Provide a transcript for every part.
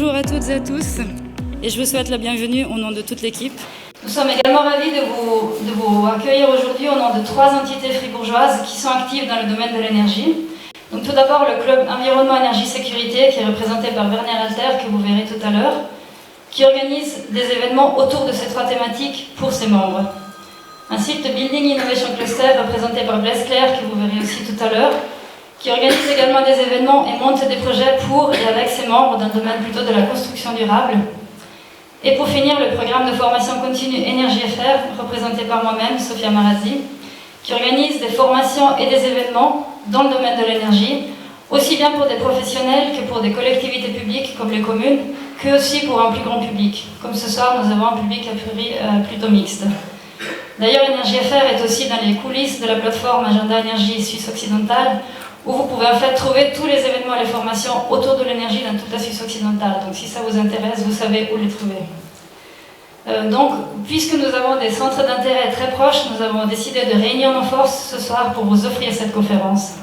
Bonjour à toutes et à tous, et je vous souhaite la bienvenue au nom de toute l'équipe. Nous sommes également ravis de vous accueillir aujourd'hui au nom de 3 entités fribourgeoises qui sont actives dans le domaine de l'énergie. Donc tout d'abord le club Environnement, Énergie, Sécurité, qui est représenté par Werner Alter, que vous verrez tout à l'heure, qui organise des événements autour de ces 3 thématiques pour ses membres. Ainsi que le Building Innovation Cluster, représenté par Blaise Claire, que vous verrez aussi tout à l'heure, qui organise également des événements et monte des projets pour et avec ses membres dans le domaine plutôt de la construction durable. Et pour finir, le programme de formation continue Énergie FR, représenté par moi-même, Sophia Marazzi, qui organise des formations et des événements dans le domaine de l'énergie, aussi bien pour des professionnels que pour des collectivités publiques comme les communes, que aussi pour un plus grand public. Comme ce soir, nous avons un public a priori plutôt mixte. D'ailleurs, Énergie FR est aussi dans les coulisses de la plateforme Agenda Énergie Suisse Occidentale, où vous pouvez en fait trouver tous les événements et les formations autour de l'énergie dans toute la Suisse occidentale. Donc si ça vous intéresse, vous savez où les trouver. Donc, puisque nous avons des centres d'intérêt très proches, nous avons décidé de réunir nos forces ce soir pour vous offrir cette conférence.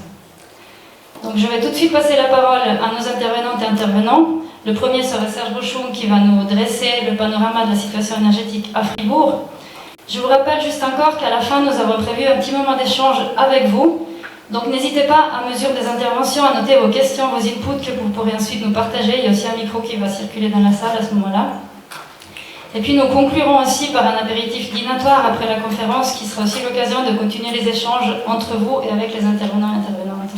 Donc je vais tout de suite passer la parole à nos intervenantes et intervenants. Le premier sera Serge Bochung qui va nous dresser le panorama de la situation énergétique à Fribourg. Je vous rappelle juste encore qu'à la fin, nous avons prévu un petit moment d'échange avec vous. Donc n'hésitez pas, à mesure des interventions, à noter vos questions, vos inputs que vous pourrez ensuite nous partager. Il y a aussi un micro qui va circuler dans la salle à ce moment-là. Et puis nous conclurons aussi par un apéritif dînatoire après la conférence qui sera aussi l'occasion de continuer les échanges entre vous et avec les intervenants et intervenantes.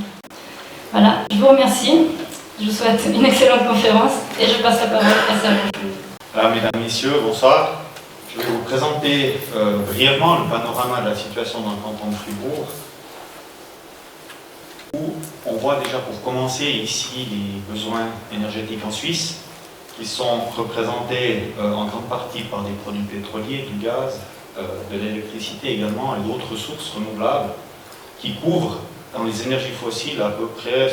Voilà, je vous remercie. Je vous souhaite une excellente conférence et je passe la parole à Serge. Mesdames, Messieurs, bonsoir. Je vais vous présenter brièvement le panorama de la situation dans le canton de Fribourg, où on voit déjà pour commencer ici les besoins énergétiques en Suisse, qui sont représentés en grande partie par des produits pétroliers, du gaz, de l'électricité également et d'autres ressources renouvelables, qui couvrent dans les énergies fossiles à peu près 60%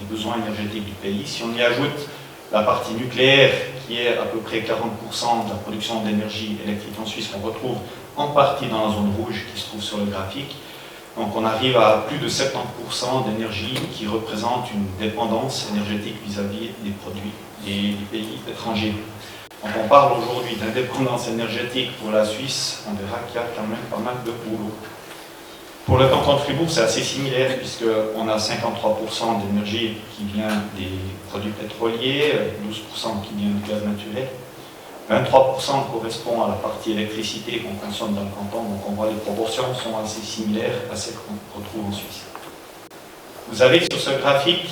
des besoins énergétiques du pays. Si on y ajoute la partie nucléaire, qui est à peu près 40% de la production d'énergie électrique en Suisse, qu'on retrouve en partie dans la zone rouge qui se trouve sur le graphique. Donc on arrive à plus de 70% d'énergie qui représente une dépendance énergétique vis-à-vis des produits des pays étrangers. Donc on parle aujourd'hui d'indépendance énergétique pour la Suisse, on verra qu'il y a quand même pas mal de boulot. Pour le canton de Fribourg, c'est assez similaire puisqu'on a 53% d'énergie qui vient des produits pétroliers, 12% qui vient du gaz naturel. 23% correspond à la partie électricité qu'on consomme dans le canton, donc on voit les proportions sont assez similaires à celles qu'on retrouve en Suisse. Vous avez sur ce graphique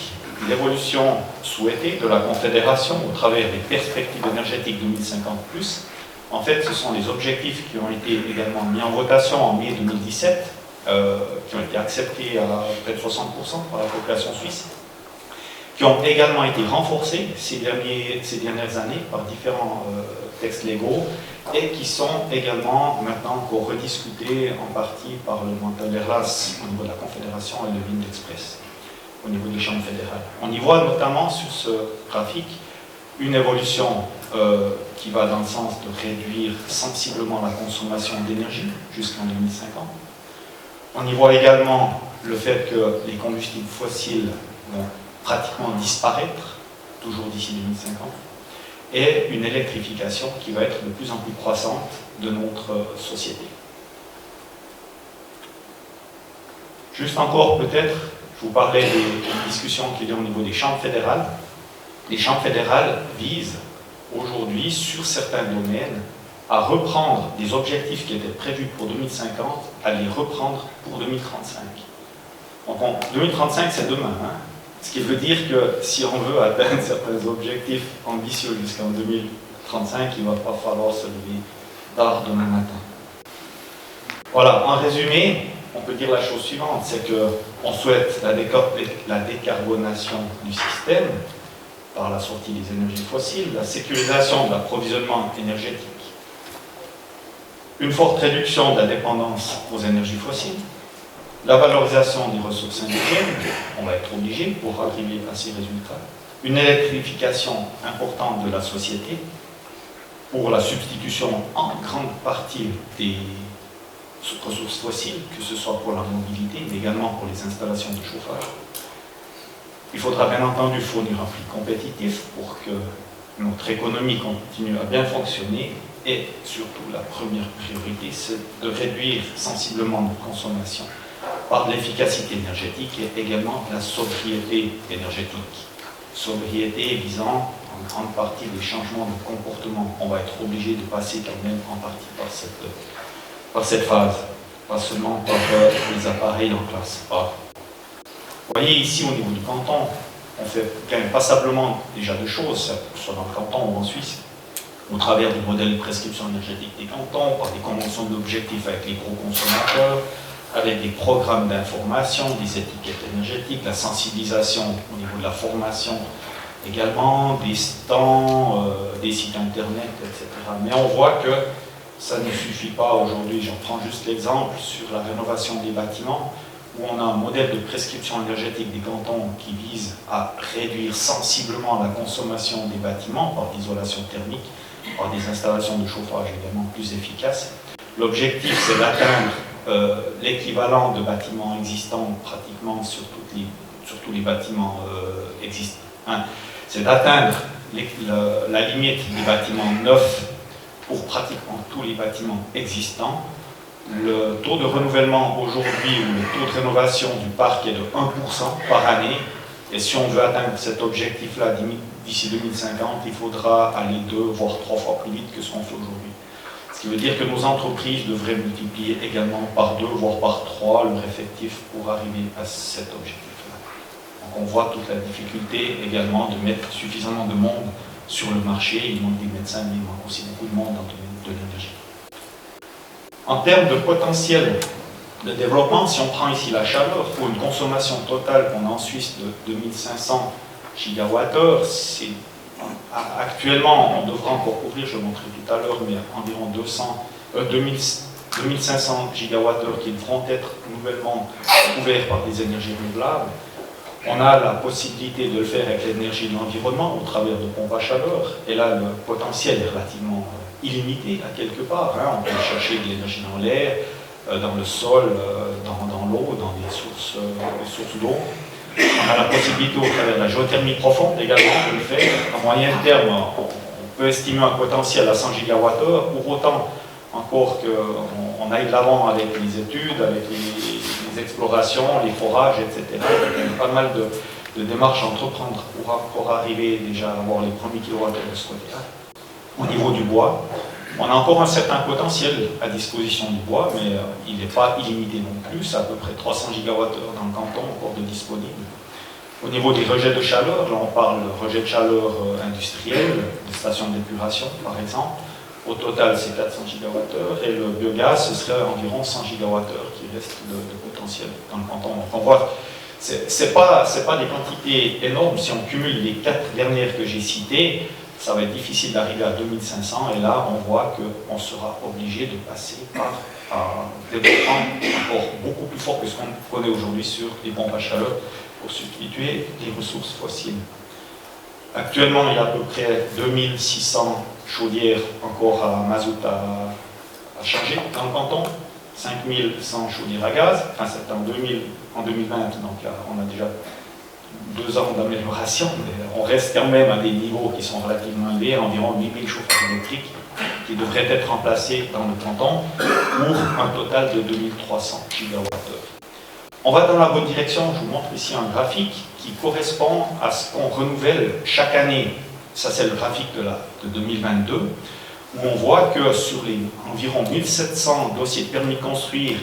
l'évolution souhaitée de la Confédération au travers des perspectives énergétiques 2050+. En fait, ce sont les objectifs qui ont été également mis en votation en mai 2017, qui ont été acceptés à près de 60% par la population suisse, qui ont également été renforcés ces dernières années par différents textes légaux et qui sont également maintenant encore rediscutés en partie par le Montel Erlas au niveau de la Confédération et le Wind Express au niveau des chambres fédérales. On y voit notamment sur ce graphique une évolution qui va dans le sens de réduire sensiblement la consommation d'énergie jusqu'en 2050. On y voit également le fait que les combustibles fossiles vont pratiquement disparaître, toujours d'ici 2050, et une électrification qui va être de plus en plus croissante de notre société. Juste encore peut-être, je vous parlais des discussions qu'il y a au niveau des chambres fédérales. Les chambres fédérales visent aujourd'hui, sur certains domaines, à reprendre des objectifs qui étaient prévus pour 2050, à les reprendre pour 2035. Donc 2035, c'est demain, hein. Ce qui veut dire que si on veut atteindre certains objectifs ambitieux jusqu'en 2035, il ne va pas falloir se lever tard demain matin. Voilà, en résumé, on peut dire la chose suivante, c'est qu'on souhaite la décarbonation du système par la sortie des énergies fossiles, la sécurisation de l'approvisionnement énergétique, une forte réduction de la dépendance aux énergies fossiles, la valorisation des ressources indigènes, on va être obligé pour arriver à ces résultats, une électrification importante de la société pour la substitution en grande partie des ressources fossiles, que ce soit pour la mobilité, mais également pour les installations de chauffage, Il faudra bien entendu fournir un prix compétitif pour que notre économie continue à bien fonctionner. Et surtout, la première priorité, c'est de réduire sensiblement notre consommation par de l'efficacité énergétique et également de la sobriété énergétique. Sobriété visant en grande partie les changements de comportement. On va être obligé de passer quand même en partie par cette phase, pas seulement par les appareils en place. Vous voyez ici au niveau du canton, on fait quand même passablement déjà de choses, que ce soit dans le canton ou en Suisse, au travers du modèle de prescription énergétique des cantons, par des conventions d'objectifs avec les gros consommateurs, avec des programmes d'information, des étiquettes énergétiques, la sensibilisation au niveau de la formation également, des stands, des sites internet, etc. Mais on voit que ça ne suffit pas aujourd'hui. J'en prends juste l'exemple sur la rénovation des bâtiments, où on a un modèle de prescription énergétique des cantons qui vise à réduire sensiblement la consommation des bâtiments par l'isolation thermique, par des installations de chauffage également plus efficaces. L'objectif, c'est d'atteindre l'équivalent de bâtiments existants pratiquement sur tous les bâtiments existants. C'est d'atteindre la limite des bâtiments neufs pour pratiquement tous les bâtiments existants. Le taux de renouvellement aujourd'hui, ou le taux de rénovation du parc est de 1% par année. Et si on veut atteindre cet objectif-là d'ici 2050, il faudra aller 2 voire 3 fois plus vite que ce qu'on fait aujourd'hui. Ce qui veut dire que nos entreprises devraient multiplier également par 2 voire par 3 leur effectif pour arriver à cet objectif-là. Donc on voit toute la difficulté également de mettre suffisamment de monde sur le marché. Il manque des médecins, mais il manque aussi beaucoup de monde dans le domaine de l'énergie. En termes de potentiel de développement, si on prend ici la chaleur, pour une consommation totale qu'on a en Suisse de 2500 gigawattheures, actuellement, on devra encore couvrir, je le montrerai tout à l'heure, mais environ 2500 gigawattheures qui devront être nouvellement couverts par des énergies renouvelables. On a la possibilité de le faire avec l'énergie de l'environnement au travers de pompes à chaleur, et là, le potentiel est relativement illimité à quelque part. On peut chercher de l'énergie dans l'air, dans le sol, dans l'eau, dans les sources d'eau. On a la possibilité au travers de la géothermie profonde également de le faire. À moyen terme, on peut estimer un potentiel à 100 gigawattheures, pour autant encore qu'on aille de l'avant avec les études, avec les explorations, les forages, etc. Il y a quand même pas mal de démarches à entreprendre pour arriver déjà à avoir les premiers kilowattheures de ce côté-là. Au niveau du bois, on a encore un certain potentiel à disposition du bois, mais il n'est pas illimité non plus. C'est à peu près 300 gigawattheures dans le canton encore de disponibles. Au niveau des rejets de chaleur, là on parle de rejets de chaleur industriels, des stations d'épuration par exemple. Au total, c'est 400 gigawattheures, et le biogaz, ce serait environ 100 gigawattheures qui restent de potentiel dans le canton. Donc on voit, c'est pas des quantités énormes. Si on cumule les 4 dernières que j'ai citées, ça va être difficile d'arriver à 2500, et là, on voit qu'on sera obligé de passer par un développement encore beaucoup plus fort que ce qu'on connaît aujourd'hui sur les pompes à chaleur pour substituer les ressources fossiles. Actuellement, il y a à peu près 2600 chaudières encore à mazout à charger dans le canton, 5100 chaudières à gaz, enfin c'était en 2020, donc là, on a déjà 2 ans d'amélioration, mais on reste quand même à des niveaux qui sont relativement élevés, environ 8000 chauffages électriques qui devraient être remplacés dans le canton pour un total de 2300 gigawattheures. On va dans la bonne direction. Je vous montre ici un graphique qui correspond à ce qu'on renouvelle chaque année. Ça, c'est le graphique de 2022, où on voit que sur les environ 1700 dossiers de permis de construire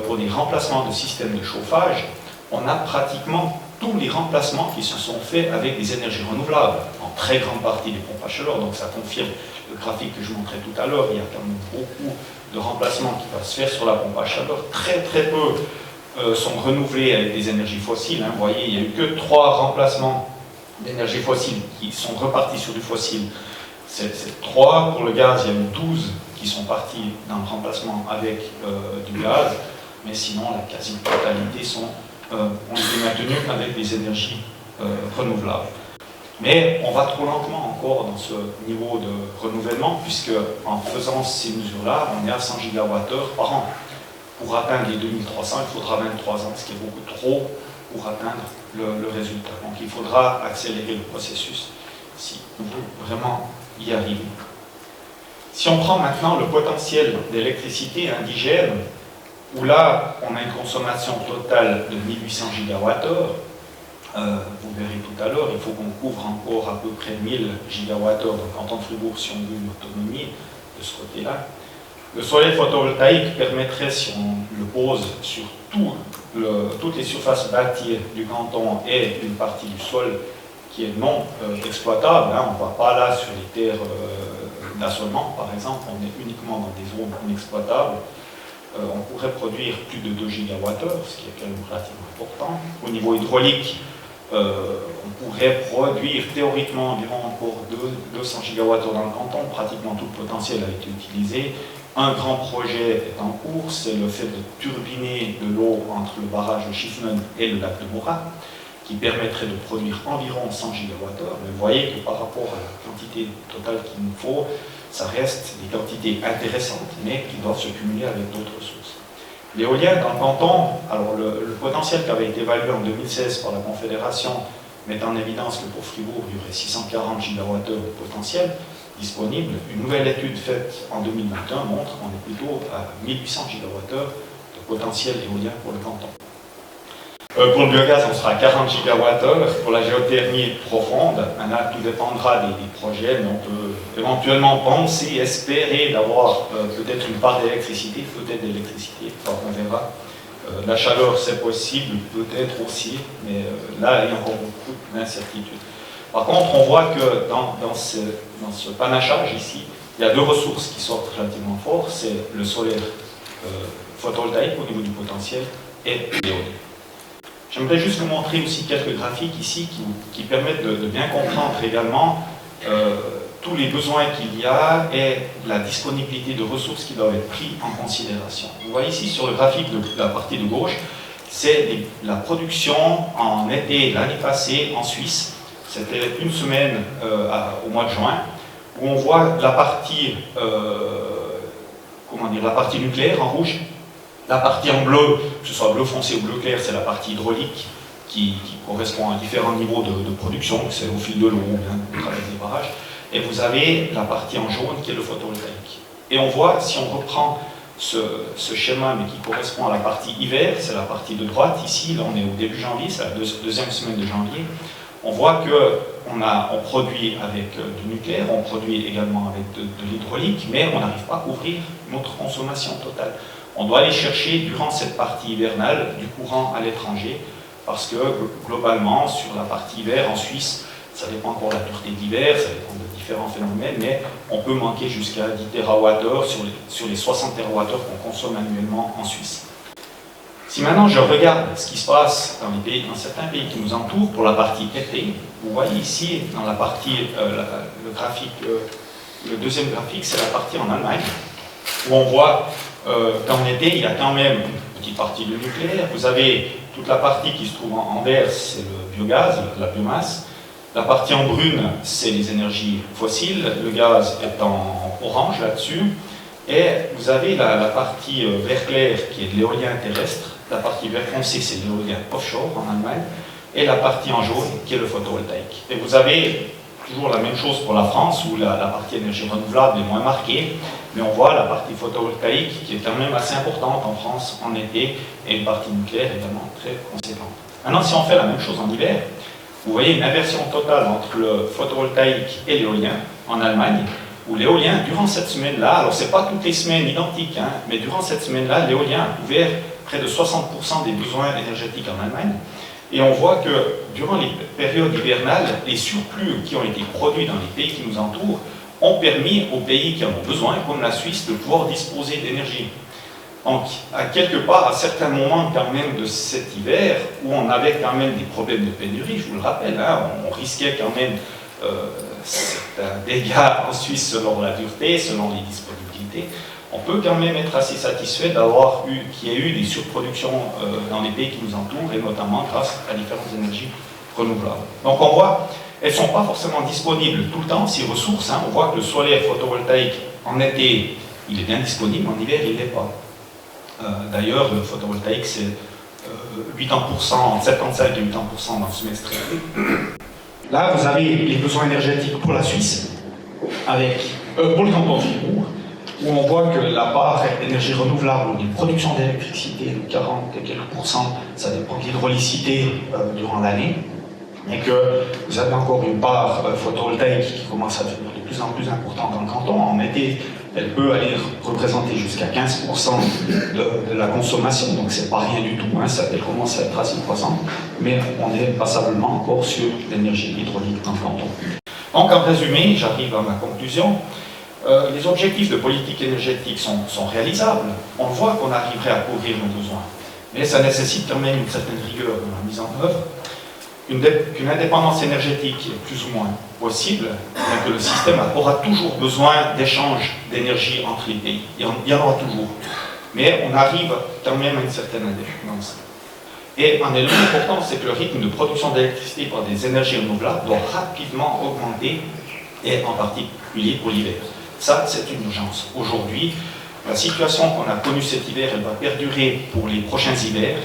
pour des remplacements de systèmes de chauffage, on a pratiquement tous les remplacements qui se sont faits avec des énergies renouvelables, en très grande partie des pompes à chaleur. Donc ça confirme le graphique que je montrais tout à l'heure. Il y a quand même beaucoup de remplacements qui va se faire sur la pompe à chaleur. Très très peu sont renouvelés avec des énergies fossiles. Vous voyez, il n'y a eu que 3 remplacements d'énergie fossile qui sont repartis sur du fossile. C'est 3. Pour le gaz, il y a eu 12 qui sont partis dans le remplacement avec du gaz, mais sinon la quasi-totalité ont été maintenus avec des énergies renouvelables. Mais on va trop lentement encore dans ce niveau de renouvellement, puisque en faisant ces mesures-là, on est à 100 gigawattheures par an. Pour atteindre les 2300, il faudra 23 ans, ce qui est beaucoup trop pour atteindre le résultat. Donc il faudra accélérer le processus si on veut vraiment y arriver. Si on prend maintenant le potentiel d'électricité indigène, où là on a une consommation totale de 1800 gigawattheures, vous verrez tout à l'heure, il faut qu'on couvre encore à peu près 1000 gigawattheures dans le canton de Fribourg si on veut une autonomie de ce côté-là. Le solaire photovoltaïque permettrait, si on le pose sur toutes les surfaces bâties du canton et une partie du sol qui est non exploitable, on ne va pas là sur les terres d'assolement par exemple, on est uniquement dans des zones inexploitables, on pourrait produire plus de 2 gigawattheures, ce qui est quand même relativement important. Au niveau hydraulique, on pourrait produire théoriquement environ encore 200 gigawattheures dans le canton, pratiquement tout le potentiel a été utilisé. Un grand projet est en cours, c'est le fait de turbiner de l'eau entre le barrage de Schiffnen et le lac de Morat, qui permettrait de produire environ 100 gigawattheures. Mais vous voyez que par rapport à la quantité totale qu'il nous faut, ça reste des quantités intéressantes, mais qui doivent se cumuler avec d'autres sources. L'éolien dans le canton, alors le potentiel qui avait été évalué en 2016 par la Confédération met en évidence que pour Fribourg, il y aurait 640 gigawattheures de potentiel disponible. Une nouvelle étude faite en 2021 montre qu'on est plutôt à 1800 gigawattheures de potentiel éolien pour le canton. Pour le biogaz, on sera à 40 gigawattheures. Pour la géothermie profonde, maintenant, tout dépendra des projets, mais on peut éventuellement penser, espérer d'avoir peut-être une part d'électricité, peut-être d'électricité, on verra. La chaleur, c'est possible, peut-être aussi, mais là, il y a encore beaucoup d'incertitudes. Par contre, on voit que dans ce panachage ici, il y a deux ressources qui sortent relativement fort, c'est le solaire photovoltaïque au niveau du potentiel et l'éolien. J'aimerais juste vous montrer aussi quelques graphiques ici qui permettent de bien comprendre également tous les besoins qu'il y a et la disponibilité de ressources qui doivent être prises en considération. Vous voyez ici sur le graphique de la partie de gauche, c'est la production en été l'année passée en Suisse. C'était une semaine au mois de juin, où on voit la partie, la partie nucléaire en rouge. La partie en bleu, que ce soit bleu foncé ou bleu clair, c'est la partie hydraulique qui correspond à différents niveaux de production, c'est au fil de l'eau, au travers des barrages. Et vous avez la partie en jaune qui est le photovoltaïque. Et on voit, si on reprend ce schéma, mais qui correspond à la partie hiver, c'est la partie de droite ici, là on est au début janvier, c'est la deuxième semaine de janvier. On voit qu'on produit avec du nucléaire, on produit également avec de l'hydraulique, mais on n'arrive pas à couvrir notre consommation totale. On doit aller chercher, durant cette partie hivernale, du courant à l'étranger, parce que globalement, sur la partie hiver en Suisse, ça dépend encore de la dureté d'hiver, ça dépend de différents phénomènes, mais on peut manquer jusqu'à 10 TWh sur les 60 TWh qu'on consomme annuellement en Suisse. Si maintenant je regarde ce qui se passe dans certains pays qui nous entourent pour la partie été, vous voyez ici, dans la partie, le graphique, le deuxième graphique, c'est la partie en Allemagne, où on voit qu'en été, il y a quand même une petite partie de nucléaire. Vous avez toute la partie qui se trouve en vert, c'est le biogaz, la biomasse. La partie en brune, c'est les énergies fossiles. Le gaz est en orange là-dessus. Et vous avez la partie vert clair qui est de l'éolien terrestre. La partie vert foncé, c'est de l'éolien offshore en Allemagne. Et la partie en jaune qui est le photovoltaïque. Et vous avez toujours la même chose pour la France, où la partie énergie renouvelable est moins marquée, mais on voit la partie photovoltaïque qui est quand même assez importante en France en été, et une partie nucléaire également très conséquente. Maintenant, si on fait la même chose en hiver, vous voyez une inversion totale entre le photovoltaïque et l'éolien en Allemagne, où l'éolien, durant cette semaine-là, alors c'est pas toutes les semaines identiques, mais durant cette semaine-là, l'éolien a couvert près de 60% des besoins énergétiques en Allemagne. Et on voit que durant les périodes hivernales, les surplus qui ont été produits dans les pays qui nous entourent ont permis aux pays qui en ont besoin, comme la Suisse, de pouvoir disposer d'énergie. Donc, à quelque part, à certains moments quand même de cet hiver, où on avait quand même des problèmes de pénurie, je vous le rappelle, on risquait quand même certains dégâts en Suisse selon la dureté, selon les disponibilités, on peut quand même être assez satisfait d'avoir qu'il y ait eu des surproductions dans les pays qui nous entourent, et notamment grâce à différentes énergies renouvelables. Donc on voit, elles ne sont pas forcément disponibles tout le temps, ces ressources. On voit que le solaire photovoltaïque, en été, il est bien disponible, en hiver, il ne l'est pas. D'ailleurs, le photovoltaïque, c'est 80%, 75 et 80% dans le semestre. Là, vous avez les besoins énergétiques pour la Suisse, pour le canton de Fribourg, où on voit que la part énergie renouvelable ou une production d'électricité de 40 et quelques pourcents, ça dépend de l'hydraulicité durant l'année, et que vous avez encore une part photovoltaïque qui commence à devenir de plus en plus importante dans le canton. En été, elle peut aller représenter jusqu'à 15% de la consommation, donc c'est pas rien du tout, hein, ça commence à être assez croissant, mais on est passablement encore sur l'énergie hydraulique dans le canton. Donc en résumé, j'arrive à ma conclusion. Les objectifs de politique énergétique sont réalisables. On voit qu'on arriverait à couvrir nos besoins, mais ça nécessite quand même une certaine rigueur dans la mise en œuvre. Qu'une indépendance énergétique est plus ou moins possible, mais que le système aura toujours besoin d'échanges d'énergie entre les pays. Il y en aura toujours. Mais on arrive quand même à une certaine indépendance. Et un élément important, c'est que le rythme de production d'électricité par des énergies renouvelables doit rapidement augmenter, et en particulier pour l'hiver. Ça, c'est une urgence. Aujourd'hui, la situation qu'on a connue cet hiver, elle va perdurer pour les prochains hivers.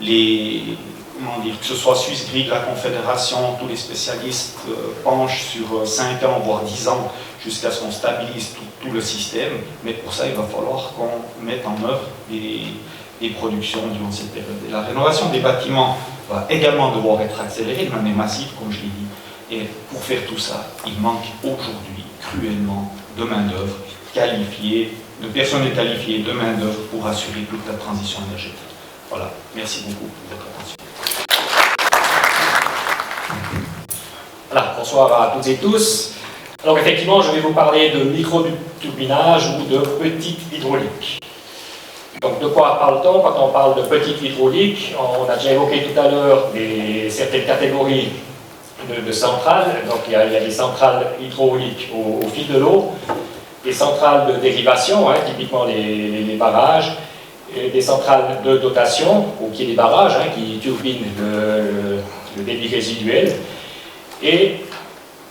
Que ce soit Suisse Grid, la Confédération, tous les spécialistes penchent sur 5 ans, voire 10 ans, jusqu'à ce qu'on stabilise tout le système. Mais pour ça, il va falloir qu'on mette en œuvre des productions durant cette période. Et la rénovation des bâtiments va également devoir être accélérée de manière massive, comme je l'ai dit. Et pour faire tout ça, il manque aujourd'hui cruellement de main-d'œuvre qualifiée, de personnel qualifié, de main-d'œuvre pour assurer toute la transition énergétique. Voilà, merci beaucoup pour votre attention. Voilà, bonsoir à toutes et tous. Alors effectivement, je vais vous parler de micro-turbinage ou de petite hydraulique. Donc de quoi parle-t-on quand on parle de petite hydraulique? On a déjà évoqué tout à l'heure certaines catégories de centrales. Donc il y a des centrales hydrauliques au fil de l'eau, des centrales de dérivation, hein, typiquement les barrages, et des centrales de dotation, ou qui est des barrages, hein, qui turbinent le débit résiduel, et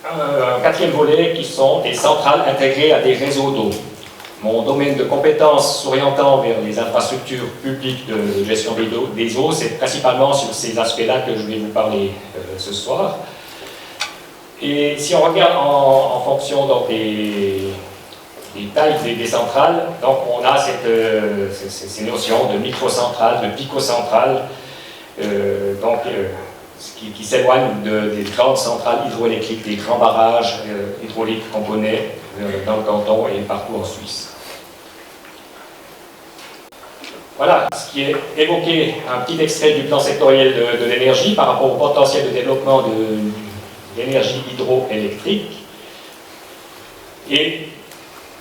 un quatrième volet qui sont des centrales intégrées à des réseaux d'eau. Mon domaine de compétences s'orientant vers les infrastructures publiques de gestion des eaux, c'est principalement sur ces aspects-là que je vais vous parler ce soir. Et si on regarde en fonction donc, des tailles des centrales, donc on a ces notions de microcentrales, de picocentrales, qui s'éloignent des grandes centrales hydroélectriques, des grands barrages hydrauliques qu'on connaît dans le canton et partout en Suisse. Voilà ce qui est évoqué, un petit extrait du plan sectoriel de l'énergie par rapport au potentiel de développement de l'énergie hydroélectrique. Et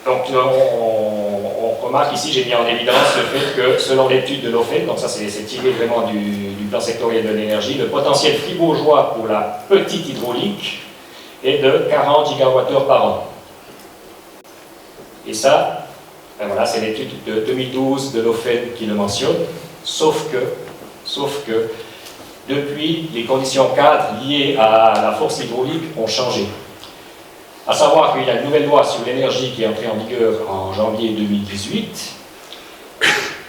donc on remarque ici, j'ai mis en évidence le fait que selon l'étude de l'OFED, donc ça c'est tiré vraiment du plan sectoriel de l'énergie, le potentiel fribourgeois pour la petite hydraulique est de 40 gigawattheures par an. Et ça, ben voilà, c'est l'étude de 2012 de l'OFED qui le mentionne, sauf que depuis, les conditions cadres liées à la force hydraulique ont changé. À savoir qu'il y a une nouvelle loi sur l'énergie qui est entrée en vigueur en janvier 2018.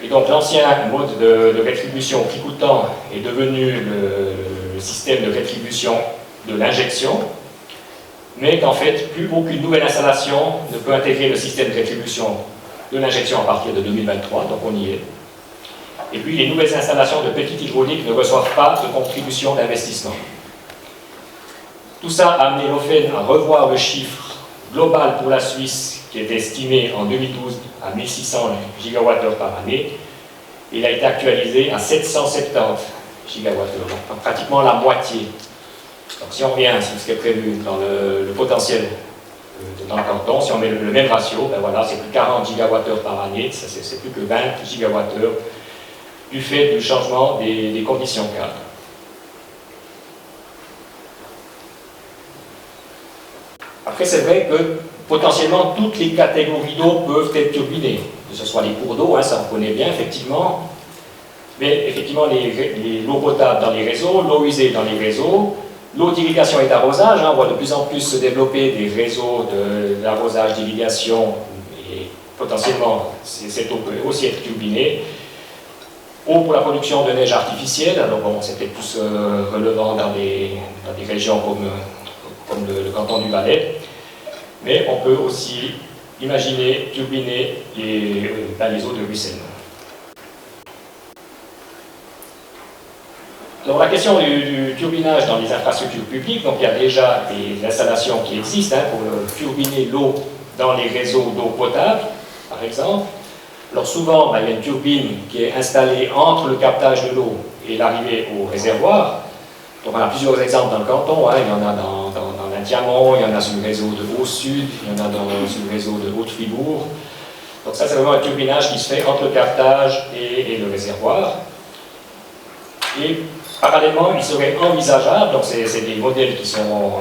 Et donc l'ancien mode de rétribution qui coûtant est devenu le système de rétribution de l'injection, mais qu'en fait, plus aucune nouvelle installation ne peut intégrer le système de rétribution de l'injection à partir de 2023, donc on y est. Et puis les nouvelles installations de petites hydrauliques ne reçoivent pas de contribution d'investissement. Tout ça a amené l'OFED à revoir le chiffre global pour la Suisse, qui était estimé en 2012 à 1600 gigawattheures par année. Il a été actualisé à 770 gigawattheures, donc pratiquement la moitié. Donc si on revient sur ce qui est prévu dans le potentiel dans le canton, si on met le même ratio, ben voilà, c'est plus 40 gigawattheures par année, c'est plus que 20 gigawattheures du fait du changement des conditions cadres. Après, c'est vrai que potentiellement toutes les catégories d'eau peuvent être turbinées, que ce soit les cours d'eau, hein, ça on connaît bien effectivement, mais effectivement l'eau potable dans les réseaux, l'eau usée dans les réseaux, l'eau d'irrigation et d'arrosage, hein, on voit de plus en plus se développer des réseaux d'arrosage, d'irrigation, et potentiellement cette eau peut aussi être turbinée. Eau pour la production de neige artificielle, alors bon, c'était plus relevant dans des régions comme le canton du Valais, mais on peut aussi imaginer turbiner les eaux de ruissellement. Alors la question du turbinage dans les infrastructures publiques, donc il y a déjà des installations qui existent pour turbiner l'eau dans les réseaux d'eau potable, par exemple. Alors souvent, il y a une turbine qui est installée entre le captage de l'eau et l'arrivée au réservoir. Donc on a plusieurs exemples dans le canton, il y en a dans l'Indiamont, il y en a sur le réseau de Haut-Sud, il y en a sur le réseau de Haute-Fribourg. Donc ça c'est vraiment un turbinage qui se fait entre le captage et le réservoir. Et parallèlement, il serait envisageable, donc c'est des modèles qui sont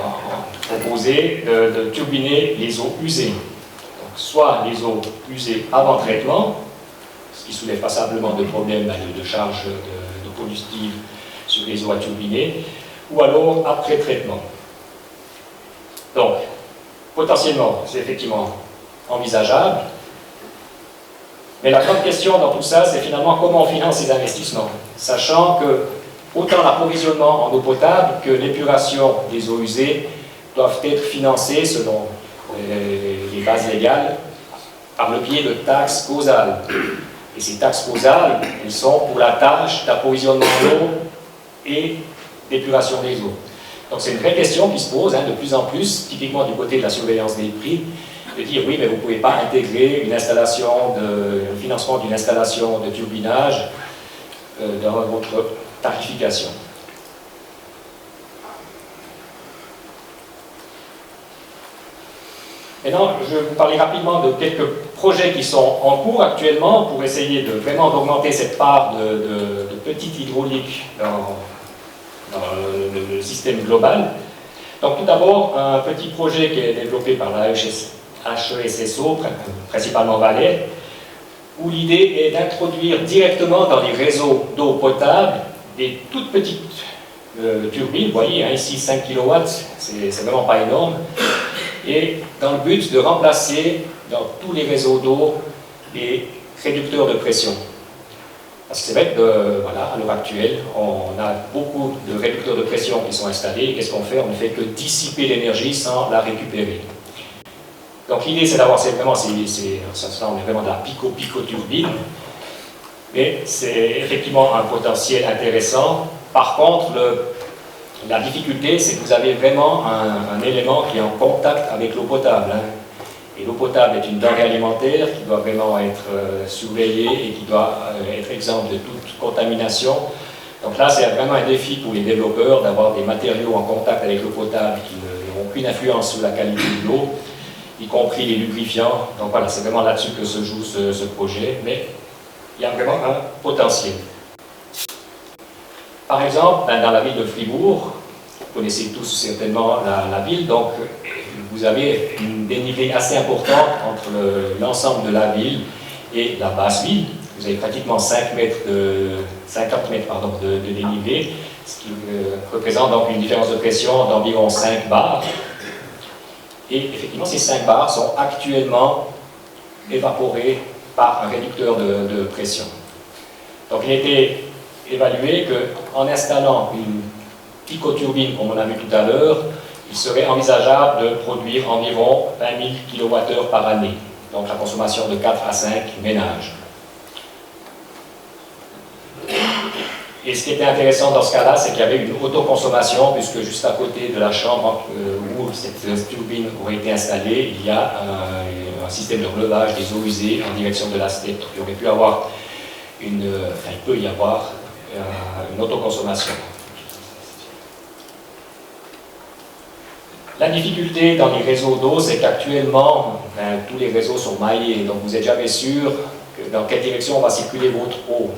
proposés, de turbiner les eaux usées. Donc, soit les eaux usées avant traitement, ce qui ne soulève pas simplement de problèmes de charge de combustible sur les eaux à turbiner, ou alors après traitement. Donc, potentiellement, c'est effectivement envisageable, mais la grande question dans tout ça, c'est finalement comment on finance ces investissements, sachant que autant l'approvisionnement en eau potable que l'épuration des eaux usées doivent être financées selon les bases légales par le biais de taxes causales. Et ces taxes causales, elles sont pour la tâche d'approvisionnement d'eau et d'épuration des eaux. Donc c'est une vraie question qui se pose de plus en plus, typiquement du côté de la surveillance des prix, de dire oui, mais vous ne pouvez pas intégrer une installation le financement d'une installation de turbinage dans votre tarification. Maintenant, je vais vous parler rapidement de quelques projets qui sont en cours actuellement pour essayer de vraiment d'augmenter cette part de petite hydraulique dans le système global. Donc tout d'abord, un petit projet qui est développé par la HESSO, principalement Valais, où l'idée est d'introduire directement dans les réseaux d'eau potable des toutes petites turbines, vous voyez, ici 5 kW, c'est vraiment pas énorme, et dans le but de remplacer dans tous les réseaux d'eau les réducteurs de pression. Parce que c'est vrai que, voilà, à l'heure actuelle, on a beaucoup de réducteurs de pression qui sont installés, et qu'est-ce qu'on fait? On ne fait que dissiper l'énergie sans la récupérer. Donc l'idée c'est d'avoir, on est vraiment dans la pico-turbine, mais c'est effectivement un potentiel intéressant. Par contre, la difficulté, c'est que vous avez vraiment un élément qui est en contact avec l'eau potable. Et l'eau potable est une denrée alimentaire qui doit vraiment être surveillée et qui doit être exempte de toute contamination. Donc là, c'est vraiment un défi pour les développeurs d'avoir des matériaux en contact avec l'eau potable qui n'auront aucune influence sur la qualité de l'eau, y compris les lubrifiants. Donc voilà, c'est vraiment là-dessus que se joue ce projet, mais il y a vraiment un potentiel. Par exemple, dans la ville de Fribourg, vous connaissez tous certainement la ville, donc vous avez une dénivelée assez importante entre l'ensemble de la ville et la basse ville. Vous avez pratiquement 50 mètres de dénivelé, ce qui représente donc une différence de pression d'environ 5 bars. Et effectivement, ces 5 bars sont actuellement évaporés par un réducteur de pression. Donc il a été évalué qu'en installant une picoturbine, comme on a vu tout à l'heure, il serait envisageable de produire environ 20 000 kWh par année, donc la consommation de 4 à 5 ménages. Et ce qui était intéressant dans ce cas-là, c'est qu'il y avait une autoconsommation, puisque juste à côté de la chambre où cette turbine aurait été installée, il y a un système de relevage des eaux usées en direction de la steppe. Il aurait pu avoir il peut y avoir une autoconsommation. La difficulté dans les réseaux d'eau, c'est qu'actuellement, tous les réseaux sont maillés, donc vous n'êtes jamais sûr dans quelle direction va circuler votre eau.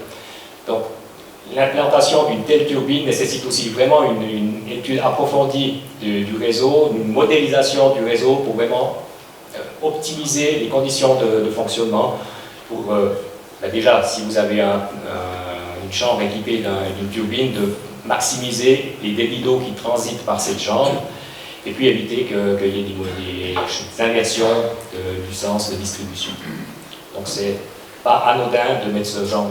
Donc, l'implantation d'une telle turbine nécessite aussi vraiment une étude approfondie du réseau, une modélisation du réseau pour vraiment optimiser les conditions de fonctionnement pour, déjà, si vous avez une chambre équipée d'une turbine, de maximiser les débits d'eau qui transitent par cette chambre, et puis éviter qu'il y ait des inversions du sens de distribution. Donc c'est pas anodin de mettre ce genre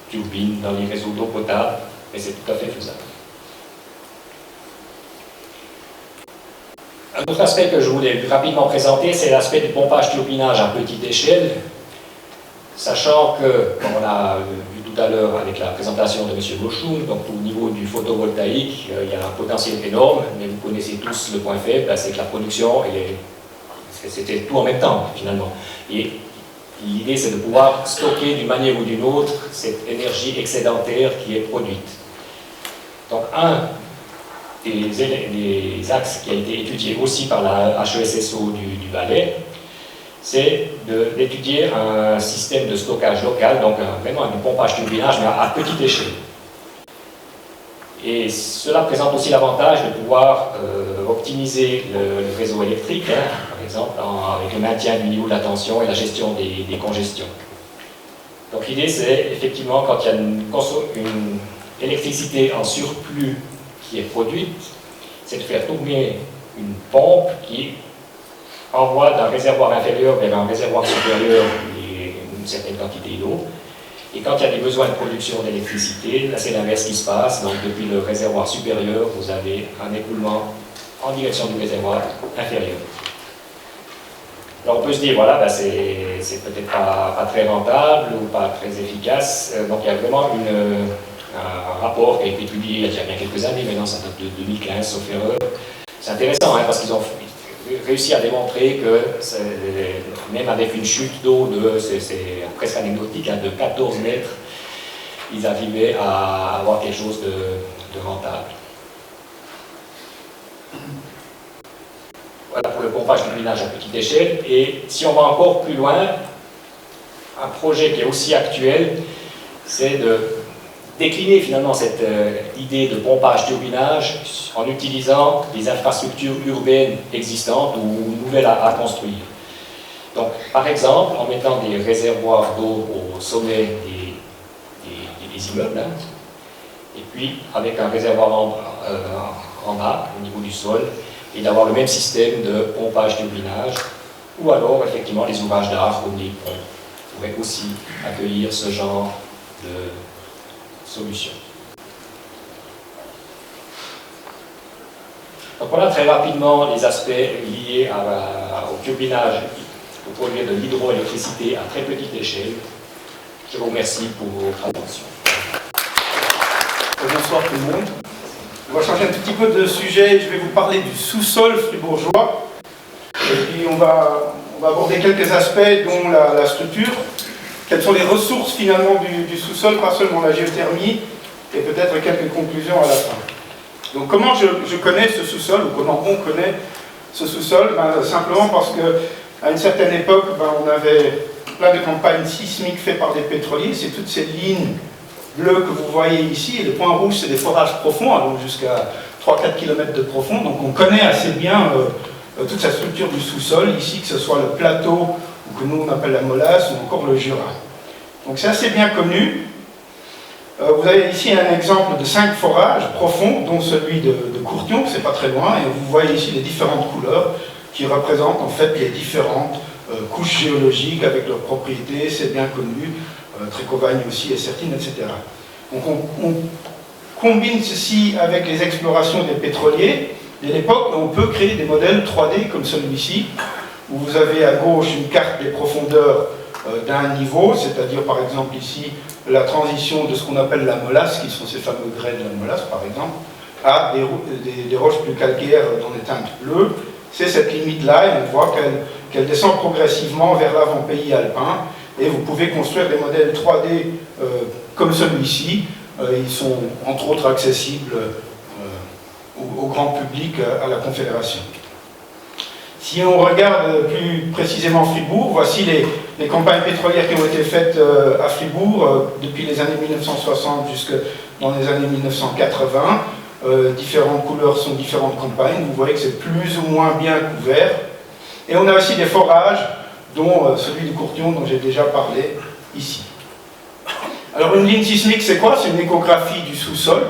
turbines dans les réseaux d'eau potable, mais c'est tout à fait faisable. Un autre aspect que je voulais rapidement présenter, c'est l'aspect du pompage-turbinage à petite échelle, sachant que, comme on a vu tout à l'heure avec la présentation de M. Bochoum, donc au niveau du photovoltaïque, il y a un potentiel énorme, mais vous connaissez tous le point faible, c'est que la production, c'était tout en même temps, finalement. Et l'idée, c'est de pouvoir stocker d'une manière ou d'une autre cette énergie excédentaire qui est produite. Donc, un des axes qui a été étudié aussi par la HESSO du Valais, c'est d'étudier un système de stockage local, donc vraiment un pompage-turbinage, mais à petite échelle. Et cela présente aussi l'avantage de pouvoir optimiser le réseau électrique, par exemple, avec le maintien du niveau de la tension et la gestion des congestions. Donc l'idée, c'est effectivement, quand il y a une électricité en surplus qui est produite, c'est de faire tourner une pompe qui envoie d'un réservoir inférieur vers un réservoir supérieur une certaine quantité d'eau. Et quand il y a des besoins de production d'électricité, là c'est l'inverse qui se passe. Donc depuis le réservoir supérieur, vous avez un écoulement en direction du réservoir inférieur. Alors on peut se dire, voilà, ben c'est peut-être pas très rentable ou pas très efficace. Donc il y a vraiment un rapport qui a été publié il y a déjà bien quelques années, maintenant ça date de 2015, sauf erreur. C'est intéressant parce qu'ils ont réussi à démontrer que même avec une chute d'eau c'est presque anecdotique, de 14 mètres, ils arrivaient à avoir quelque chose de rentable. Voilà pour le pompage turbinage à petite échelle. Et si on va encore plus loin, un projet qui est aussi actuel, c'est de décliner finalement cette idée de pompage-turbinage en utilisant des infrastructures urbaines existantes ou nouvelles à construire. Donc, par exemple, en mettant des réservoirs d'eau au sommet des immeubles, et puis avec un réservoir en bas, au niveau du sol, et d'avoir le même système de pompage-turbinage, ou alors, effectivement, les ouvrages d'art comme les ponts pourraient aussi accueillir ce genre de solution. Donc voilà très rapidement les aspects liés au turbinage pour produire de l'hydroélectricité à très petite échelle. Je vous remercie pour votre attention. Bonsoir tout le monde. On va changer un tout petit peu de sujet. Je vais vous parler du sous-sol fribourgeois. Et puis on va aborder quelques aspects, dont la structure. Quelles sont les ressources finalement du sous-sol, pas seulement la géothermie, et peut-être quelques conclusions à la fin. Donc comment je connais ce sous-sol, ou comment on connaît ce sous-sol? Simplement parce qu'à une certaine époque, on avait plein de campagnes sismiques faites par des pétroliers. C'est toutes ces lignes bleues que vous voyez ici, et les points rouges, c'est des forages profonds, donc jusqu'à 3-4 km de profond. Donc on connaît assez bien toute sa structure du sous-sol, ici, que ce soit le plateau, que nous on appelle la Molasse, ou encore le Jura. Donc c'est assez bien connu. Vous avez ici un exemple de 5 forages profonds, dont celui de Courtion, c'est pas très loin, et vous voyez ici les différentes couleurs qui représentent en fait les différentes couches géologiques avec leurs propriétés, c'est bien connu, Trécovagne aussi, Essertine, etc. Donc on combine ceci avec les explorations des pétroliers. Dès l'époque, on peut créer des modèles 3D comme celui-ci, où vous avez à gauche une carte des profondeurs d'un niveau, c'est-à-dire par exemple ici la transition de ce qu'on appelle la molasse, qui sont ces fameux grès de la molasse par exemple, à des roches plus calcaires dans des teintes bleues. C'est cette limite-là, et on voit qu'elle descend progressivement vers l'avant-pays alpin, et vous pouvez construire des modèles 3D comme celui-ci. Ils sont entre autres accessibles au grand public à la Confédération. Si on regarde plus précisément Fribourg, voici les campagnes pétrolières qui ont été faites à Fribourg depuis les années 1960 jusque dans les années 1980. Différentes couleurs sont différentes campagnes. Vous voyez que c'est plus ou moins bien couvert. Et on a aussi des forages, dont celui de Courtion dont j'ai déjà parlé ici. Alors une ligne sismique, c'est quoi? C'est une échographie du sous-sol.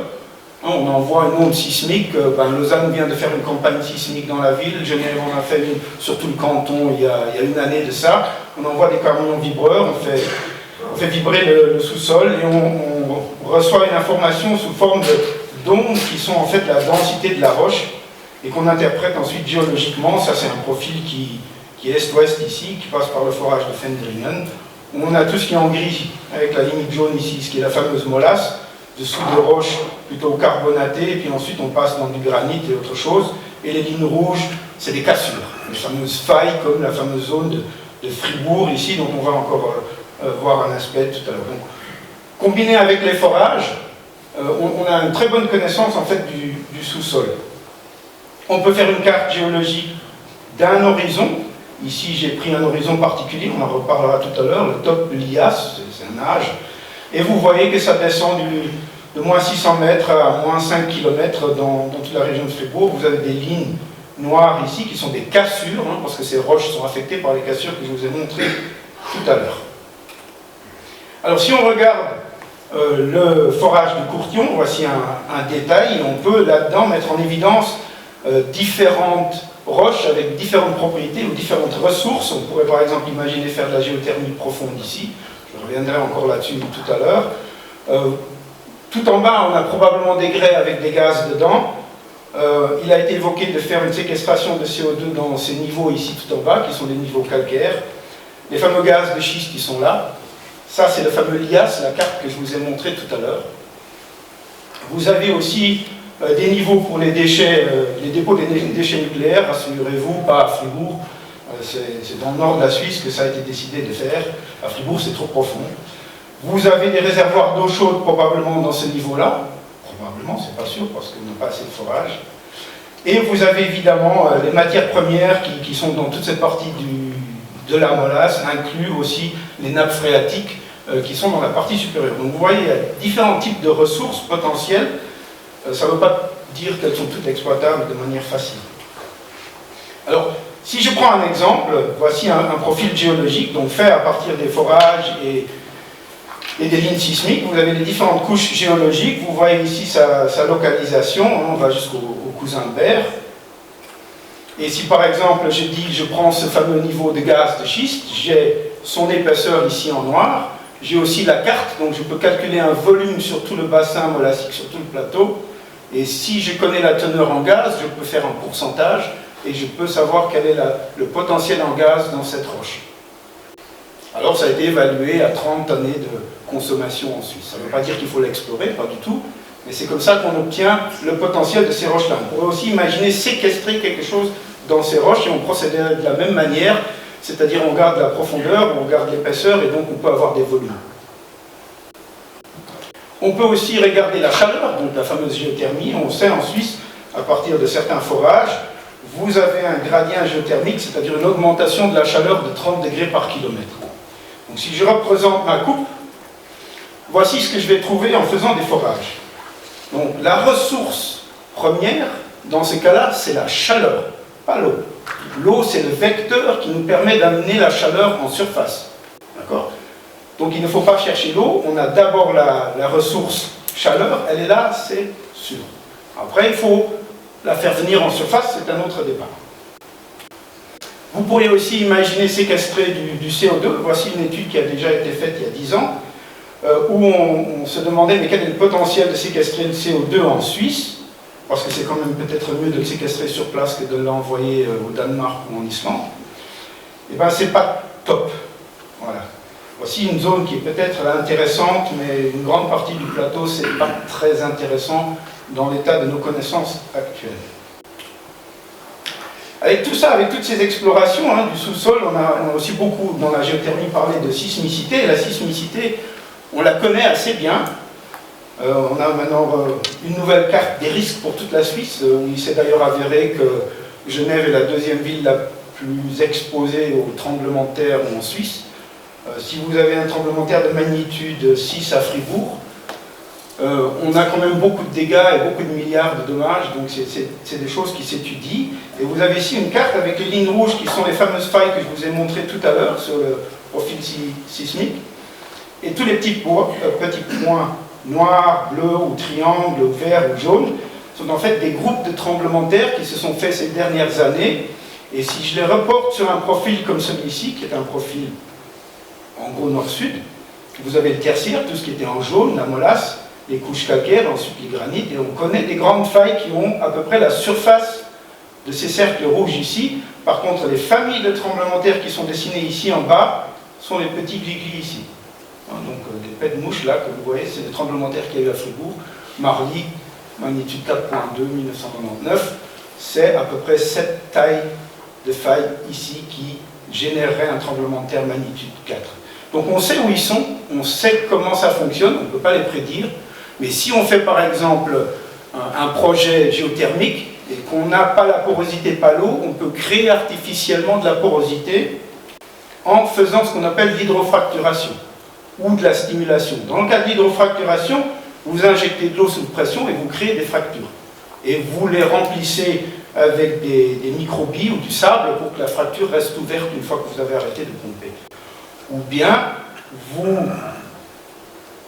On envoie une onde sismique. Lausanne vient de faire une campagne sismique dans la ville. Genève en a fait une sur tout le canton il y a une année de ça. On envoie des camions vibreurs, on fait vibrer le sous-sol et on reçoit une information sous forme d'ondes qui sont en fait la densité de la roche et qu'on interprète ensuite géologiquement. Ça, c'est un profil qui est est-ouest ici, qui passe par le forage de Fendringen. On a tout ce qui est en gris, avec la limite jaune ici, ce qui est la fameuse molasse, dessous de roches plutôt carbonatées, et puis ensuite on passe dans du granit et autre chose. Et les lignes rouges, c'est des cassures, les fameuses failles, comme la fameuse zone de Fribourg ici, dont on va encore voir un aspect tout à l'heure. Donc, combiné avec les forages, on a une très bonne connaissance en fait du sous-sol. On peut faire une carte géologique d'un horizon. Ici, j'ai pris un horizon particulier, on en reparlera tout à l'heure, le top Lias, c'est un âge. Et vous voyez que ça descend de moins 600 mètres à moins 5 km dans toute la région de Fribourg. Vous avez des lignes noires ici qui sont des cassures, hein, parce que ces roches sont affectées par les cassures que je vous ai montrées tout à l'heure. Alors si on regarde le forage de Courtillon, voici un détail, on peut là-dedans mettre en évidence différentes roches avec différentes propriétés ou différentes ressources. On pourrait par exemple imaginer faire de la géothermie profonde ici, je reviendrai encore là-dessus tout à l'heure. Tout en bas, on a probablement des grès avec des gaz dedans. Il a été évoqué de faire une séquestration de CO2 dans ces niveaux ici tout en bas, qui sont des niveaux calcaires. Les fameux gaz de schiste qui sont là. Ça, c'est le fameux Lias, la carte que je vous ai montrée tout à l'heure. Vous avez aussi des niveaux pour les déchets, les dépôts des déchets nucléaires, rassurez-vous, pas à Fribourg. C'est dans le nord de la Suisse que ça a été décidé de faire. À Fribourg, c'est trop profond. Vous avez des réservoirs d'eau chaude probablement dans ce niveau-là. Probablement, c'est pas sûr, parce qu'on n'a pas assez de forage. Et vous avez évidemment les matières premières qui sont dans toute cette partie de la molasse, inclus aussi les nappes phréatiques qui sont dans la partie supérieure. Donc vous voyez, il y a différents types de ressources potentielles. Ça ne veut pas dire qu'elles sont toutes exploitables de manière facile. Alors, si je prends un exemple, voici un profil géologique, donc fait à partir des forages et des lignes sismiques. Vous avez les différentes couches géologiques. Vous voyez ici sa localisation. On va jusqu'au cousin Baire. Et si par exemple je prends ce fameux niveau de gaz de schiste, j'ai son épaisseur ici en noir. J'ai aussi la carte, donc je peux calculer un volume sur tout le bassin molassique, sur tout le plateau. Et si je connais la teneur en gaz, je peux faire un pourcentage et je peux savoir quel est le potentiel en gaz dans cette roche. Alors ça a été évalué à 30 années de consommation en Suisse. Ça ne veut pas dire qu'il faut l'explorer, pas du tout, mais c'est comme ça qu'on obtient le potentiel de ces roches-là. On pourrait aussi imaginer séquestrer quelque chose dans ces roches et on procéderait de la même manière, c'est-à-dire on garde la profondeur, on garde l'épaisseur et donc on peut avoir des volumes. On peut aussi regarder la chaleur, donc la fameuse géothermie. On sait en Suisse, à partir de certains forages, vous avez un gradient géothermique, c'est-à-dire une augmentation de la chaleur de 30 degrés par kilomètre. Donc si je représente ma coupe, voici ce que je vais trouver en faisant des forages. Donc la ressource première, dans ces cas-là, c'est la chaleur, pas l'eau. L'eau, c'est le vecteur qui nous permet d'amener la chaleur en surface. D'accord ? Donc il ne faut pas chercher l'eau, on a d'abord la ressource chaleur, elle est là, c'est sûr. Après, il faut la faire venir en surface, c'est un autre débat. Vous pourriez aussi imaginer séquestrer du CO2. Voici une étude qui a déjà été faite il y a 10 ans, où on se demandait mais quel est le potentiel de séquestrer le CO2 en Suisse, parce que c'est quand même peut-être mieux de le séquestrer sur place que de l'envoyer au Danemark ou en Islande. Et bien c'est pas top. Voilà. Voici une zone qui est peut-être intéressante, mais une grande partie du plateau, c'est pas très intéressant dans l'état de nos connaissances actuelles. Avec tout ça, avec toutes ces explorations du sous-sol, on a aussi beaucoup, dans la géothermie, parlé de sismicité. Et la sismicité, on la connaît assez bien. On a maintenant une nouvelle carte des risques pour toute la Suisse, où il s'est d'ailleurs avéré que Genève est la deuxième ville la plus exposée aux tremblements de terre en Suisse. Si vous avez un tremblement de terre de magnitude 6 à Fribourg, on a quand même beaucoup de dégâts et beaucoup de milliards de dommages, donc c'est des choses qui s'étudient. Et vous avez ici une carte avec les lignes rouges qui sont les fameuses failles que je vous ai montrées tout à l'heure sur le profil sismique. Et tous les petits points noirs, bleus ou triangles, ou verts ou jaunes, sont en fait des groupes de tremblements de terre qui se sont faits ces dernières années. Et si je les reporte sur un profil comme celui-ci, qui est un profil en gros nord-sud, Vous avez le tertiaire, tout ce qui était en jaune, la molasse, les couches calcaires, ensuite les granites, et on connaît des grandes failles qui ont à peu près la surface de ces cercles rouges ici. Par contre, les familles de tremblements de terre qui sont dessinées ici en bas sont les petits glis-glis ici. Donc des pets de mouches là, que vous voyez, c'est des tremblements de terre qu'il y a eu à Fribourg, Marly, magnitude 4.2, 1999. C'est à peu près cette taille de faille ici qui générerait un tremblement de terre magnitude 4. Donc on sait où ils sont, on sait comment ça fonctionne, on ne peut pas les prédire, mais si on fait par exemple un projet géothermique et qu'on n'a pas la porosité pas l'eau, on peut créer artificiellement de la porosité en faisant ce qu'on appelle l'hydrofracturation ou de la stimulation. Dans le cas de l'hydrofracturation, vous injectez de l'eau sous pression et vous créez des fractures. Et vous les remplissez avec des microbilles ou du sable pour que la fracture reste ouverte une fois que vous avez arrêté de pomper. Ou bien, vous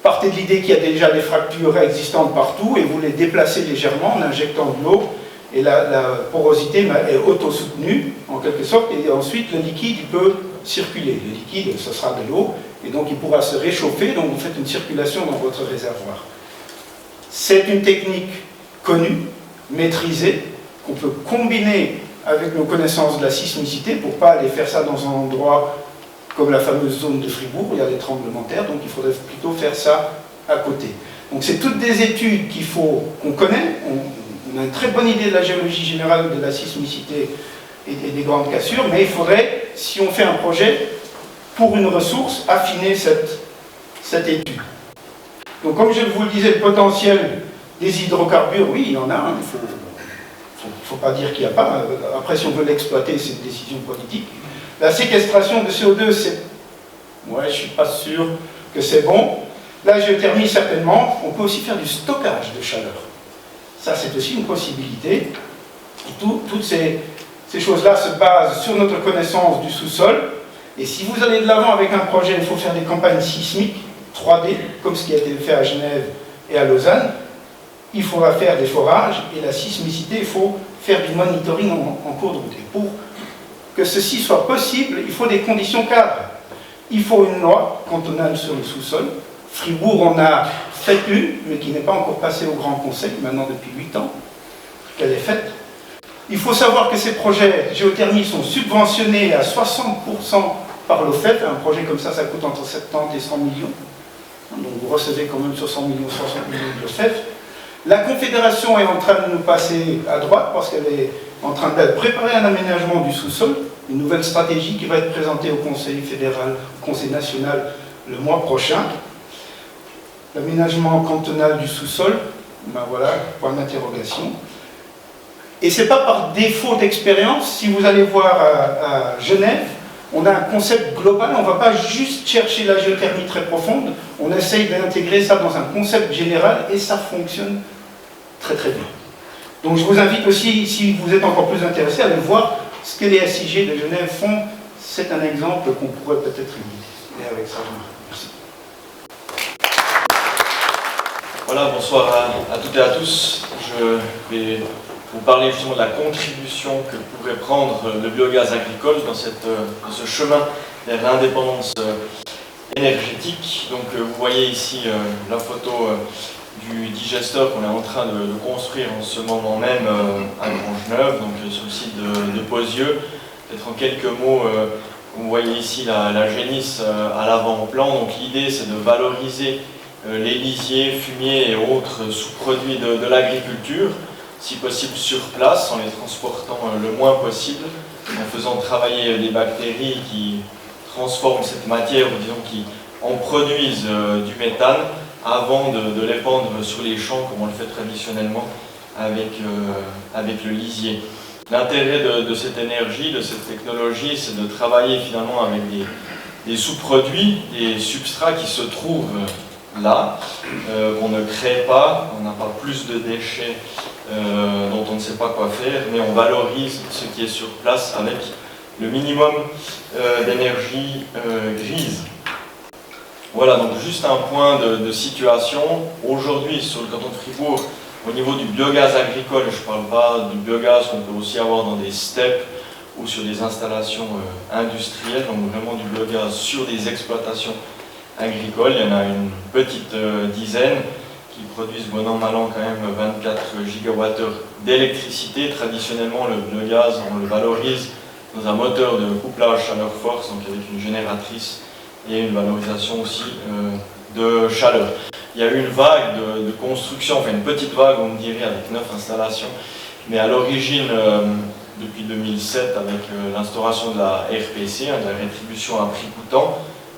partez de l'idée qu'il y a déjà des fractures existantes partout et vous les déplacez légèrement en injectant de l'eau et la porosité est auto-soutenue en quelque sorte et ensuite le liquide il peut circuler. Le liquide, ce sera de l'eau et donc il pourra se réchauffer, donc vous faites une circulation dans votre réservoir. C'est une technique connue, maîtrisée, qu'on peut combiner avec nos connaissances de la sismicité pour ne pas aller faire ça dans un endroit comme la fameuse zone de Fribourg, où il y a des tremblements de terre, donc il faudrait plutôt faire ça à côté. Donc c'est toutes des études qu'on connaît, on a une très bonne idée de la géologie générale, de la sismicité et des grandes cassures, mais il faudrait, si on fait un projet, pour une ressource, affiner cette étude. Donc comme je vous le disais, le potentiel des hydrocarbures, oui, il y en a, hein, il ne faut pas dire qu'il n'y a pas. Après, si on veut l'exploiter, c'est une décision politique. La séquestration de CO2, c'est... Ouais, je ne suis pas sûr que c'est bon. La géothermie, certainement. On peut aussi faire du stockage de chaleur. Ça, c'est aussi une possibilité. Et toutes ces choses-là se basent sur notre connaissance du sous-sol. Et si vous allez de l'avant avec un projet, il faut faire des campagnes sismiques 3D, comme ce qui a été fait à Genève et à Lausanne. Il faudra faire des forages et la sismicité, il faut faire du monitoring en cours de route. Et pour que ceci soit possible, il faut des conditions cadres. Il faut une loi cantonale sur le sous-sol. Fribourg en a fait une, mais qui n'est pas encore passée au Grand Conseil, maintenant depuis 8 ans qu'elle est faite. Il faut savoir que ces projets géothermiques sont subventionnés à 60% par l'OFEF. Un projet comme ça, ça coûte entre 70 et 100 millions. Donc vous recevez quand même sur 100 millions, 60 millions de l'OFEF. La Confédération est en train de nous passer à droite parce qu'elle est en train de préparer un aménagement du sous-sol, une nouvelle stratégie qui va être présentée au Conseil fédéral, au Conseil national le mois prochain. L'aménagement cantonal du sous-sol, ben voilà, point d'interrogation. Et ce n'est pas par défaut d'expérience. Si vous allez voir à Genève, on a un concept global, on ne va pas juste chercher la géothermie très profonde, on essaye d'intégrer ça dans un concept général et ça fonctionne très très bien. Donc je vous invite aussi, si vous êtes encore plus intéressé, à aller voir ce que les SIG de Genève font. C'est un exemple qu'on pourrait peut-être imiter. Et avec ça, je m'arrête. Merci. Voilà, bonsoir à toutes et à tous. Je vais vous parler justement de la contribution que pourrait prendre le biogaz agricole dans ce chemin vers l'indépendance énergétique. Donc vous voyez ici la photo du digesteur qu'on est en train de construire en ce moment même à Grangeneuve, donc sur le site de Pozieux. Peut-être en quelques mots, vous voyez ici la génisse à l'avant-plan. Donc l'idée c'est de valoriser les lisiers, fumiers et autres sous-produits de l'agriculture, si possible sur place, en les transportant le moins possible, en faisant travailler des bactéries qui transforment cette matière, ou disons qui en produisent du méthane, avant de l'épandre sur les champs, comme on le fait traditionnellement avec le lisier. L'intérêt de cette énergie, de cette technologie, c'est de travailler finalement avec des sous-produits, des substrats qui se trouvent là, qu'on ne crée pas, on n'a pas plus de déchets dont on ne sait pas quoi faire, mais on valorise ce qui est sur place avec le minimum d'énergie grise. Voilà, donc juste un point de situation. Aujourd'hui, sur le canton de Fribourg, au niveau du biogaz agricole, je ne parle pas du biogaz qu'on peut aussi avoir dans des steppes ou sur des installations industrielles, donc vraiment du biogaz sur des exploitations agricoles. Il y en a une petite dizaine qui produisent bon an mal an quand même 24 gigawattheures d'électricité. Traditionnellement, le gaz, on le valorise dans un moteur de couplage chaleur-force, donc avec une génératrice et une valorisation aussi de chaleur. Il y a eu une vague de construction, enfin une petite vague on dirait avec 9 installations, mais à l'origine, depuis 2007, avec l'instauration de la RPC, de la rétribution à prix coûtant,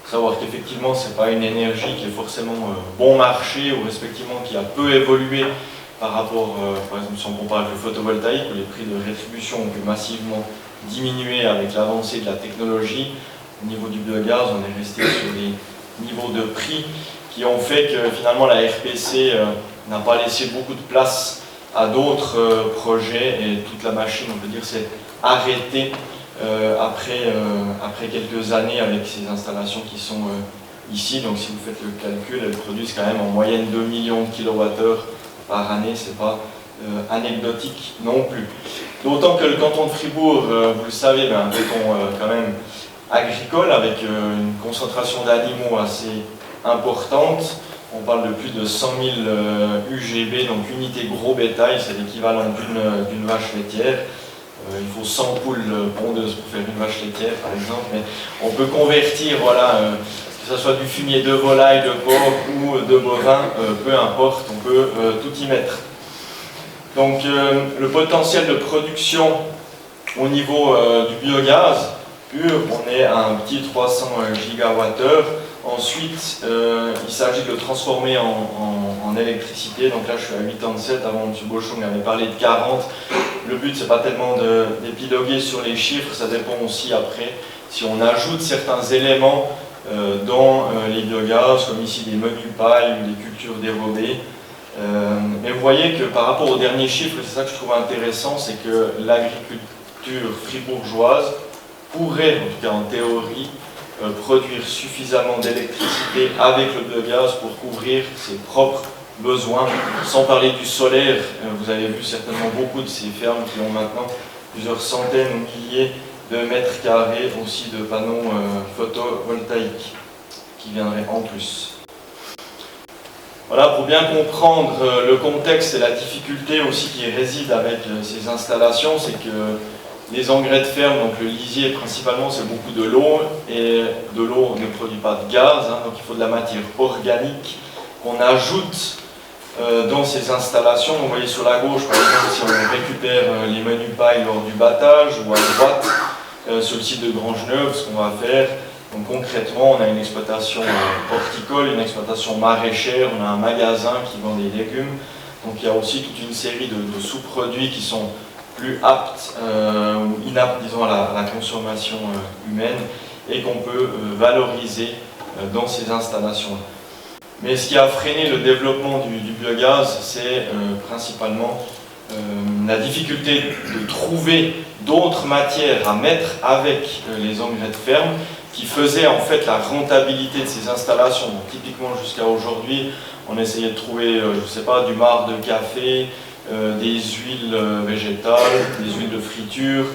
savoir qu'effectivement ce n'est pas une énergie qui est forcément bon marché ou respectivement qui a peu évolué par rapport, par exemple si on compare avec le photovoltaïque où les prix de rétribution ont pu massivement diminuer avec l'avancée de la technologie. Au niveau du biogaz, on est resté sur des niveaux de prix qui ont fait que finalement la RPC n'a pas laissé beaucoup de place à d'autres projets et toute la machine, on peut dire, s'est arrêtée après quelques années avec ces installations qui sont ici. Donc si vous faites le calcul, elles produisent quand même en moyenne 2 millions de kilowattheures par année, c'est pas anecdotique non plus. D'autant que le canton de Fribourg, vous le savez, un canton quand même agricole avec une concentration d'animaux assez importante. On parle de plus de 100 000 UGB, donc unités gros bétail, c'est l'équivalent d'une vache laitière. Il faut 100 poules pondeuses pour faire une vache laitière par exemple, mais on peut convertir, voilà, que ce soit du fumier de volaille, de porc ou de bovin, peu importe, on peut tout y mettre. Donc le potentiel de production au niveau du biogaz pur, on est à un petit 300 gigawattheures. Ensuite, il s'agit de le transformer en électricité. Donc là, je suis à 87, avant M. Bochung avait parlé de 40. Le but, c'est pas tellement d'épiloguer sur les chiffres, ça dépend aussi après si on ajoute certains éléments dans les biogaz, comme ici des menus pailles ou des cultures dérobées. Mais vous voyez que par rapport aux derniers chiffres, c'est ça que je trouve intéressant, c'est que l'agriculture fribourgeoise pourrait, en tout cas en théorie, produire suffisamment d'électricité avec le biogaz pour couvrir ses propres besoins, sans parler du solaire. Vous avez vu certainement beaucoup de ces fermes qui ont maintenant plusieurs centaines ou milliers de mètres carrés aussi de panneaux photovoltaïques qui viendraient en plus. Voilà, pour bien comprendre le contexte et la difficulté aussi qui réside avec ces installations, c'est que les engrais de ferme, donc le lisier principalement, c'est beaucoup de l'eau, et de l'eau ne produit pas de gaz, donc il faut de la matière organique qu'on ajoute dans ces installations. Donc, vous voyez sur la gauche, par exemple, si on récupère les menus pailles lors du battage, ou à droite, sur le site de Grangeneuve, ce qu'on va faire, donc concrètement, on a une exploitation horticole, une exploitation maraîchère, on a un magasin qui vend des légumes, donc il y a aussi toute une série de sous-produits qui sont plus aptes ou inaptes, disons, à la consommation humaine et qu'on peut valoriser dans ces installations. Mais ce qui a freiné le développement du biogaz, c'est principalement la difficulté de trouver d'autres matières à mettre avec les engrais de ferme qui faisaient en fait la rentabilité de ces installations. Donc, typiquement jusqu'à aujourd'hui, on essayait de trouver, je ne sais pas, du marc de café, des huiles végétales, des huiles de friture,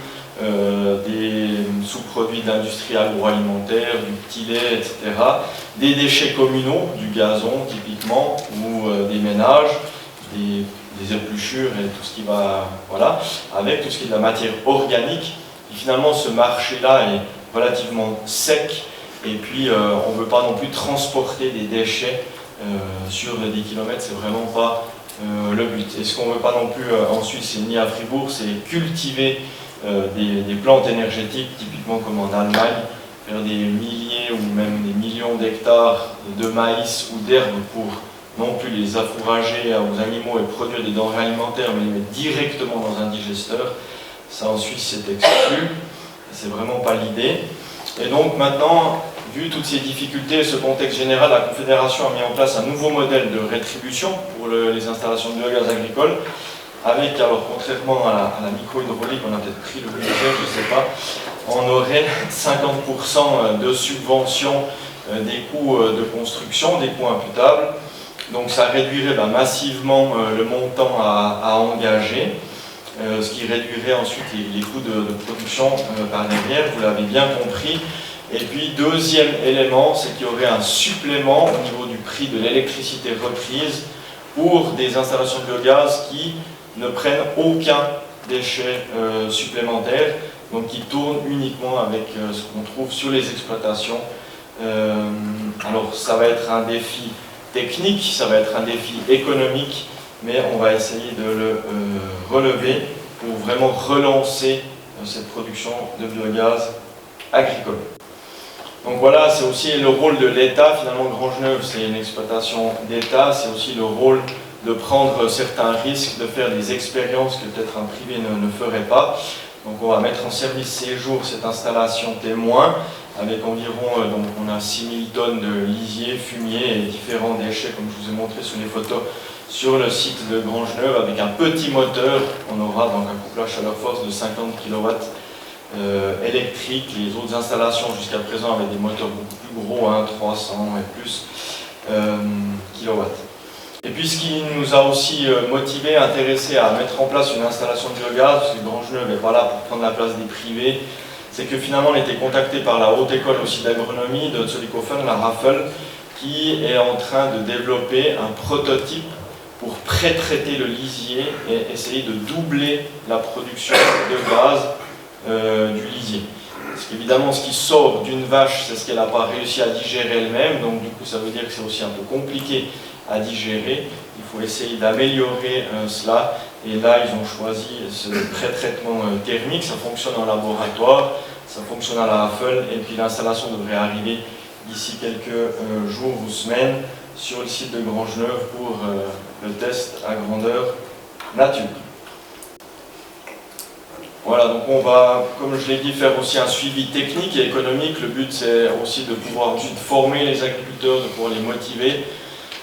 des sous-produits d'industrie agroalimentaire, du petit lait, etc. Des déchets communaux, du gazon typiquement, ou des ménages, des épluchures et tout ce qui va, voilà, avec tout ce qui est de la matière organique. Et finalement, ce marché-là est relativement sec, et puis on ne veut pas non plus transporter des déchets sur 10 km, c'est vraiment pas le but. Et ce qu'on ne veut pas non plus en Suisse, ni à Fribourg, c'est cultiver des plantes énergétiques, typiquement comme en Allemagne, faire des milliers ou même des millions d'hectares de maïs ou d'herbes pour non plus les affourager aux animaux et produire des denrées alimentaires, mais les mettre directement dans un digesteur. Ça en Suisse c'est exclu, c'est vraiment pas l'idée. Et donc maintenant, vu toutes ces difficultés et ce contexte général, la Confédération a mis en place un nouveau modèle de rétribution pour les installations de biogaz agricole, avec, alors contrairement à la micro-hydraulique, on a peut-être pris le budget, je ne sais pas, on aurait 50% de subvention des coûts de construction, des coûts imputables. Donc ça réduirait massivement le montant à engager, ce qui réduirait ensuite les coûts de production par derrière. Vous l'avez bien compris, Et puis, deuxième élément, c'est qu'il y aurait un supplément au niveau du prix de l'électricité reprise pour des installations de biogaz qui ne prennent aucun déchet supplémentaire, donc qui tournent uniquement avec ce qu'on trouve sur les exploitations. Alors, ça va être un défi technique, ça va être un défi économique, mais on va essayer de le relever pour vraiment relancer cette production de biogaz agricole. Donc voilà, c'est aussi le rôle de l'État. Finalement, Grangeneuve, c'est une exploitation d'État. C'est aussi le rôle de prendre certains risques, de faire des expériences que peut-être un privé ne ferait pas. Donc on va mettre en service ces jours cette installation témoin, avec environ, donc on a 6000 tonnes de lisier, fumier et différents déchets, comme je vous ai montré sur les photos, sur le site de Grangeneuve, avec un petit moteur. On aura donc un couplage chaleur-force de 50 kW électrique. Les autres installations jusqu'à présent avaient des moteurs beaucoup plus gros, 300 et plus kilowatts. Et puis ce qui nous a aussi motivé, intéressé à mettre en place une installation de biogaz, parce que Grangeneuve n'est pas là pour prendre la place des privés, c'est que finalement on a été contacté par la Haute École aussi d'agronomie de Zollikofen, la RAFEL, qui est en train de développer un prototype pour pré-traiter le lisier et essayer de doubler la production de gaz du lisier. Parce qu'évidemment, ce qui sort d'une vache, c'est ce qu'elle n'a pas réussi à digérer elle-même, donc du coup ça veut dire que c'est aussi un peu compliqué à digérer. Il faut essayer d'améliorer cela, et là ils ont choisi ce pré-traitement thermique. Ça fonctionne en laboratoire, ça fonctionne à la RAFEL, et puis l'installation devrait arriver d'ici quelques jours ou semaines sur le site de Grangeneuve pour le test à grandeur nature. Voilà, donc on va, comme je l'ai dit, faire aussi un suivi technique et économique. Le but, c'est aussi de pouvoir ensuite former les agriculteurs, de pouvoir les motiver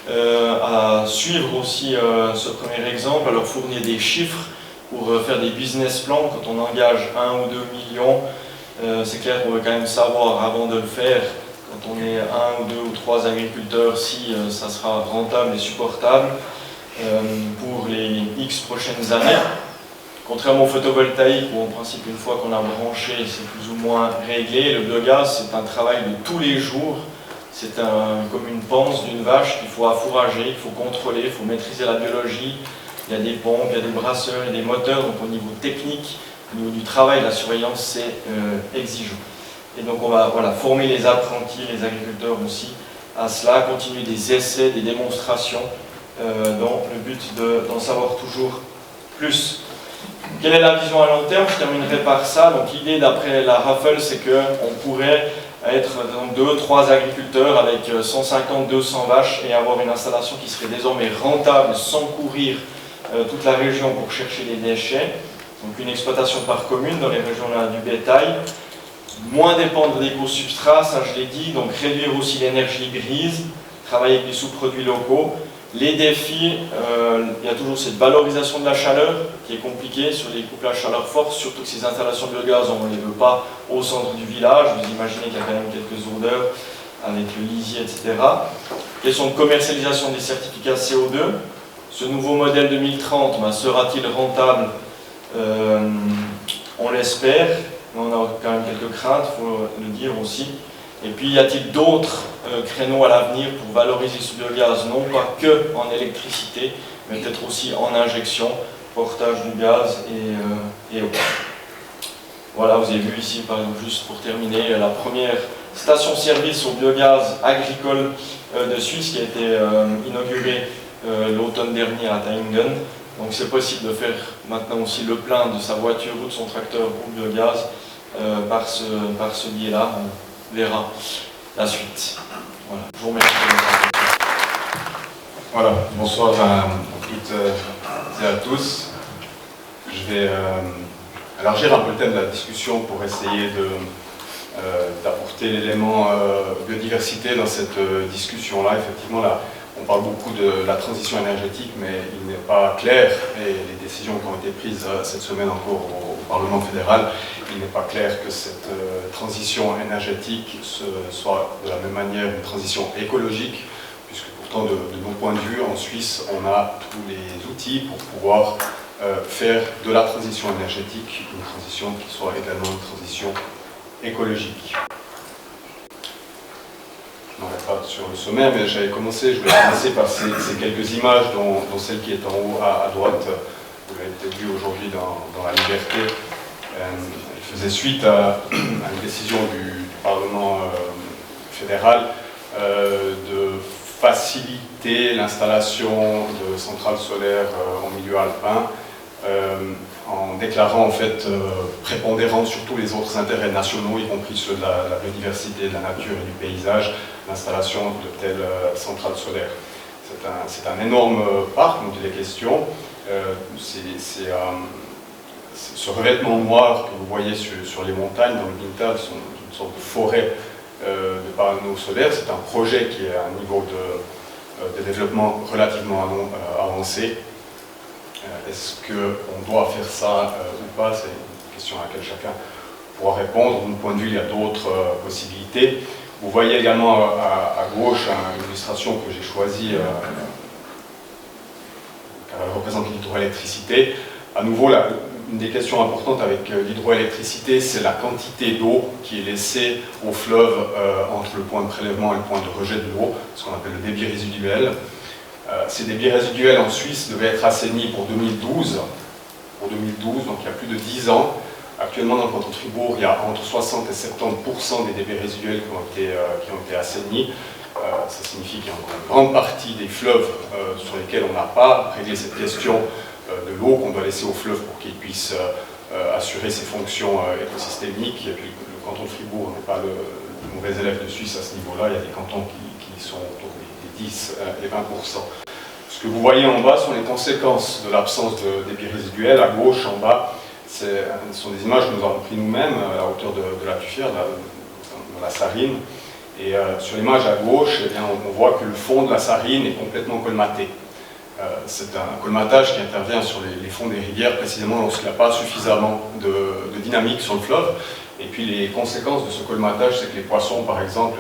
à suivre aussi ce premier exemple, à leur fournir des chiffres pour faire des business plans. Quand on engage 1 ou 2 millions, c'est clair qu'on veut quand même savoir avant de le faire, quand on est 1 ou 2 ou 3 agriculteurs, si ça sera rentable et supportable pour les X prochaines années. Contrairement au photovoltaïque, où en principe une fois qu'on a branché, c'est plus ou moins réglé, le biogaz c'est un travail de tous les jours. C'est comme une panse d'une vache qu'il faut affourager, il faut contrôler, il faut maîtriser la biologie. Il y a des pompes, il y a des brasseurs, il y a des moteurs, donc au niveau technique, au niveau du travail, la surveillance, c'est exigeant. Et donc on va former les apprentis, les agriculteurs aussi à cela, continuer des essais, des démonstrations, dans le but d'en savoir toujours plus. Quelle est la vision à long terme? Je terminerai par ça. Donc l'idée d'après la RAFEL, c'est qu'on pourrait être 2-3 agriculteurs avec 150-200 vaches et avoir une installation qui serait désormais rentable sans courir toute la région pour chercher les déchets. Donc une exploitation par commune dans les régions du bétail. Moins dépendre des gros substrats, ça je l'ai dit, donc réduire aussi l'énergie grise, travailler avec des sous-produits locaux. Les défis, il y a toujours cette valorisation de la chaleur qui est compliquée sur les couplages chaleur-force, surtout que ces installations de biogaz, on ne les veut pas au centre du village. Vous imaginez qu'il y a quand même quelques odeurs avec le lisier, etc. Question de commercialisation des certificats CO2. Ce nouveau modèle 2030, sera-t-il rentable? On l'espère, mais on a quand même quelques craintes, il faut le dire aussi. Et puis, y a-t-il d'autres créneaux à l'avenir pour valoriser ce biogaz, non pas que en électricité, mais peut-être aussi en injection, portage du gaz et autres. Voilà, vous avez vu ici, par exemple, juste pour terminer, la première station-service au biogaz agricole de Suisse qui a été inaugurée l'automne dernier à Taingen. Donc c'est possible de faire maintenant aussi le plein de sa voiture ou de son tracteur au biogaz par ce biais-là. On verra la suite. Voilà, je vous remercie. Voilà, bonsoir à toutes et à tous. Je vais élargir un peu le thème de la discussion pour essayer d'apporter l'élément biodiversité dans cette discussion-là. Effectivement, là, on parle beaucoup de la transition énergétique, mais il n'est pas clair, et les décisions qui ont été prises cette semaine encore au Parlement fédéral, il n'est pas clair que cette transition énergétique soit de la même manière une transition écologique, puisque pourtant de mon point de vue, en Suisse, on a tous les outils pour pouvoir faire de la transition énergétique une transition qui soit également une transition écologique. n'aurai pas sur le sommaire, mais je voulais commencer par ces quelques images, dont celle qui est en haut à droite, vous l'avez peut-être vue aujourd'hui dans La Liberté. Elle faisait suite à une décision du Parlement fédéral de faciliter l'installation de centrales solaires en milieu alpin, en déclarant en fait prépondérant sur tous les autres intérêts nationaux, y compris ceux de la biodiversité, de la nature et du paysage, l'installation de telles centrales solaires. C'est un énorme parc dont il est question. Ce revêtement noir que vous voyez sur les montagnes dans le Bintal sont une sorte de forêt de panneaux solaires. C'est un projet qui est à un niveau de développement relativement avancé. Est-ce qu'on doit faire ça ou pas? C'est une question à laquelle chacun pourra répondre. De mon point de vue, il y a d'autres possibilités. Vous voyez également à gauche une illustration que j'ai choisie car elle représente l'hydroélectricité. À nouveau, une des questions importantes avec l'hydroélectricité, c'est la quantité d'eau qui est laissée au fleuve entre le point de prélèvement et le point de rejet de l'eau, ce qu'on appelle le débit résiduel. Ces débits résiduels en Suisse devaient être assainis pour 2012, donc il y a plus de 10 ans. Actuellement, dans le canton de Fribourg, il y a entre 60 et 70% des débits résiduels qui ont été assainis. Ça signifie qu'il y a encore une grande partie des fleuves sur lesquels on n'a pas réglé cette question de l'eau qu'on doit laisser au fleuve pour qu'il puisse assurer ses fonctions écosystémiques. Et puis, le canton de Fribourg n'est pas le mauvais élève de Suisse à ce niveau-là. Il y a des cantons qui sont autour des 10 et 20%. Ce que vous voyez en bas sont les conséquences de l'absence de débit résiduel. À gauche, en bas, ce sont des images que nous avons prises nous-mêmes à la hauteur de la Tuffière, dans la Sarine. Et sur l'image à gauche, eh bien, on voit que le fond de la Sarine est complètement colmaté. C'est un colmatage qui intervient sur les fonds des rivières précisément lorsqu'il n'y a pas suffisamment de dynamique sur le fleuve. Et puis les conséquences de ce colmatage, c'est que les poissons, par exemple,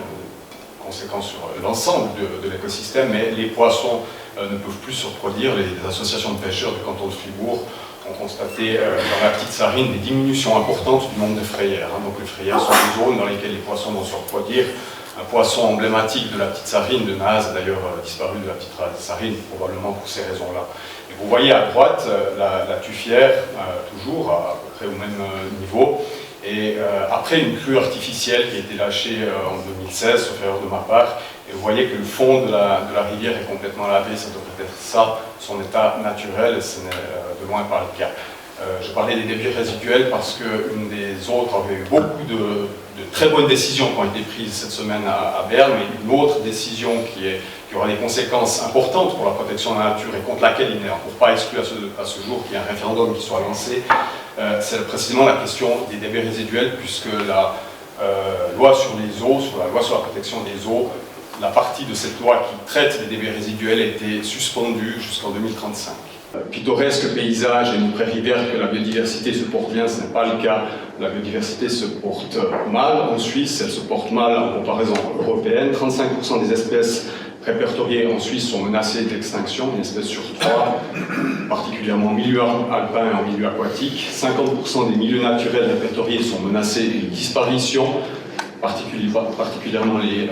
conséquences sur l'ensemble de l'écosystème, mais les poissons ne peuvent plus se reproduire. Les associations de pêcheurs du canton de Fribourg ont constaté dans la petite Sarine des diminutions importantes du nombre de frayères. Donc les frayères sont des zones dans lesquelles les poissons vont se reproduire. Un poisson emblématique de la petite Sarine, de Naaz, d'ailleurs disparu de la petite Sarine, probablement pour ces raisons-là. Et vous voyez à droite la Tuffière, toujours à peu près au même niveau, et après une crue artificielle qui a été lâchée en 2016, sauf erreur de ma part, et vous voyez que le fond de la rivière est complètement lavé. Ça devrait être ça, son état naturel, et ce n'est de loin pas le cas. Je parlais des débits résiduels parce qu'une des autres avait eu beaucoup de très bonnes décisions qui ont été prises cette semaine à Berne, mais une autre décision qui aura des conséquences importantes pour la protection de la nature et contre laquelle il n'est encore pas exclu à ce jour qu'il y ait un référendum qui soit lancé, c'est précisément la question des débits résiduels, puisque la loi sur les eaux, sur la loi sur la protection des eaux, la partie de cette loi qui traite des débits résiduels a été suspendue jusqu'en 2035. Pittoresque paysage et une prairie verte, que la biodiversité se porte bien, ce n'est pas le cas. La biodiversité se porte mal en Suisse, elle se porte mal en comparaison européenne. 35% des espèces répertoriées en Suisse sont menacées d'extinction, une espèce sur 3, particulièrement en milieu alpin et en milieu aquatique. 50% des milieux naturels répertoriés sont menacés de disparition, particulièrement les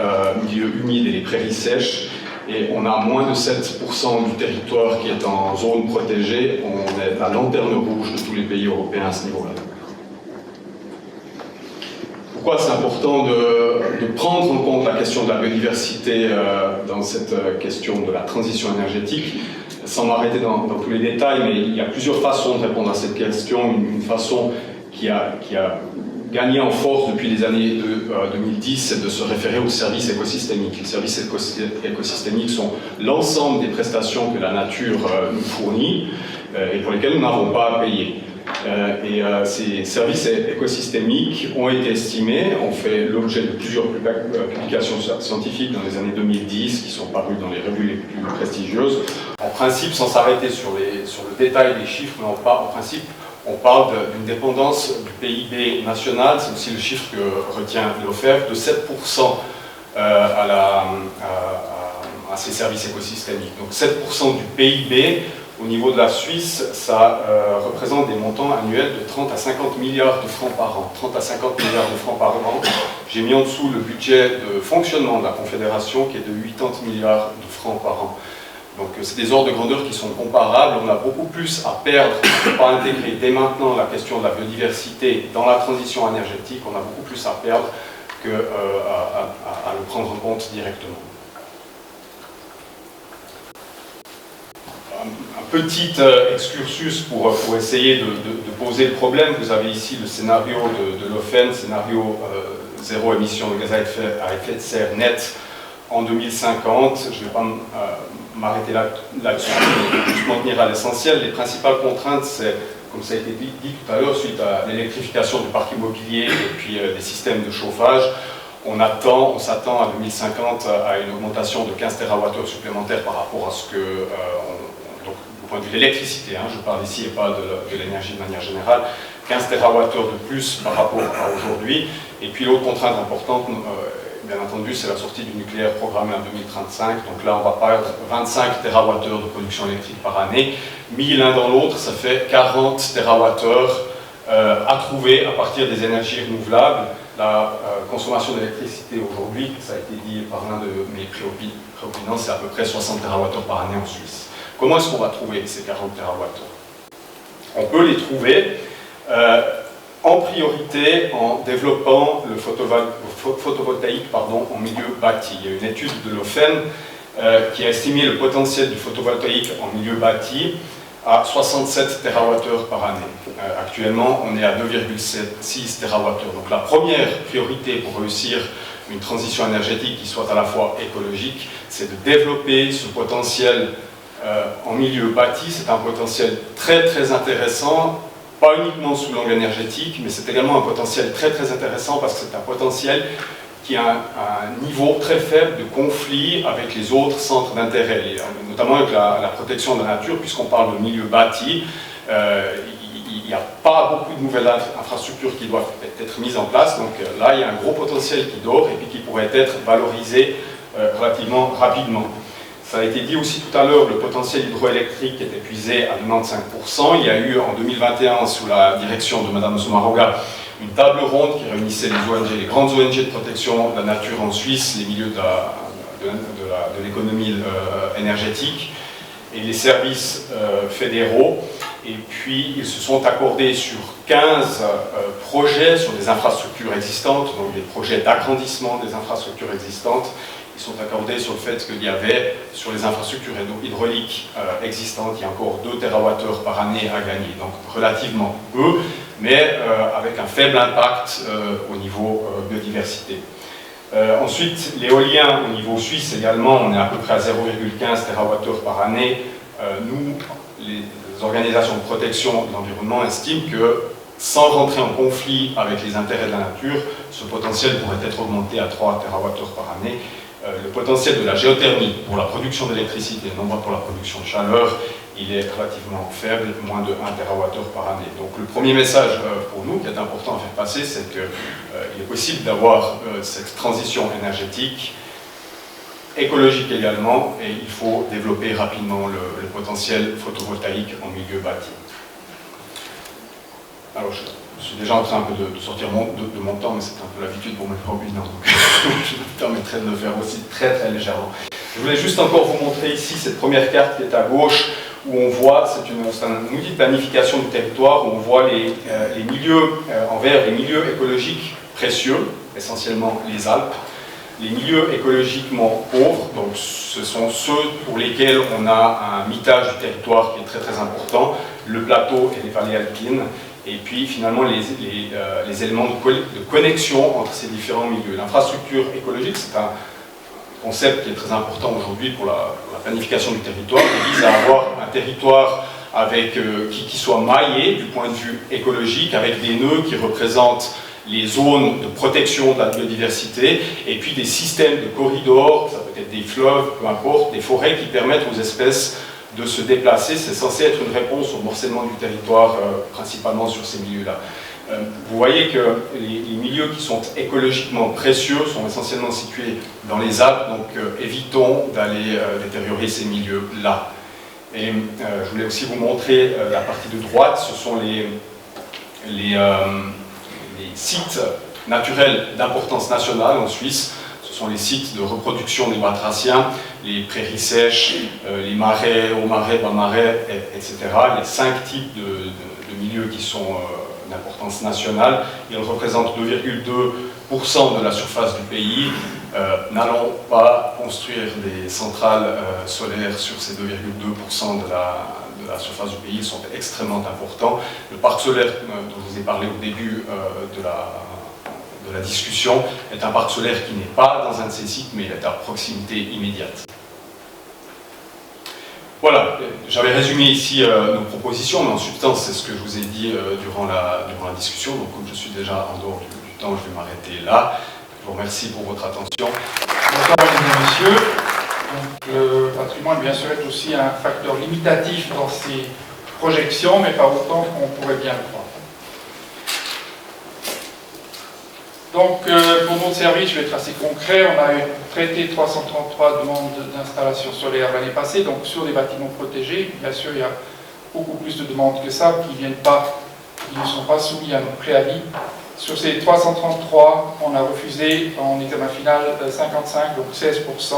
milieux humides et les prairies sèches. Et on a moins de 7% du territoire qui est en zone protégée. On est la lanterne rouge de tous les pays européens à ce niveau-là. Pourquoi c'est important de prendre en compte la question de la biodiversité dans cette question de la transition énergétique? Sans m'arrêter dans tous les détails, mais il y a plusieurs façons de répondre à cette question. Une façon qui a gagné en force depuis les années 2010, c'est de se référer aux services écosystémiques. Les services écosystémiques sont l'ensemble des prestations que la nature nous fournit et pour lesquelles nous n'avons pas à payer. Ces services écosystémiques ont été estimés, ont fait l'objet de plusieurs publications scientifiques dans les années 2010 qui sont parues dans les revues les plus prestigieuses. En principe, sans s'arrêter sur le détail des chiffres, mais en principe, on parle d'une dépendance du PIB national, c'est aussi le chiffre que retient l'OFEV, de 7% à ces services écosystémiques. Donc 7% du PIB Au niveau de la Suisse, ça représente des montants annuels de 30 à 50 milliards de francs par an. 30 à 50 milliards de francs par an. J'ai mis en dessous le budget de fonctionnement de la Confédération qui est de 80 milliards de francs par an. Donc c'est des ordres de grandeur qui sont comparables. On a beaucoup plus à perdre pour pas intégrer dès maintenant la question de la biodiversité dans la transition énergétique. On a beaucoup plus à perdre qu'à le prendre en compte directement. Un petit excursus pour essayer de poser le problème. Vous avez ici le scénario de l'OFEN, scénario zéro émission de gaz à effet de serre net en 2050. Je ne vais pas m'arrêter là-dessus, juste m'en tenir à l'essentiel. Les principales contraintes, c'est, comme ça a été dit tout à l'heure, suite à l'électrification du parc immobilier et puis des systèmes de chauffage, on s'attend à 2050 à une augmentation de 15 TWh supplémentaires par rapport à ce que, donc, du point de vue de l'électricité, je parle ici et pas de l'énergie de manière générale, 15 TWh de plus par rapport à aujourd'hui. Et puis l'autre contrainte importante, bien entendu, c'est la sortie du nucléaire programmé en 2035. Donc là, on va perdre 25 TWh de production électrique par année. Mis l'un dans l'autre, ça fait 40 TWh à trouver à partir des énergies renouvelables. La consommation d'électricité aujourd'hui, ça a été dit par l'un de mes préopinants, c'est à peu près 60 TWh par année en Suisse. Comment est-ce qu'on va trouver ces 40 TWh? On peut les trouver en priorité en développant le photovoltaïque en milieu bâti. Il y a une étude de l'OFEN qui a estimé le potentiel du photovoltaïque en milieu bâti à 67 TWh par année. Actuellement, on est à 2,6 TWh. Donc la première priorité pour réussir une transition énergétique qui soit à la fois écologique, c'est de développer ce potentiel en milieu bâti. C'est un potentiel très très intéressant, pas uniquement sous l'angle énergétique, mais c'est également un potentiel très très intéressant parce que c'est un potentiel qui a un niveau très faible de conflit avec les autres centres d'intérêt, notamment avec la protection de la nature, puisqu'on parle de milieu bâti. Il n'y a pas beaucoup de nouvelles infrastructures qui doivent être mises en place, donc là il y a un gros potentiel qui dort et puis qui pourrait être valorisé relativement rapidement. Ça a été dit aussi tout à l'heure, le potentiel hydroélectrique est épuisé à 95%. Il y a eu en 2021, sous la direction de Mme Sommaruga, une table ronde qui réunissait les ONG, les grandes ONG de protection de la nature en Suisse, les milieux de l'économie énergétique et les services fédéraux. Et puis, ils se sont accordés sur 15 projets sur des infrastructures existantes, donc des projets d'agrandissement des infrastructures existantes. Ils sont accordés sur le fait qu'il y avait, sur les infrastructures hydrauliques existantes, il y a encore 2 TWh par année à gagner. Donc, relativement peu, mais avec un faible impact au niveau biodiversité. Ensuite, l'éolien au niveau suisse également, on est à peu près à 0,15 TWh par année. Nous, les organisations de protection de l'environnement estiment que, sans rentrer en conflit avec les intérêts de la nature, ce potentiel pourrait être augmenté à 3 TWh par année. Le potentiel de la géothermie pour la production d'électricité, non pas pour la production de chaleur, il est relativement faible, moins de 1 TWh par année. Donc le premier message pour nous, qui est important à faire passer, c'est qu'il est possible d'avoir cette transition énergétique, écologique également, et il faut développer rapidement le potentiel photovoltaïque en milieu bâti. Alors je suis déjà en train un peu de sortir de mon temps, mais c'est un peu l'habitude pour mes préopinants, donc je me permettrai de le faire aussi très très légèrement. Je voulais juste encore vous montrer ici cette première carte qui est à gauche, où on voit, c'est un outil de planification du territoire, où on voit les milieux en vert, les milieux écologiques précieux, essentiellement les Alpes, les milieux écologiquement pauvres, donc ce sont ceux pour lesquels on a un mitage du territoire qui est très très important, le plateau et les vallées alpines, et puis finalement les éléments de connexion entre ces différents milieux. L'infrastructure écologique, c'est un concept qui est très important aujourd'hui pour la planification du territoire, qui vise à avoir un territoire avec, qui soit maillé du point de vue écologique, avec des nœuds qui représentent les zones de protection de la biodiversité, et puis des systèmes de corridors, ça peut être des fleuves, peu importe, des forêts qui permettent aux espèces de se déplacer. C'est censé être une réponse au morcellement du territoire, principalement sur ces milieux-là. Vous voyez que les milieux qui sont écologiquement précieux sont essentiellement situés dans les Alpes, donc évitons d'aller détériorer ces milieux-là. Et je voulais aussi vous montrer la partie de droite, ce sont les sites naturels d'importance nationale en Suisse. Ce sont les sites de reproduction des batraciens, les prairies sèches, les marais, hauts marais, bas marais, etc. Il y a 5 types de milieux qui sont d'importance nationale. Ils représentent 2,2% de la surface du pays. N'allons pas construire des centrales solaires sur ces 2,2% de la surface du pays. Ils sont extrêmement importants. Le parc solaire dont je vous ai parlé au début de la discussion est un parc solaire qui n'est pas dans un de ces sites, mais il est à proximité immédiate. Voilà, j'avais résumé ici nos propositions, mais en substance, c'est ce que je vous ai dit durant la discussion. Donc, comme je suis déjà en dehors du temps, je vais m'arrêter là. Je vous remercie pour votre attention. Bonsoir, mesdames et messieurs. Donc, le patrimoine, bien sûr, est aussi un facteur limitatif dans ces projections, mais pas autant qu'on pourrait bien le croire. Donc, pour notre service, je vais être assez concret. On a traité 333 demandes d'installation solaire l'année passée, donc sur des bâtiments protégés. Bien sûr, il y a beaucoup plus de demandes que ça qui ne sont pas soumis à notre préavis. Sur ces 333, on a refusé en examen final 55, donc 16%.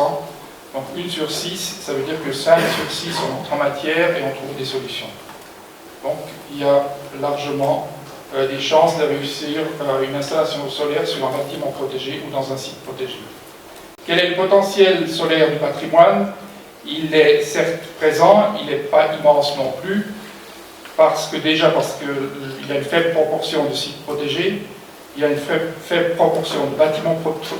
Donc 1 sur 6, ça veut dire que 5 sur 6 sont en matière et on trouve des solutions. Donc, il y a largement des chances de réussir une installation solaire sur un bâtiment protégé ou dans un site protégé. Quel est le potentiel solaire du patrimoine? Il est certes présent, il n'est pas immense non plus, parce qu'il y a une faible proportion de sites protégés, il y a une faible proportion de bâtiments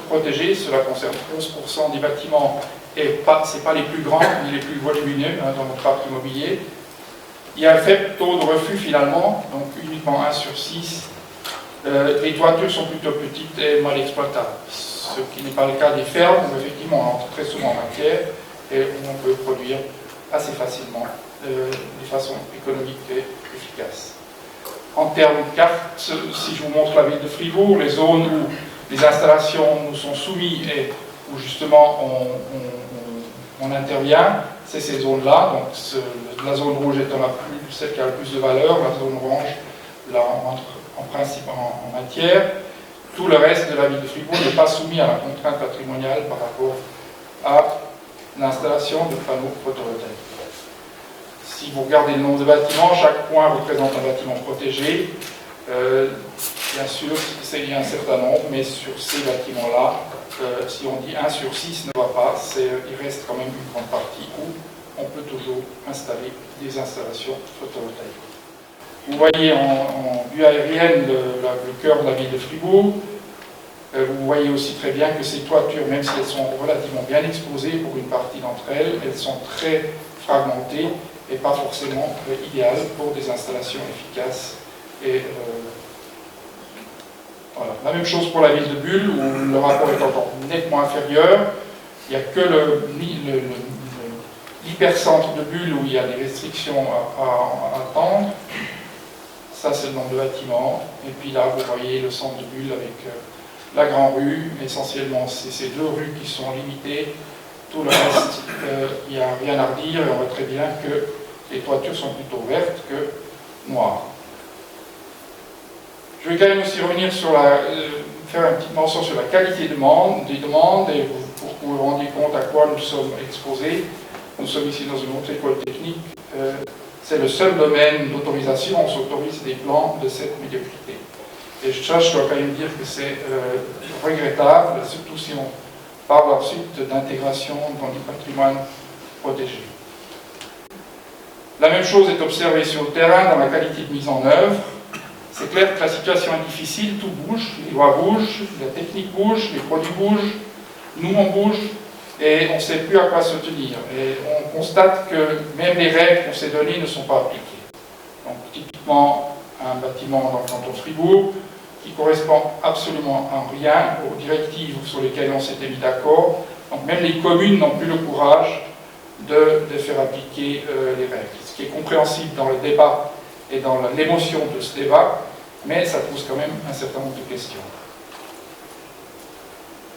protégés, cela concerne 11% des bâtiments, et ce n'est pas les plus grands ni les plus volumineux dans notre parc immobilier. Il y a un faible taux de refus finalement, donc uniquement 1 sur 6. Les toitures sont plutôt petites et mal exploitables, ce qui n'est pas le cas des fermes, où effectivement on entre très souvent en matière et où on peut produire assez facilement de façon économique et efficace. En termes de carte, si je vous montre la ville de Fribourg, les zones où les installations nous sont soumises et où justement on intervient, c'est ces zones-là. Donc la zone rouge étant celle qui a le plus de valeur, la zone orange, là on entre en principe en matière. Tout le reste de la ville de Fribourg n'est pas soumis à la contrainte patrimoniale par rapport à l'installation de panneaux photovoltaïques. Si vous regardez le nombre de bâtiments, chaque point représente un bâtiment protégé. Bien sûr, il y a un certain nombre, mais sur ces bâtiments-là, si on dit 1 sur 6 ne va pas, il reste quand même une grande partie où on peut toujours installer des installations photovoltaïques. Vous voyez en vue aérienne le cœur de la ville de Fribourg. Vous voyez aussi très bien que ces toitures, même si elles sont relativement bien exposées pour une partie d'entre elles, elles sont très fragmentées et pas forcément idéales pour des installations efficaces. Et voilà. La même chose pour la ville de Bulle, où le rapport est encore nettement inférieur. Il n'y a que l'hypercentre de Bulle où il y a des restrictions à attendre. Ça, c'est le nombre de bâtiments. Et puis là, vous voyez le centre de Bulle avec la Grande Rue. Essentiellement, c'est ces 2 rues qui sont limitées. Tout le reste, il n'y a rien à redire. Et on voit très bien que les toitures sont plutôt vertes que noires. Je vais quand même aussi revenir sur faire une petite mention sur la qualité des demandes et pour que vous vous rendiez compte à quoi nous sommes exposés. Nous sommes ici dans une autre école technique. C'est le seul domaine d'autorisation où on s'autorise des plans de cette médiocrité. Et ça, je dois quand même dire que c'est regrettable, surtout si on parle ensuite d'intégration dans du patrimoine protégé. La même chose est observée sur le terrain dans la qualité de mise en œuvre. C'est clair que la situation est difficile, tout bouge, les lois bougent, la technique bouge, les produits bougent, nous on bouge, et on ne sait plus à quoi se tenir. Et on constate que même les règles qu'on s'est données ne sont pas appliquées. Donc typiquement, un bâtiment dans le canton de Fribourg qui correspond absolument en rien aux directives sur lesquelles on s'était mis d'accord. Donc même les communes n'ont plus le courage de faire appliquer les règles. Ce qui est compréhensible dans le débat et dans l'émotion de ce débat, mais ça pose quand même un certain nombre de questions.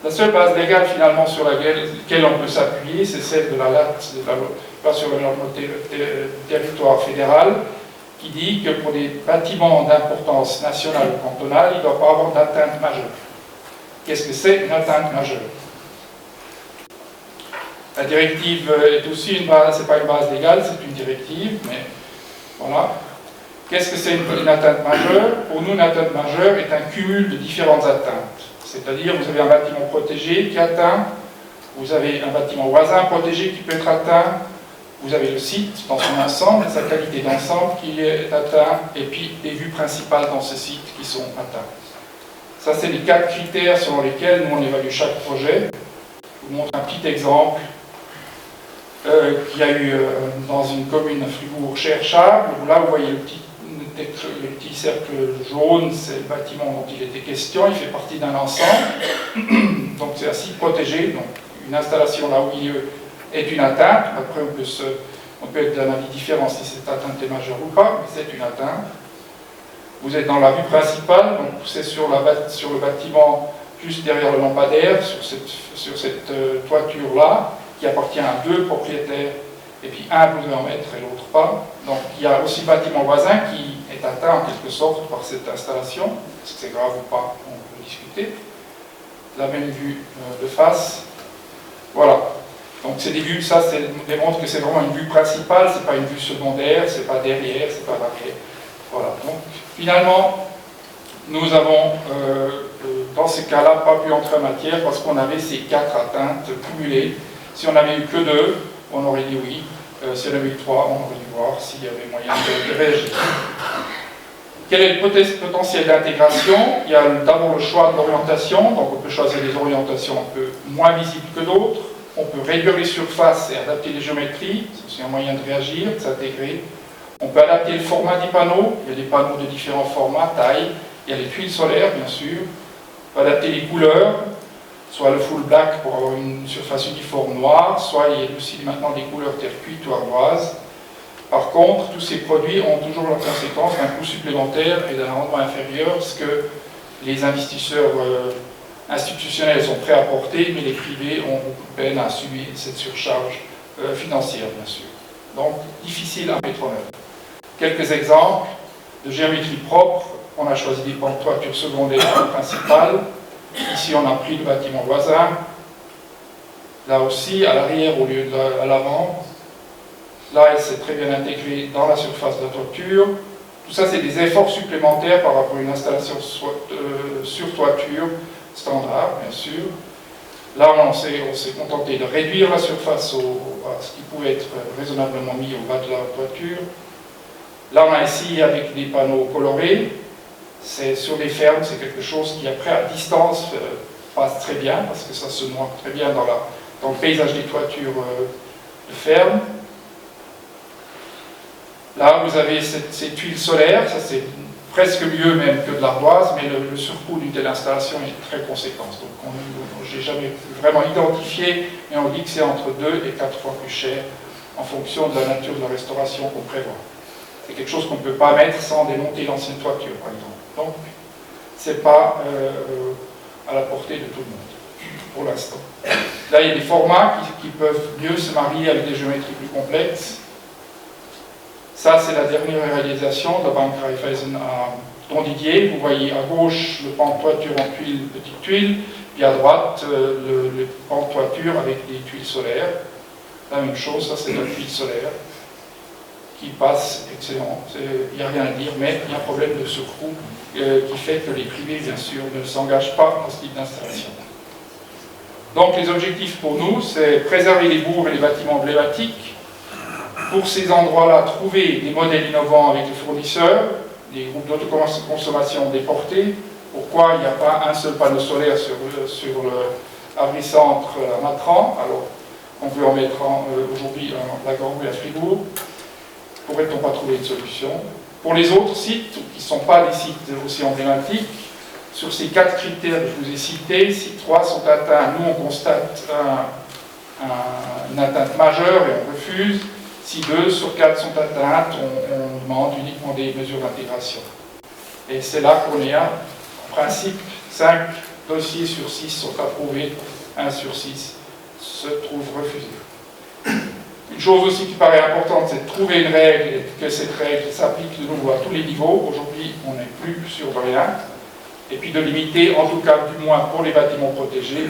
La seule base légale finalement sur laquelle on peut s'appuyer, c'est celle de la LAT, de la loi sur le territoire fédéral, qui dit que pour des bâtiments d'importance nationale ou cantonale, il ne doit pas avoir d'atteinte majeure. Qu'est-ce que c'est une atteinte majeure? La directive est aussi une base, c'est pas une base légale, c'est une directive, mais voilà. Qu'est-ce que c'est une atteinte majeure? Pour nous, une atteinte majeure est un cumul de différentes atteintes. C'est-à-dire, vous avez un bâtiment protégé qui atteint, vous avez un bâtiment voisin protégé qui peut être atteint, vous avez le site dans son ensemble, sa qualité d'ensemble qui est atteint, et puis des vues principales dans ce site qui sont atteintes. Ça, c'est les 4 critères selon lesquels nous, on évalue chaque projet. Je vous montre un petit exemple qu'il y a eu dans une commune à Fribourg-Cherchable. Là, vous voyez le petit cercle jaune, c'est le bâtiment dont il était question, il fait partie d'un ensemble, donc c'est un site protégé, donc une installation là au milieu est une atteinte. Après on peut être d'un avis différent si cette atteinte est majeure ou pas, mais c'est une atteinte. Vous êtes dans la vue principale, donc c'est sur le bâtiment juste derrière le lampadaire, sur cette toiture là, qui appartient à 2 propriétaires, et puis un peut en mettre et l'autre pas. Donc il y a aussi le bâtiment voisin qui est atteint en quelque sorte par cette installation. Est-ce que c'est grave ou pas? On peut discuter. La même vue de face. Voilà. Donc c'est des vues, ça démontre que c'est vraiment une vue principale, c'est pas une vue secondaire, c'est pas derrière, c'est pas arrière. Voilà. Donc finalement, nous avons dans ces cas-là pas pu entrer en matière parce qu'on avait ces 4 atteintes cumulées. Si on n'avait eu que 2, on aurait dit oui. Si on avait eu 3, on aurait dû voir s'il y avait moyen de réagir. Quel est le potentiel d'intégration? Il y a d'abord le choix de l'orientation, donc on peut choisir des orientations un peu moins visibles que d'autres. On peut réduire les surfaces et adapter les géométries, c'est aussi un moyen de réagir, de s'intégrer. On peut adapter le format des panneaux, il y a des panneaux de différents formats, tailles, il y a les tuiles solaires bien sûr. On peut adapter les couleurs, soit le full black pour avoir une surface uniforme noire, soit il y a aussi maintenant des couleurs terre cuite ou ardoise. Par contre, tous ces produits ont toujours la conséquence d'un coût supplémentaire et d'un rendement inférieur, ce que les investisseurs institutionnels sont prêts à porter, mais les privés ont beaucoup de peine à assumer cette surcharge financière, bien sûr. Donc, difficile à mettre en œuvre. Quelques exemples de géométrie propre. On a choisi des pans de toiture secondaires et principales. Ici, on a pris le bâtiment voisin. Là aussi, à l'arrière au lieu de à l'avant. Là, elle s'est très bien intégrée dans la surface de la toiture. Tout ça, c'est des efforts supplémentaires par rapport à une installation sur toiture standard, bien sûr. Là, on s'est contenté de réduire la surface à ce qui pouvait être raisonnablement mis au bas de la toiture. Là, on a essayé avec des panneaux colorés. C'est sur des fermes, c'est quelque chose qui, après, à distance, passe très bien, parce que ça se noie très bien dans le paysage des toitures de ferme. Là, vous avez ces tuiles solaires, ça c'est presque mieux même que de l'ardoise, mais le surcoût d'une telle installation est très conséquent. Donc, je n'ai jamais vraiment identifié, mais on dit que c'est entre 2 et 4 fois plus cher en fonction de la nature de la restauration qu'on prévoit. C'est quelque chose qu'on ne peut pas mettre sans démonter l'ancienne toiture, par exemple. Donc, ce n'est pas à la portée de tout le monde, pour l'instant. Là, il y a des formats qui peuvent mieux se marier avec des géométries plus complexes. Ça, c'est la dernière réalisation de la Banque Raiffeisen à Don-Didier. Vous voyez à gauche le pan de toiture en tuiles, petites tuiles, puis à droite le pan de toiture avec des tuiles solaires. La même chose, ça c'est la tuile solaire qui passe excellent. Il n'y a rien à dire, mais il y a un problème de surcoût qui fait que les privés, bien sûr, ne s'engagent pas dans ce type d'installation. Donc les objectifs pour nous, c'est préserver les bourgs et les bâtiments emblématiques. Pour ces endroits-là, trouver des modèles innovants avec les fournisseurs, des groupes d'autoconsommation déportés. Pourquoi il n'y a pas un seul panneau solaire sur le abri-centre à Matran, alors on veut en mettre aujourd'hui à la Gorbe et à Fribourg? Pourrait-on pas trouver une solution? Pour les autres sites, qui ne sont pas des sites aussi emblématiques, sur ces 4 critères que je vous ai cités, si 3 sont atteints, nous on constate une atteinte majeure et on refuse. Si 2 sur 4 sont atteintes, on demande uniquement des mesures d'intégration. Et c'est là qu'on est à, en principe, 5 dossiers sur 6 sont approuvés, 1 sur 6 se trouve refusé. Une chose aussi qui paraît importante, c'est de trouver une règle et que cette règle s'applique de nouveau à tous les niveaux. Aujourd'hui, on n'est plus sûr de rien. Et puis de limiter, en tout cas du moins pour les bâtiments protégés,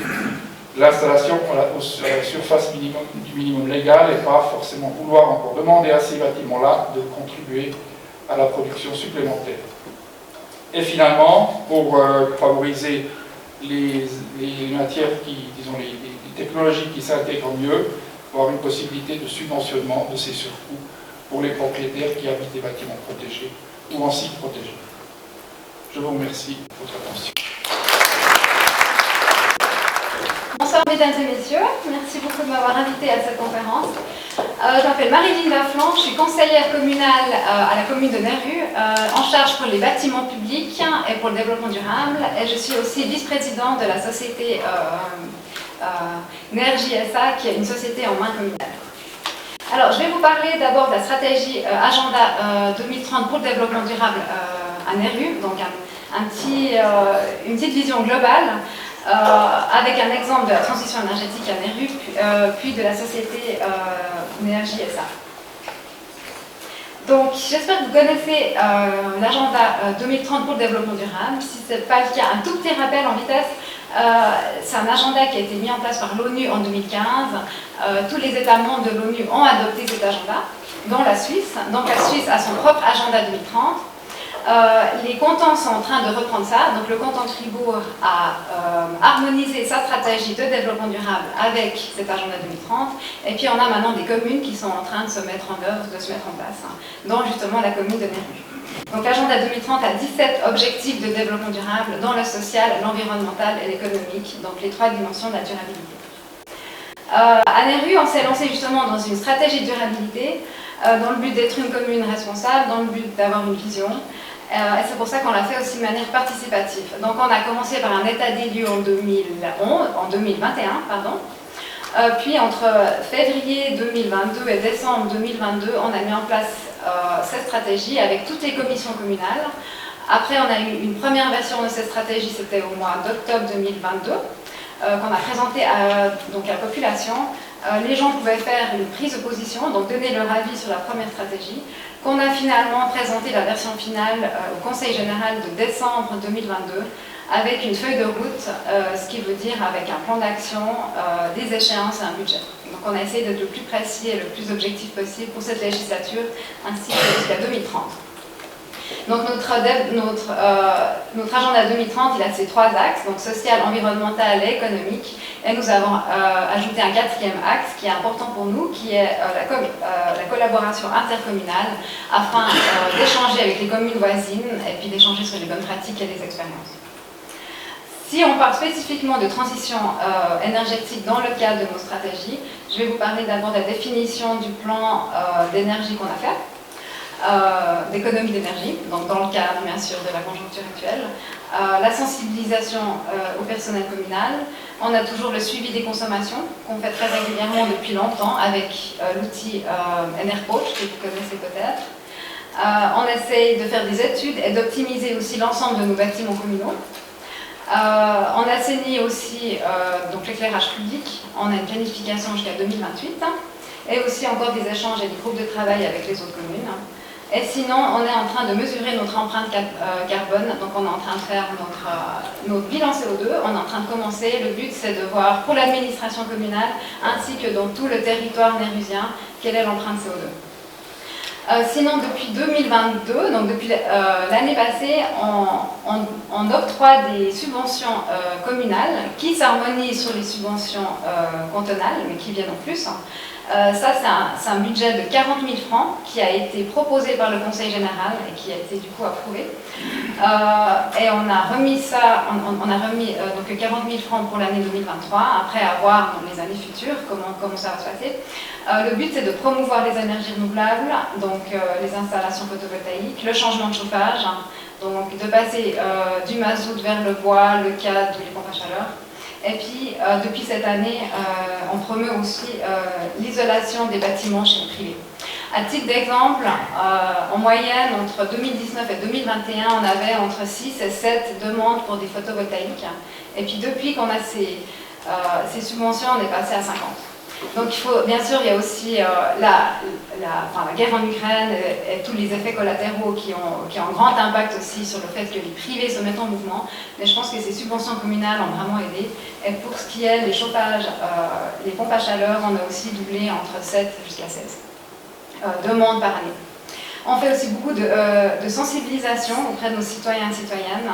l'installation à la surface minimum, du minimum légal et pas forcément vouloir encore demander à ces bâtiments-là de contribuer à la production supplémentaire. Et finalement, pour favoriser les matières disons les technologies qui s'intègrent mieux, avoir une possibilité de subventionnement de ces surcoûts pour les propriétaires qui habitent des bâtiments protégés ou en site protégé. Je vous remercie de votre attention. Bonsoir mesdames et messieurs, merci beaucoup de m'avoir invité à cette conférence. Je m'appelle Marie-Lynne Laflanc, je suis conseillère communale à la commune de Nerru, en charge pour les bâtiments publics et pour le développement durable, et je suis aussi vice-présidente de la société Nergy SA, qui est une société en main communale. Alors, je vais vous parler d'abord de la stratégie Agenda 2030 pour le développement durable à Nerru, donc une petite vision globale, avec un exemple de la transition énergétique à Nerru, puis de la société Nergy SA. Donc, j'espère que vous connaissez l'agenda 2030 pour le développement durable. Si ce n'est pas le cas, un tout petit rappel en vitesse. C'est un agenda qui a été mis en place par l'ONU en 2015. Tous les États membres de l'ONU ont adopté cet agenda, dont la Suisse. Donc, la Suisse a son propre agenda 2030. Les cantons sont en train de reprendre ça. Donc, le canton de Fribourg a harmonisé sa stratégie de développement durable avec cet agenda 2030. Et puis, on a maintenant des communes qui sont en train de se mettre en œuvre, de se mettre en place, dont justement la commune de Nerru. Donc, l'agenda 2030 a 17 objectifs de développement durable dans le social, l'environnemental et l'économique, donc les 3 dimensions de la durabilité. À Nerru, on s'est lancé justement dans une stratégie de durabilité, dans le but d'être une commune responsable, dans le but d'avoir une vision. Et c'est pour ça qu'on l'a fait aussi de manière participative. Donc on a commencé par un état des lieux en 2021, pardon. Puis entre février 2022 et décembre 2022, on a mis en place cette stratégie avec toutes les commissions communales. Après, on a eu une première version de cette stratégie, c'était au mois d'octobre 2022, qu'on a présentée donc à la population. Les gens pouvaient faire une prise de position, donc donner leur avis sur la première stratégie, qu'on a finalement présenté la version finale au Conseil général de décembre 2022, avec une feuille de route, ce qui veut dire avec un plan d'action, des échéances et un budget. Donc on a essayé d'être le plus précis et le plus objectif possible pour cette législature, ainsi que jusqu'à 2030. Donc notre agenda 2030, il a ces 3 axes, donc social, environnemental et économique. Et nous avons ajouté un 4e axe qui est important pour nous, qui est la collaboration intercommunale, afin d'échanger avec les communes voisines et puis d'échanger sur les bonnes pratiques et les expériences. Si on parle spécifiquement de transition énergétique dans le cadre de nos stratégies, je vais vous parler d'abord de la définition du plan d'énergie qu'on a fait. D'économie d'énergie, donc dans le cadre bien sûr de la conjoncture actuelle, la sensibilisation au personnel communal, on a toujours le suivi des consommations qu'on fait très régulièrement depuis longtemps avec l'outil Enercoach que vous connaissez peut-être. On essaye de faire des études et d'optimiser aussi l'ensemble de nos bâtiments communaux. On assainit aussi donc l'éclairage public, on a une planification jusqu'à 2028 et aussi encore des échanges et des groupes de travail avec les autres communes. Et sinon, on est en train de mesurer notre empreinte carbone, donc on est en train de faire notre bilan CO2, on est en train de commencer. Le but, c'est de voir pour l'administration communale, ainsi que dans tout le territoire nérusien, quelle est l'empreinte CO2. Sinon, depuis 2022, donc depuis l'année passée, on octroie des subventions communales qui s'harmonisent sur les subventions cantonales, mais qui viennent en plus. Ça, c'est un budget de 40 000 francs qui a été proposé par le Conseil général et qui a été du coup approuvé. Et on a remis ça, on a remis donc 40 000 francs pour l'année 2023, après à voir dans les années futures comment ça va se passer. Le but, c'est de promouvoir les énergies renouvelables, donc les installations photovoltaïques, le changement de chauffage, donc de passer du mazout vers le bois, le cadre ou les pompes à chaleur. Et puis, depuis cette année, on promeut aussi l'isolation des bâtiments chez le privé. À titre d'exemple, en moyenne, entre 2019 et 2021, on avait entre 6 et 7 demandes pour des photovoltaïques. Et puis depuis qu'on a ces subventions, on est passé à 50. Donc il faut, bien sûr, il y a aussi la guerre en Ukraine et tous les effets collatéraux qui ont un grand impact aussi sur le fait que les privés se mettent en mouvement. Mais je pense que ces subventions communales ont vraiment aidé. Et pour ce qui est des chauffages, les pompes à chaleur, on a aussi doublé entre 7 jusqu'à 16 demandes par année. On fait aussi beaucoup de sensibilisation auprès de nos citoyens et citoyennes.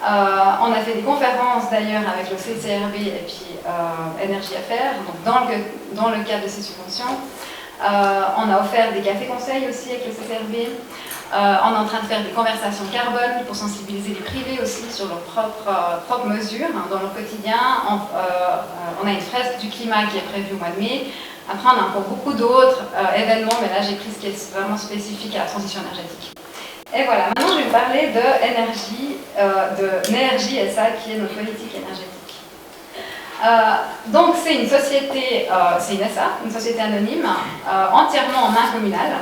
On a fait des conférences d'ailleurs avec le CCRB et puis Énergie Affaires, donc dans le cadre de ces subventions. On a offert des cafés-conseils aussi avec le CCRB. On est en train de faire des conversations carbone pour sensibiliser les privés aussi sur leurs propres mesures dans leur quotidien. On a une fresque du climat qui est prévue au mois de mai. Après, on a encore beaucoup d'autres événements, mais là j'ai pris ce qui est vraiment spécifique à la transition énergétique. Et voilà, maintenant je vais vous parler de Nergy SA, qui est notre politique énergétique. Donc c'est une société, c'est une SA, une société anonyme, entièrement en main communale.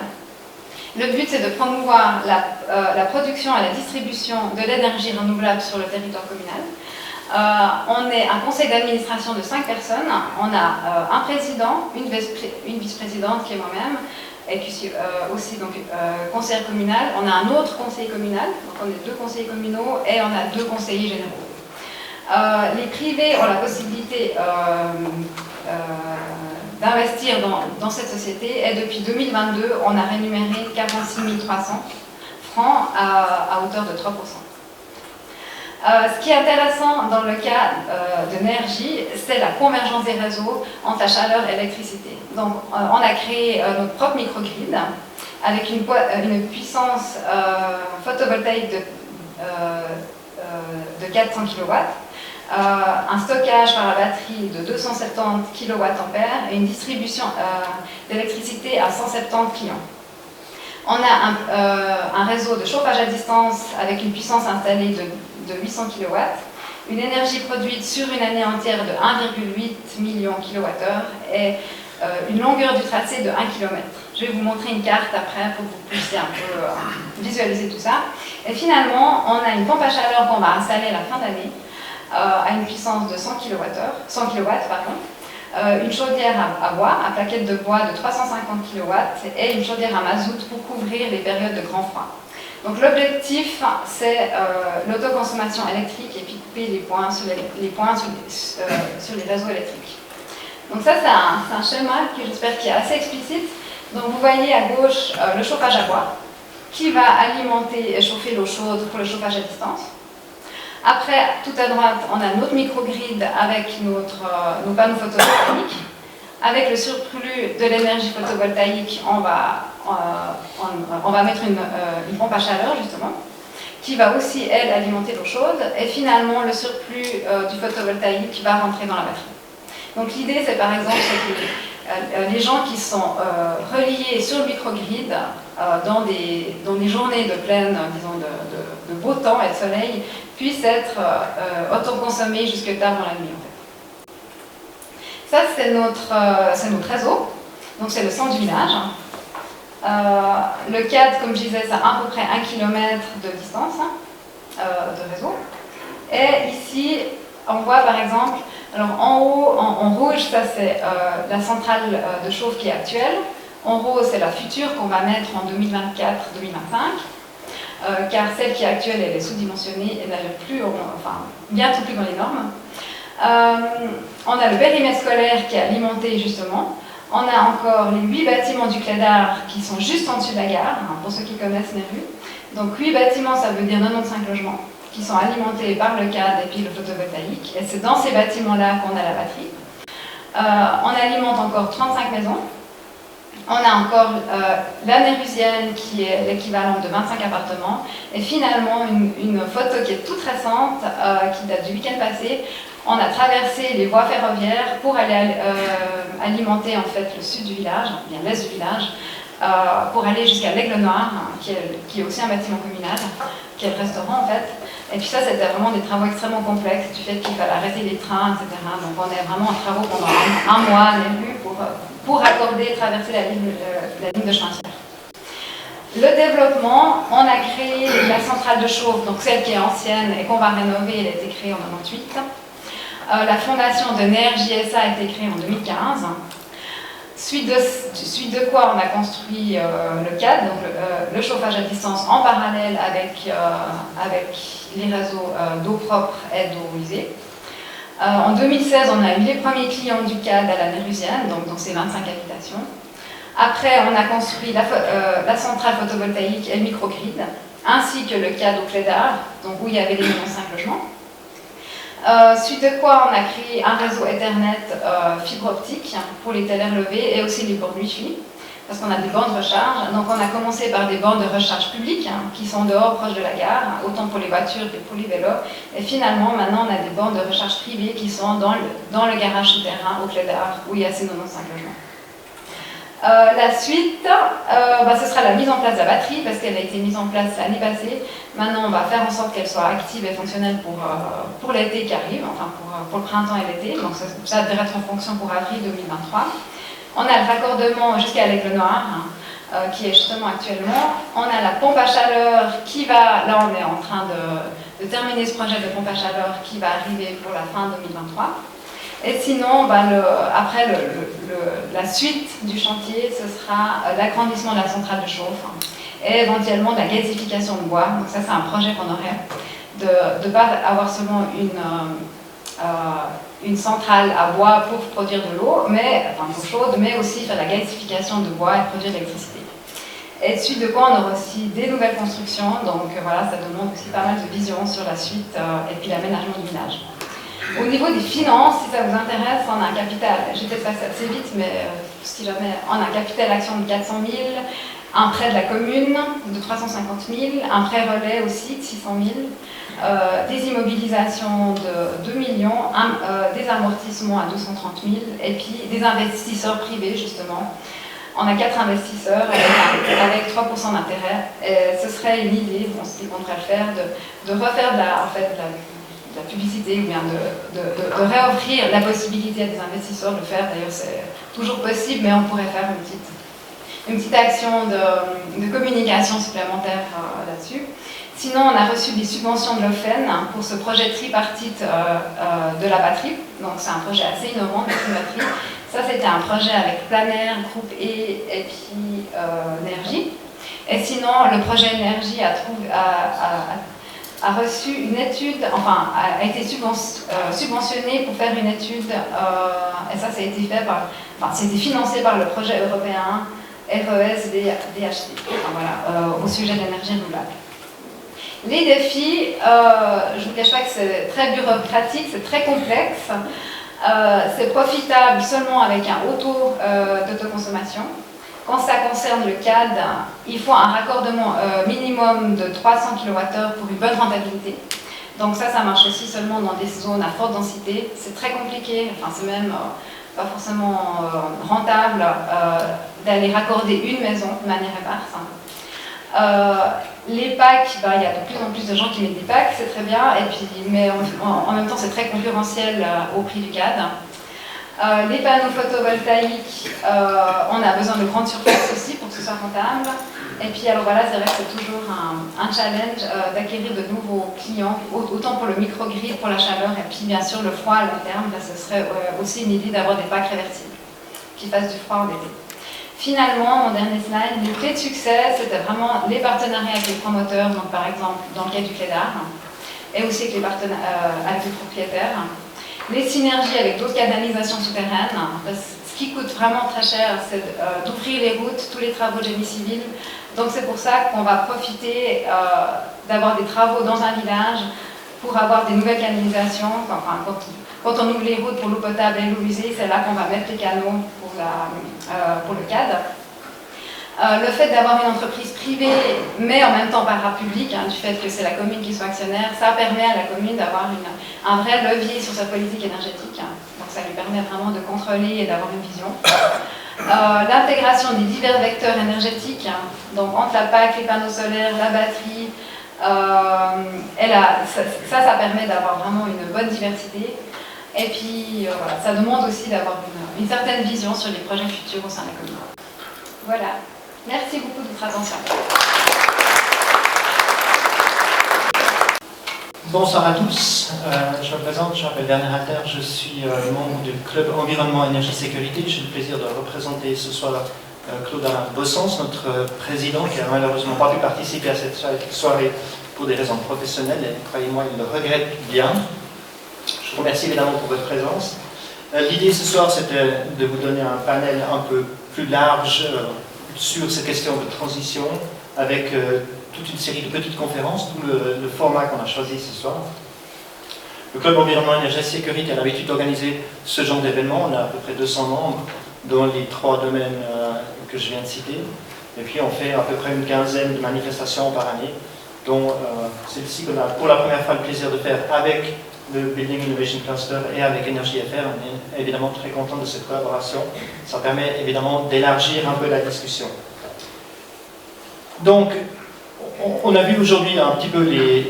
Le but c'est de promouvoir la production et la distribution de l'énergie renouvelable sur le territoire communal. On est un conseil d'administration de 5 personnes, on a un président, une vice-présidente qui est moi-même, et puis aussi donc, conseillère communale. On a un autre conseiller communal, donc on est 2 conseillers communaux et on a 2 conseillers généraux. Les privés ont la possibilité d'investir dans cette société et depuis 2022, on a rémunéré 46 300 francs à hauteur de 3%. Ce qui est intéressant dans le cas de Nergy, c'est la convergence des réseaux entre la chaleur et l'électricité. Donc, on a créé notre propre microgrid avec une puissance photovoltaïque de 400 kW, un stockage par la batterie de 270 kWh et une distribution d'électricité à 170 clients. On a un réseau de chauffage à distance avec une puissance installée de 800 kW, une énergie produite sur une année entière de 1,8 million kWh et une longueur du tracé de 1 km. Je vais vous montrer une carte après pour que vous puissiez un peu visualiser tout ça. Et finalement, on a une pompe à chaleur qu'on va installer à la fin d'année à une puissance de 100 kW, une chaudière à bois, à plaquette de bois de 350 kW et une chaudière à mazout pour couvrir les périodes de grand froid. Donc l'objectif, c'est l'autoconsommation électrique et puis couper les points sur les réseaux électriques. Donc ça, c'est un schéma que j'espère qui est assez explicite. Donc vous voyez à gauche le chauffage à bois qui va alimenter et chauffer l'eau chaude pour le chauffage à distance. Après, tout à droite, on a notre microgrid avec nos panneaux photovoltaïques. Avec le surplus de l'énergie photovoltaïque, on va mettre une pompe à chaleur, justement, qui va aussi, elle, alimenter l'eau chaude. Et finalement, le surplus du photovoltaïque va rentrer dans la batterie. Donc l'idée, c'est par exemple que les gens qui sont reliés sur le microgrid dans des journées de pleine, disons, de beau temps et de soleil, puissent être autoconsommés jusque tard dans la nuit, en fait. Ça, c'est notre réseau, donc c'est le centre du village. Le cadre, comme je disais, c'est à peu près 1 km de distance de réseau. Et ici, on voit par exemple, alors en haut, en rouge, ça c'est la centrale de chauffe qui est actuelle. En rose, c'est la future qu'on va mettre en 2024-2025. Car celle qui est actuelle, elle est sous-dimensionnée et n'arrive plus, bientôt plus dans les normes. On a le périmètre scolaire qui est alimenté justement. On a encore les 8 bâtiments du Clédar qui sont juste en dessus de la gare, pour ceux qui connaissent Néru. Donc 8 bâtiments, ça veut dire 95 logements qui sont alimentés par le CAD et puis le photovoltaïque. Et c'est dans ces bâtiments-là qu'on a la batterie. On alimente encore 35 maisons. On a encore la Nérusienne qui est l'équivalent de 25 appartements. Et finalement, une photo qui est toute récente, qui date du week-end passé. On a traversé les voies ferroviaires pour aller alimenter en fait le sud du village, bien l'est du village, pour aller jusqu'à l'Aigle Noir, qui est aussi un bâtiment communal, qui est le restaurant en fait. Et puis ça, c'était vraiment des travaux extrêmement complexes, du fait qu'il fallait arrêter les trains, etc. Donc on est vraiment en travaux pendant un mois, au début, pour accorder et traverser la ligne de chemin de fer. Le développement, on a créé la centrale de chauffe, donc celle qui est ancienne et qu'on va rénover, elle a été créée en 98. La fondation de Nergy SA a été créée en 2015. Suite de quoi on a construit le CAD, donc le chauffage à distance en parallèle avec les réseaux d'eau propre et d'eau usée. En 2016, on a eu les premiers clients du CAD à la Nérusienne, donc dans ces 25 habitations. Après, on a construit la centrale photovoltaïque et le microgrid, ainsi que le CAD au Clédar, donc où il y avait les 5 logements. Suite de quoi on a créé un réseau Ethernet fibre optique pour les télés relevés et aussi les bornes Wi-Fi, parce qu'on a des bornes de recharge. Donc on a commencé par des bornes de recharge publiques qui sont dehors, proches de la gare, autant pour les voitures que pour les vélos. Et finalement, maintenant, on a des bornes de recharge privées qui sont dans le garage souterrain au Clédar, où il y a ces 95 logements. La suite, ce sera la mise en place de la batterie, parce qu'elle a été mise en place l'année passée. Maintenant, on va faire en sorte qu'elle soit active et fonctionnelle pour l'été qui arrive, enfin pour le printemps et l'été. Donc ça devrait être en fonction pour avril 2023. On a le raccordement jusqu'à l'Aigle Noir, qui est justement actuellement. On a la pompe à chaleur qui va, là on est en train de terminer ce projet de pompe à chaleur qui va arriver pour la fin 2023. Et sinon, après la suite du chantier, ce sera l'agrandissement de la centrale de chauffe et éventuellement de la gazification de bois. Donc ça, c'est un projet qu'on aurait, de ne pas avoir seulement une centrale à bois pour produire de l'eau, enfin d'eau chaude, mais aussi faire la gazification de bois et produire de l'électricité. Et de suite de quoi, on aura aussi des nouvelles constructions. Donc voilà, ça demande aussi pas mal de vision sur la suite et puis l'aménagement du village. Au niveau des finances, si ça vous intéresse, on a un capital, j'ai peut-être passé assez vite, mais si jamais, on a un capital action de 400 000, un prêt de la commune de 350 000, un prêt relais aussi de 600 000, des immobilisations de 2 millions, des amortissements à 230 000, et puis des investisseurs privés justement. On a 4 investisseurs avec 3% d'intérêt. Et ce serait une idée, ce qu'on pourrait faire, de refaire de la publicité ou bien de réoffrir la possibilité à des investisseurs de le faire. D'ailleurs, c'est toujours possible, mais on pourrait faire une petite action de communication supplémentaire là-dessus. Sinon, on a reçu des subventions de l'OFEN pour ce projet tripartite de la batterie. Donc, c'est un projet assez innovant de la batterie. Ça, c'était un projet avec Planer, Groupe E et puis Nergy. Et sinon, le projet Nergy a reçu une étude, enfin, a été subventionné pour faire une étude, et ça a été fait c'était financé par le projet européen RES-DHT, au sujet de l'énergie renouvelable. Les défis, je ne vous cache pas que c'est très bureaucratique, c'est très complexe, c'est profitable seulement avec un haut taux d'autoconsommation. Quand ça concerne le CAD, il faut un raccordement minimum de 300 kWh pour une bonne rentabilité. Donc ça marche aussi seulement dans des zones à forte densité. C'est très compliqué, enfin c'est même pas forcément rentable d'aller raccorder une maison de manière éparse. Les packs, il y a de plus en plus de gens qui mettent des packs, c'est très bien, mais en même temps c'est très concurrentiel au prix du CAD. Les panneaux photovoltaïques, on a besoin de grandes surfaces aussi pour que ce soit rentable. Et puis alors voilà, c'est vrai que c'est toujours un challenge d'acquérir de nouveaux clients, autant pour le microgrid, pour la chaleur, et puis bien sûr le froid à long terme, ce serait aussi une idée d'avoir des packs réversibles qui fassent du froid en été. Finalement, mon dernier slide, les clés de succès, c'était vraiment les partenariats avec les promoteurs, donc par exemple dans le cas du Clédar, et aussi avec les propriétaires. Les synergies avec d'autres canalisations souterraines. Ce qui coûte vraiment très cher, c'est d'ouvrir les routes, tous les travaux de génie civil. Donc c'est pour ça qu'on va profiter d'avoir des travaux dans un village pour avoir des nouvelles canalisations. Enfin, quand on ouvre les routes pour l'eau potable et l'eau usée, c'est là qu'on va mettre les canaux pour le CAD. Le fait d'avoir une entreprise privée, mais en même temps parapublique, du fait que c'est la commune qui soit actionnaire, ça permet à la commune d'avoir un vrai levier sur sa politique énergétique. Donc ça lui permet vraiment de contrôler et d'avoir une vision. L'intégration des divers vecteurs énergétiques, donc entre la PAC, les panneaux solaires, la batterie, Ça permet d'avoir vraiment une bonne diversité. Et puis, voilà, ça demande aussi d'avoir une certaine vision sur les projets futurs au sein de la commune. Voilà. Merci beaucoup de votre attention. Bonsoir à tous, je me présente, je m'appelle Werner Hatter, je suis membre du club Environnement, Énergie, Sécurité. J'ai le plaisir de représenter ce soir Claude-Alain Bossens, notre président, qui n'a malheureusement pas pu participer à cette soirée pour des raisons professionnelles, et croyez-moi, il le regrette bien. Je vous remercie évidemment pour votre présence. L'idée ce soir, c'était de vous donner un panel un peu plus large sur ces questions de transition, avec toute une série de petites conférences, tout le format qu'on a choisi ce soir. Le Club Environnement, Énergie, Sécurité a l'habitude d'organiser ce genre d'événements. On a à peu près 200 membres dans les 3 domaines que je viens de citer. Et puis on fait à peu près une quinzaine de manifestations par année, dont celle-ci qu'on a pour la première fois le plaisir de faire avec le Building Innovation Cluster et avec Énergie FR. On est évidemment très content de cette collaboration. Ça permet évidemment d'élargir un peu la discussion. Donc, on a vu aujourd'hui un petit peu les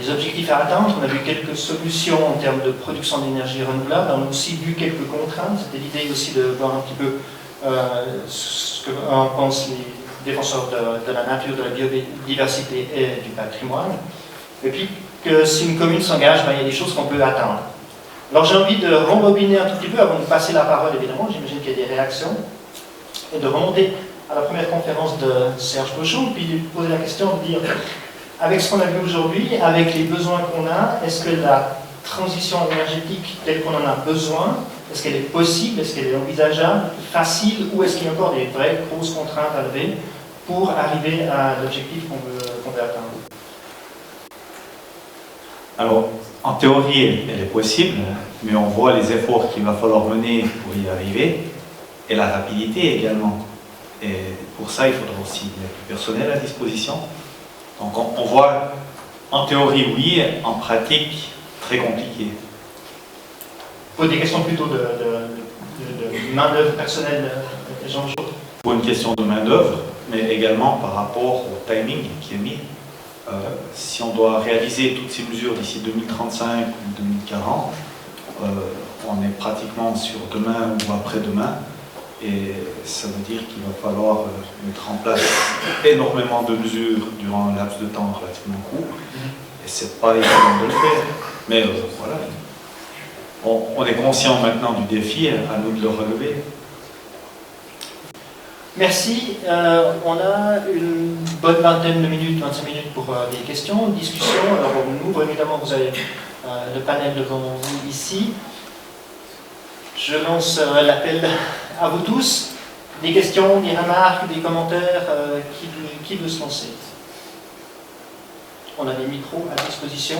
objectifs à atteindre. On a vu quelques solutions en termes de production d'énergie renouvelable. On a aussi vu quelques contraintes. C'était l'idée aussi de voir un petit peu ce que pensent les défenseurs de la nature, de la biodiversité et du patrimoine. Et puis que si une commune s'engage, il y a des choses qu'on peut atteindre. Alors j'ai envie de rembobiner un tout petit peu avant de passer la parole, évidemment. J'imagine qu'il y a des réactions. Et de remonter à la première conférence de Serge Cochon, puis lui poser la question de dire, avec ce qu'on a vu aujourd'hui, avec les besoins qu'on a, est-ce que la transition énergétique telle qu'on en a besoin, est-ce qu'elle est possible, est-ce qu'elle est envisageable, facile, ou est-ce qu'il y a encore des vraies grosses contraintes à lever pour arriver à l'objectif qu'on veut atteindre? Alors, en théorie, elle est possible, mais on voit les efforts qu'il va falloir mener pour y arriver, et la rapidité également. Et pour ça, il faudra aussi du personnel à disposition. Donc on voit, en théorie, oui, en pratique, très compliqué. Pour des questions plutôt de main-d'œuvre personnelle, Jean-Jean. Pour une question de main-d'œuvre, mais également par rapport au timing qui est mis. Si on doit réaliser toutes ces mesures d'ici 2035 ou 2040, on est pratiquement sur demain ou après-demain. Et ça veut dire qu'il va falloir mettre en place énormément de mesures durant un laps de temps relativement court. Et c'est pas évident de le faire. Mais voilà. On est conscient maintenant du défi, à nous de le relever. Merci. On a une bonne vingtaine de minutes, 25 minutes pour des questions, discussions. Alors on ouvre, évidemment, vous avez le panel devant vous ici. Je lance l'appel à vous tous. Des questions, des remarques, des commentaires, qui veut se lancer? On a des micros à disposition,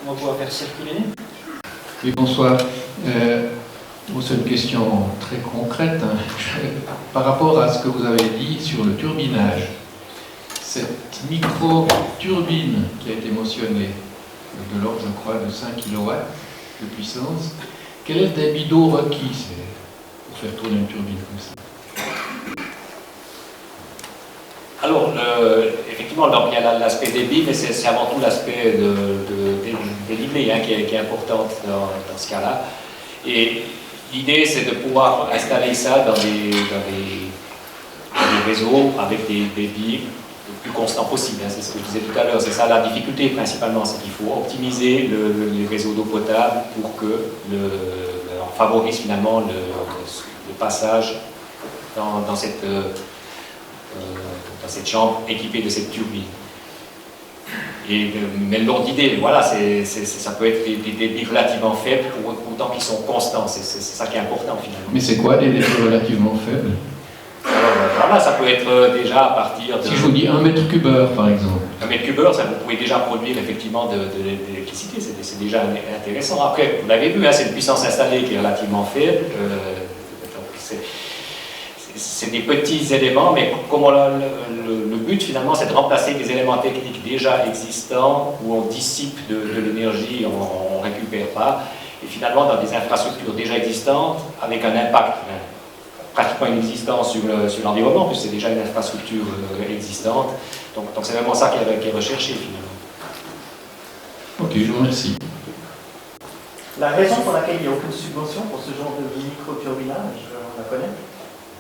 on va pouvoir faire circuler. Oui, bonsoir. C'est une question très concrète. Par rapport à ce que vous avez dit sur le turbinage, cette micro-turbine qui a été mentionnée, de l'ordre, je crois, de 5 kW de puissance, quel est le débit d'eau requis pour faire tourner une turbine comme ça? Alors, effectivement, donc, il y a l'aspect débit, mais c'est avant tout l'aspect délimé qui est important dans ce cas-là. Et l'idée, c'est de pouvoir installer ça dans des réseaux avec des débits le plus constants possible. C'est ce que je disais tout à l'heure. C'est ça la difficulté principalement, c'est qu'il faut optimiser les réseaux d'eau potable pour que on favorise finalement le passage dans cette chambre équipée de cette turbine. Mais l'ordre d'idée, voilà, ça peut être des débits relativement faibles pour autant qu'ils sont constants. C'est ça qui est important finalement. Mais c'est quoi des débits relativement faibles? Alors voilà, ça peut être déjà à partir de... Si je vous dis 1 mètre cubeur par exemple. 1 mètre cubeur, ça vous pouvez déjà produire effectivement de l'électricité, c'est déjà intéressant. Après, vous l'avez vu, c'est une puissance installée qui est relativement faible. C'est des petits éléments, mais comment le but finalement c'est de remplacer des éléments techniques déjà existants où on dissipe de l'énergie, on ne récupère pas, et finalement dans des infrastructures déjà existantes avec un impact pratiquement inexistant sur l'environnement, puisque c'est déjà une infrastructure existante. Donc c'est vraiment ça qui est recherché finalement. Ok, je vous remercie. La raison pour laquelle il n'y a aucune subvention pour ce genre de micro-turbinage, on la connaît?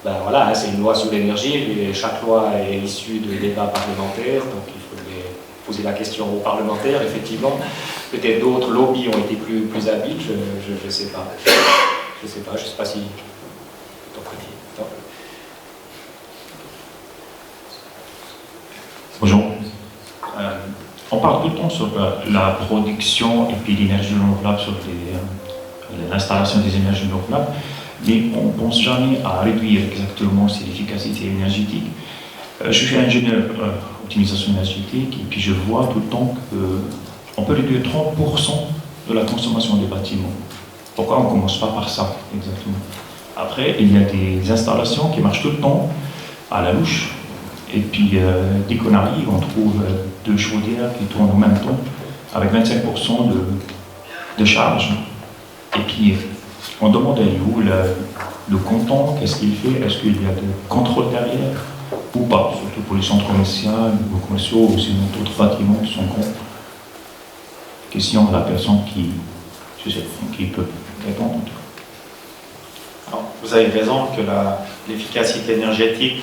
Ben voilà, hein, c'est une loi sur l'énergie, et chaque loi est issue de débats parlementaires, donc il faudrait poser la question aux parlementaires, effectivement. Peut-être d'autres lobbies ont été plus habiles, je ne sais pas. Je ne sais pas si... Bonjour. On parle tout le temps sur la production et puis l'énergie renouvelable, sur l'installation des énergies renouvelables, mais on ne pense jamais à réduire exactement l'efficacité énergétique. Je suis ingénieur optimisation énergétique et puis je vois tout le temps qu'on peut réduire 30% de la consommation des bâtiments. Pourquoi on ne commence pas par ça exactement? Après, il y a des installations qui marchent tout le temps à la louche. Et puis, dès qu'on arrive, on trouve 2 chaudières qui tournent en même temps, avec 25% de charge. Et puis, on demande à où le comptant, qu'est-ce qu'il fait? Est-ce qu'il y a de contrôle derrière ou pas? Surtout pour les centres commerciaux ou sinon d'autres bâtiments qui sont grands. Question à la personne qui peut répondre. Alors, vous avez raison que l'efficacité énergétique,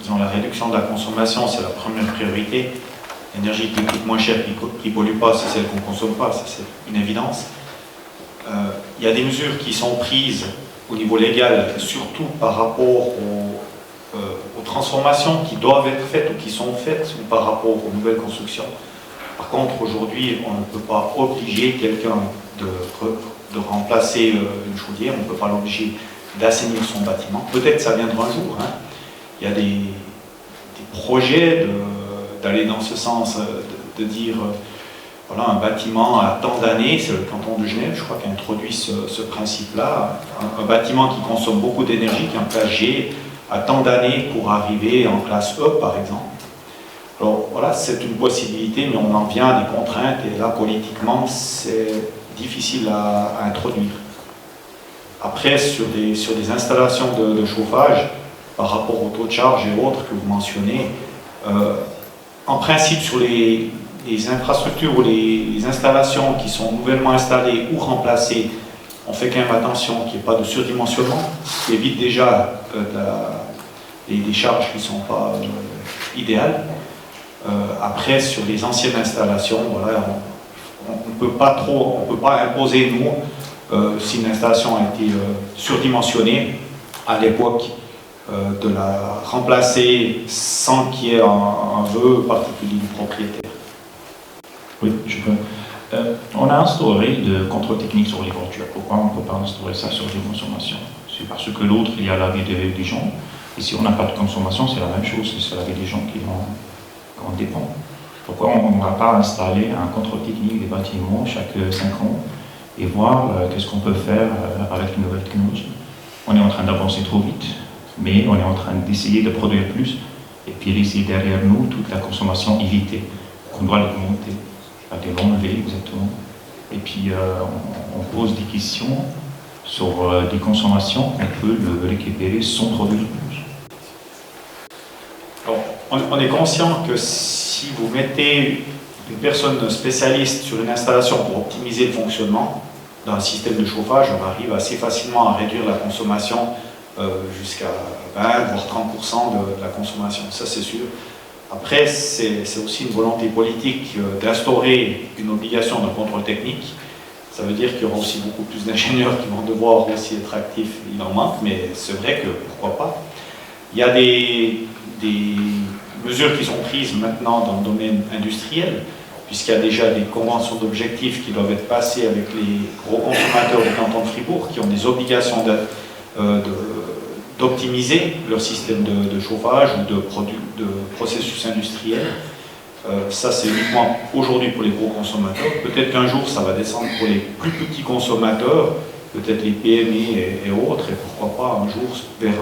disons la réduction de la consommation, c'est la première priorité. L'énergie qui coûte moins cher, qui ne pollue pas, c'est celle qu'on ne consomme pas, ça c'est une évidence. Il y a des mesures qui sont prises au niveau légal, surtout par rapport aux transformations qui doivent être faites ou qui sont faites, ou par rapport aux nouvelles constructions. Par contre, aujourd'hui, on ne peut pas obliger quelqu'un de remplacer une chaudière, on ne peut pas l'obliger d'assainir son bâtiment. Peut-être que ça viendra un jour. Hein. Il y a des projets d'aller dans ce sens, de dire, voilà, un bâtiment à tant d'années, c'est le canton de Genève, je crois, qui a introduit ce principe-là, un bâtiment qui consomme beaucoup d'énergie, qui est en classe G, à tant d'années pour arriver en classe E, par exemple. Alors voilà, c'est une possibilité, mais on en vient à des contraintes, et là, politiquement, c'est difficile à introduire. Après, sur des installations de chauffage, par rapport au taux de charge et autres que vous mentionnez, en principe, sur les infrastructures ou les installations qui sont nouvellement installées ou remplacées, on fait quand même attention qu'il n'y ait pas de surdimensionnement, ce qui évite déjà des charges qui ne sont pas idéales. Après, sur les anciennes installations, voilà, on ne peut pas imposer, nous, si une installation a été surdimensionnée à l'époque, de la remplacer sans qu'il y ait un vœu particulier du propriétaire. Oui, je peux. On a instauré de contrôle technique sur les voitures. Pourquoi on ne peut pas instaurer ça sur les consommations? C'est parce que l'autre, il y a la vie des gens. Et si on n'a pas de consommation, c'est la même chose, c'est la vie des gens qui en dépend. Pourquoi on ne va pas installer un contrôle technique des bâtiments chaque 5 ans et voir qu'est-ce qu'on peut faire avec une nouvelle technologie? On est en train d'avancer trop vite, mais on est en train d'essayer de produire plus et puis laisser derrière nous toute la consommation évitée, qu'on doit l'augmenter, de l'enlever exactement. Et puis on pose des questions sur des consommations qu'on peut le récupérer sans produire plus. Alors, on est conscient que si vous mettez une personne spécialiste sur une installation pour optimiser le fonctionnement d'un système de chauffage, on arrive assez facilement à réduire la consommation jusqu'à 20 voire 30% de la consommation, ça c'est sûr. Après, c'est aussi une volonté politique d'instaurer une obligation de contrôle technique. Ça veut dire qu'il y aura aussi beaucoup plus d'ingénieurs qui vont devoir aussi être actifs, il en manque, mais c'est vrai que pourquoi pas. Il y a des mesures qui sont prises maintenant dans le domaine industriel, puisqu'il y a déjà des conventions d'objectifs qui doivent être passées avec les gros consommateurs du canton de Fribourg, qui ont des obligations d'optimiser leur système de chauffage ou de processus industriel. Ça, c'est uniquement aujourd'hui pour les gros consommateurs. Peut-être qu'un jour, ça va descendre pour les plus petits consommateurs, peut-être les PME et autres, et pourquoi pas un jour vers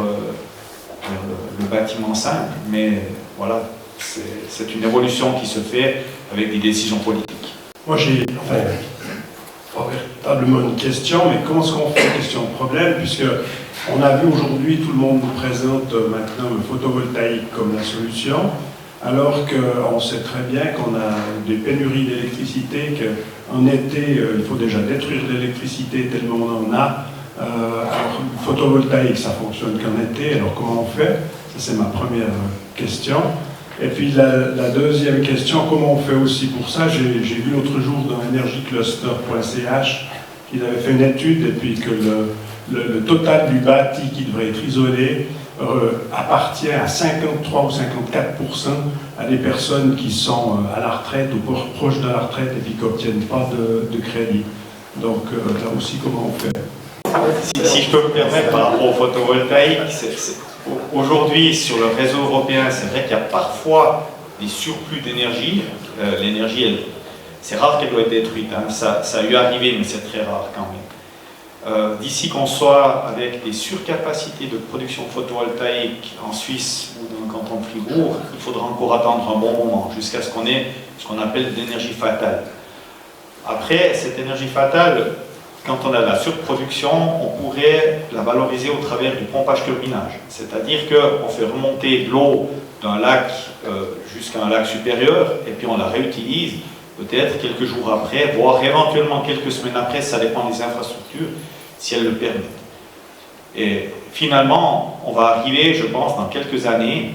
le bâtiment simple. Mais voilà, c'est une évolution qui se fait avec des décisions politiques. Moi, j'ai... Enfin, véritablement une question, mais comment est-ce qu'on fait question-problème, puisque on a vu aujourd'hui, tout le monde nous présente maintenant le photovoltaïque comme la solution, alors qu'on sait très bien qu'on a des pénuries d'électricité, qu'en été, il faut déjà détruire l'électricité tellement on en a. Alors, le photovoltaïque, ça fonctionne qu'en été, alors comment on fait? Ça, c'est ma première question. Et puis la deuxième question, comment on fait aussi pour ça? J'ai vu l'autre jour dans energycluster.ch qu'ils avaient fait une étude, et puis que le total du bâti qui devrait être isolé appartient à 53 ou 54% à des personnes qui sont à la retraite ou proches de la retraite et puis qui n'obtiennent pas de crédit. Donc là aussi, comment on fait? Si je peux me permettre par rapport au photovoltaïque, aujourd'hui sur le réseau européen, c'est vrai qu'il y a parfois des surplus d'énergie. L'énergie, c'est rare qu'elle doit être détruite, hein. Ça a eu arrivé, mais c'est très rare quand même. D'ici qu'on soit avec des surcapacités de production photovoltaïque en Suisse ou dans le canton de Fribourg, il faudra encore attendre un bon moment, jusqu'à ce qu'on ait ce qu'on appelle l'énergie fatale. Après, cette énergie fatale, quand on a de la surproduction, on pourrait la valoriser au travers du pompage-turbinage. C'est-à-dire qu'on fait remonter de l'eau d'un lac jusqu'à un lac supérieur, et puis on la réutilise peut-être quelques jours après, voire éventuellement quelques semaines après, ça dépend des infrastructures, si elles le permettent. Et finalement, on va arriver, je pense, dans quelques années,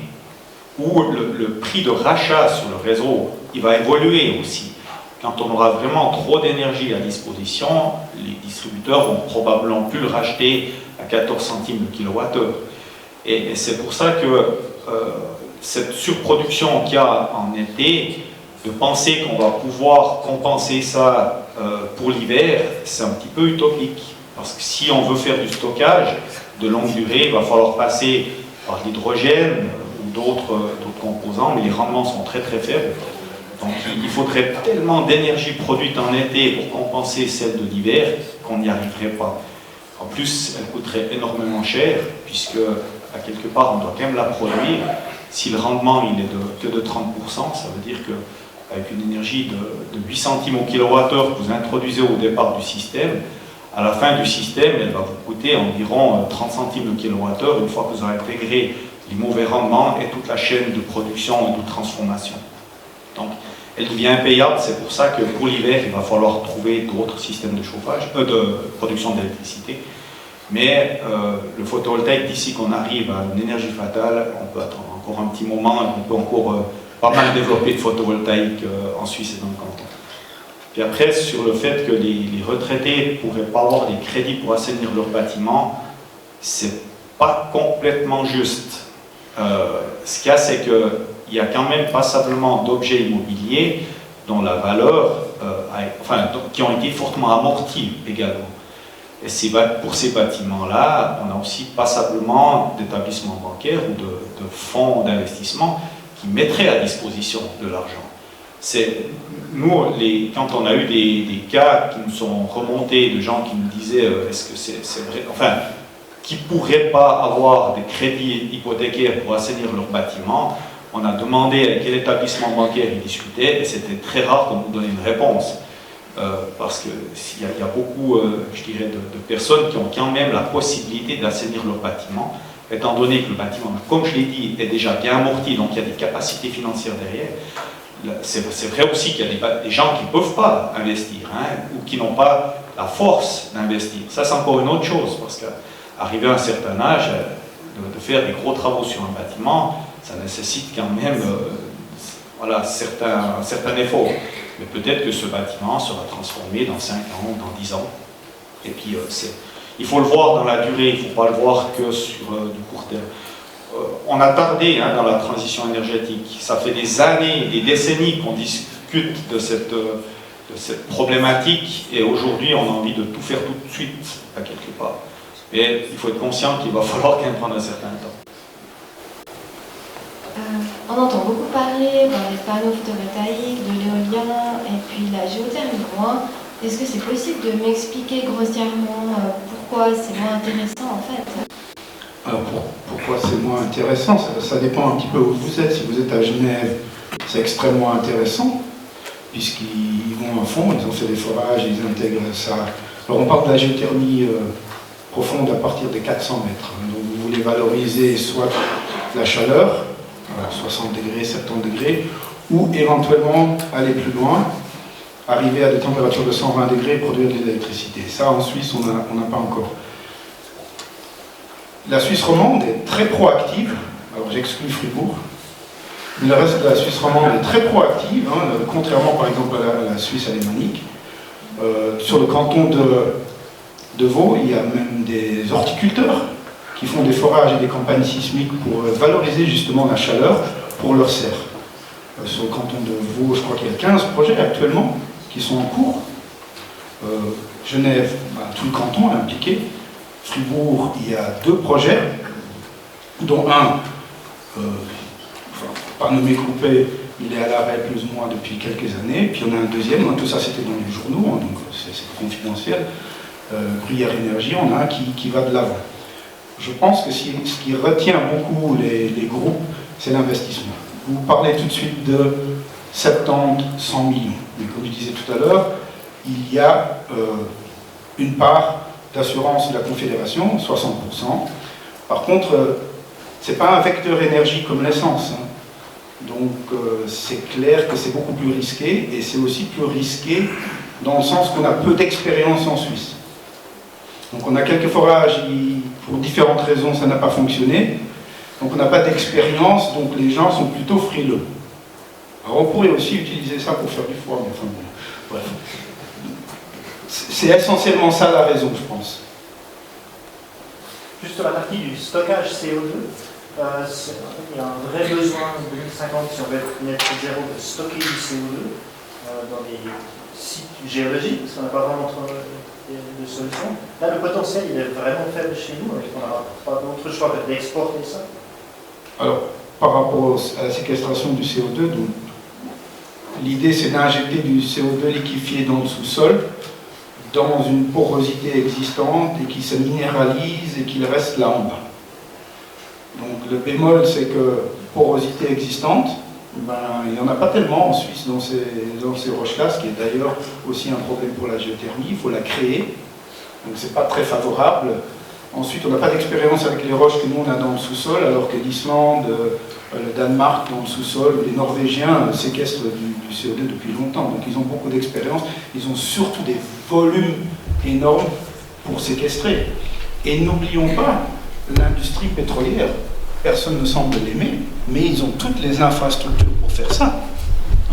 où le prix de rachat sur le réseau, il va évoluer aussi. Quand on aura vraiment trop d'énergie à disposition, les distributeurs vont probablement plus le racheter à 14 centimes le kilowattheure. Et c'est pour ça que cette surproduction qu'il y a en été, de penser qu'on va pouvoir compenser ça pour l'hiver, c'est un petit peu utopique. Parce que si on veut faire du stockage de longue durée, il va falloir passer par l'hydrogène ou d'autres composants, mais les rendements sont très très faibles. Donc il faudrait tellement d'énergie produite en été pour compenser celle de l'hiver qu'on n'y arriverait pas. En plus, elle coûterait énormément cher, puisque à quelque part on doit quand même la produire. Si le rendement il est que de 30%, ça veut dire qu'avec une énergie de 8 centimes au kilowattheure que vous introduisez au départ du système, à la fin du système, elle va vous coûter environ 30 centimes le kilowattheure une fois que vous aurez intégré les mauvais rendements et toute la chaîne de production et de transformation. Donc, elle devient impayable, c'est pour ça que pour l'hiver, il va falloir trouver d'autres systèmes de chauffage, de production d'électricité. Mais le photovoltaïque, d'ici qu'on arrive à une énergie fatale, on peut attendre encore un petit moment, et on peut encore pas mal développer de photovoltaïque en Suisse et dans le canton. Puis après, sur le fait que les retraités ne pourraient pas avoir des crédits pour assainir leurs bâtiments, c'est pas complètement juste. Ce qu'il y a, c'est qu'il y a quand même passablement d'objets immobiliers dont la valeur, qui ont été fortement amortis également. Et pour ces bâtiments-là, on a aussi passablement d'établissements bancaires ou de fonds d'investissement qui mettraient à disposition de l'argent. Nous, quand on a eu des cas qui nous sont remontés de gens qui nous disaient est-ce que c'est vrai, enfin, qui ne pourraient pas avoir des crédits hypothécaires pour assainir leur bâtiment, on a demandé à quel établissement bancaire ils discutaient et c'était très rare qu'on nous donne une réponse. Parce qu'il y a beaucoup, je dirais, de personnes qui ont quand même la possibilité d'assainir leur bâtiment, étant donné que le bâtiment, comme je l'ai dit, est déjà bien amorti, donc il y a des capacités financières derrière. C'est vrai aussi qu'il y a des gens qui ne peuvent pas investir, hein, ou qui n'ont pas la force d'investir. Ça, c'est encore une autre chose, parce qu'arriver à un certain âge, de faire des gros travaux sur un bâtiment, ça nécessite quand même un certain effort. Mais peut-être que ce bâtiment sera transformé dans 5 ans ou dans 10 ans. Et puis, il faut le voir dans la durée, il ne faut pas le voir que sur du court terme. On a tardé dans la transition énergétique. Ça fait des années, des décennies qu'on discute de cette problématique et aujourd'hui on a envie de tout faire tout de suite à quelque part. Et il faut être conscient qu'il va falloir quand même prendre un certain temps. On entend beaucoup parler des panneaux photovoltaïques, de l'éolien et puis la géothermie loin. Est-ce que c'est possible de m'expliquer grossièrement pourquoi c'est moins intéressant en fait? Alors pourquoi c'est moins intéressant? Ça dépend un petit peu où vous êtes. Si vous êtes à Genève, c'est extrêmement intéressant, puisqu'ils vont à fond, ils ont fait des forages, ils intègrent ça Alors on parle de la géothermie profonde à partir des 400 mètres. Donc vous voulez valoriser soit la chaleur, 60 degrés, 70 degrés, ou éventuellement aller plus loin, arriver à des températures de 120 degrés et produire de l'électricité. Ça, en Suisse, on n'a pas encore. La Suisse romande est très proactive, alors j'exclus Fribourg, mais le reste de la Suisse romande est très proactive, hein, contrairement par exemple à la Suisse alémanique. Sur le canton de Vaud, il y a même des horticulteurs qui font des forages et des campagnes sismiques pour valoriser justement la chaleur pour leurs serres. Sur le canton de Vaud, je crois qu'il y a 15 projets actuellement qui sont en cours. Genève, tout le canton est impliqué. Fribourg, il y a 2 projets, dont un, pas nommé coupé, il est à l'arrêt plus ou moins depuis quelques années. Puis il y en a un deuxième, tout ça c'était dans les journaux, hein, donc c'est confidentiel. Gruyère Énergie, on a un qui va de l'avant. Je pense que ce qui retient beaucoup les groupes, c'est l'investissement. Vous parlez tout de suite de 70, 100 millions. Mais comme je disais tout à l'heure, il y a une part d'assurance de la Confédération, 60%. Par contre, ce n'est pas un vecteur énergie comme l'essence. Hein. Donc c'est clair que c'est beaucoup plus risqué, et c'est aussi plus risqué dans le sens qu'on a peu d'expérience en Suisse. Donc on a quelques forages, pour différentes raisons ça n'a pas fonctionné, donc on n'a pas d'expérience, donc les gens sont plutôt frileux. Alors on pourrait aussi utiliser ça pour faire du froid, mais enfin bon, bref. C'est essentiellement ça la raison, je pense. Juste sur la partie du stockage CO2, il y a un vrai besoin en 2050, si on veut être net zéro, de stocker du CO2 dans des sites géologiques, parce qu'on n'a pas vraiment de solution. Là, le potentiel, il est vraiment faible chez nous, et on n'aura pas d'autre choix que d'exporter ça. Alors, par rapport à la séquestration du CO2, l'idée c'est d'injecter du CO2 liquéfié dans le sous-sol, dans une porosité existante et qui se minéralise et qu'il reste là en bas. Donc le bémol, c'est que porosité existante, il n'y en a pas tellement en Suisse dans ces roches-là, ce qui est d'ailleurs aussi un problème pour la géothermie, il faut la créer, donc c'est pas très favorable. Ensuite, on n'a pas d'expérience avec les roches que nous on a dans le sous-sol, alors que l'Islande, le Danemark dans le sous-sol, les Norvégiens séquestrent du CO2 depuis longtemps, donc ils ont beaucoup d'expérience, ils ont surtout des volumes énormes pour séquestrer. Et n'oublions pas l'industrie pétrolière, personne ne semble l'aimer, mais ils ont toutes les infrastructures pour faire ça.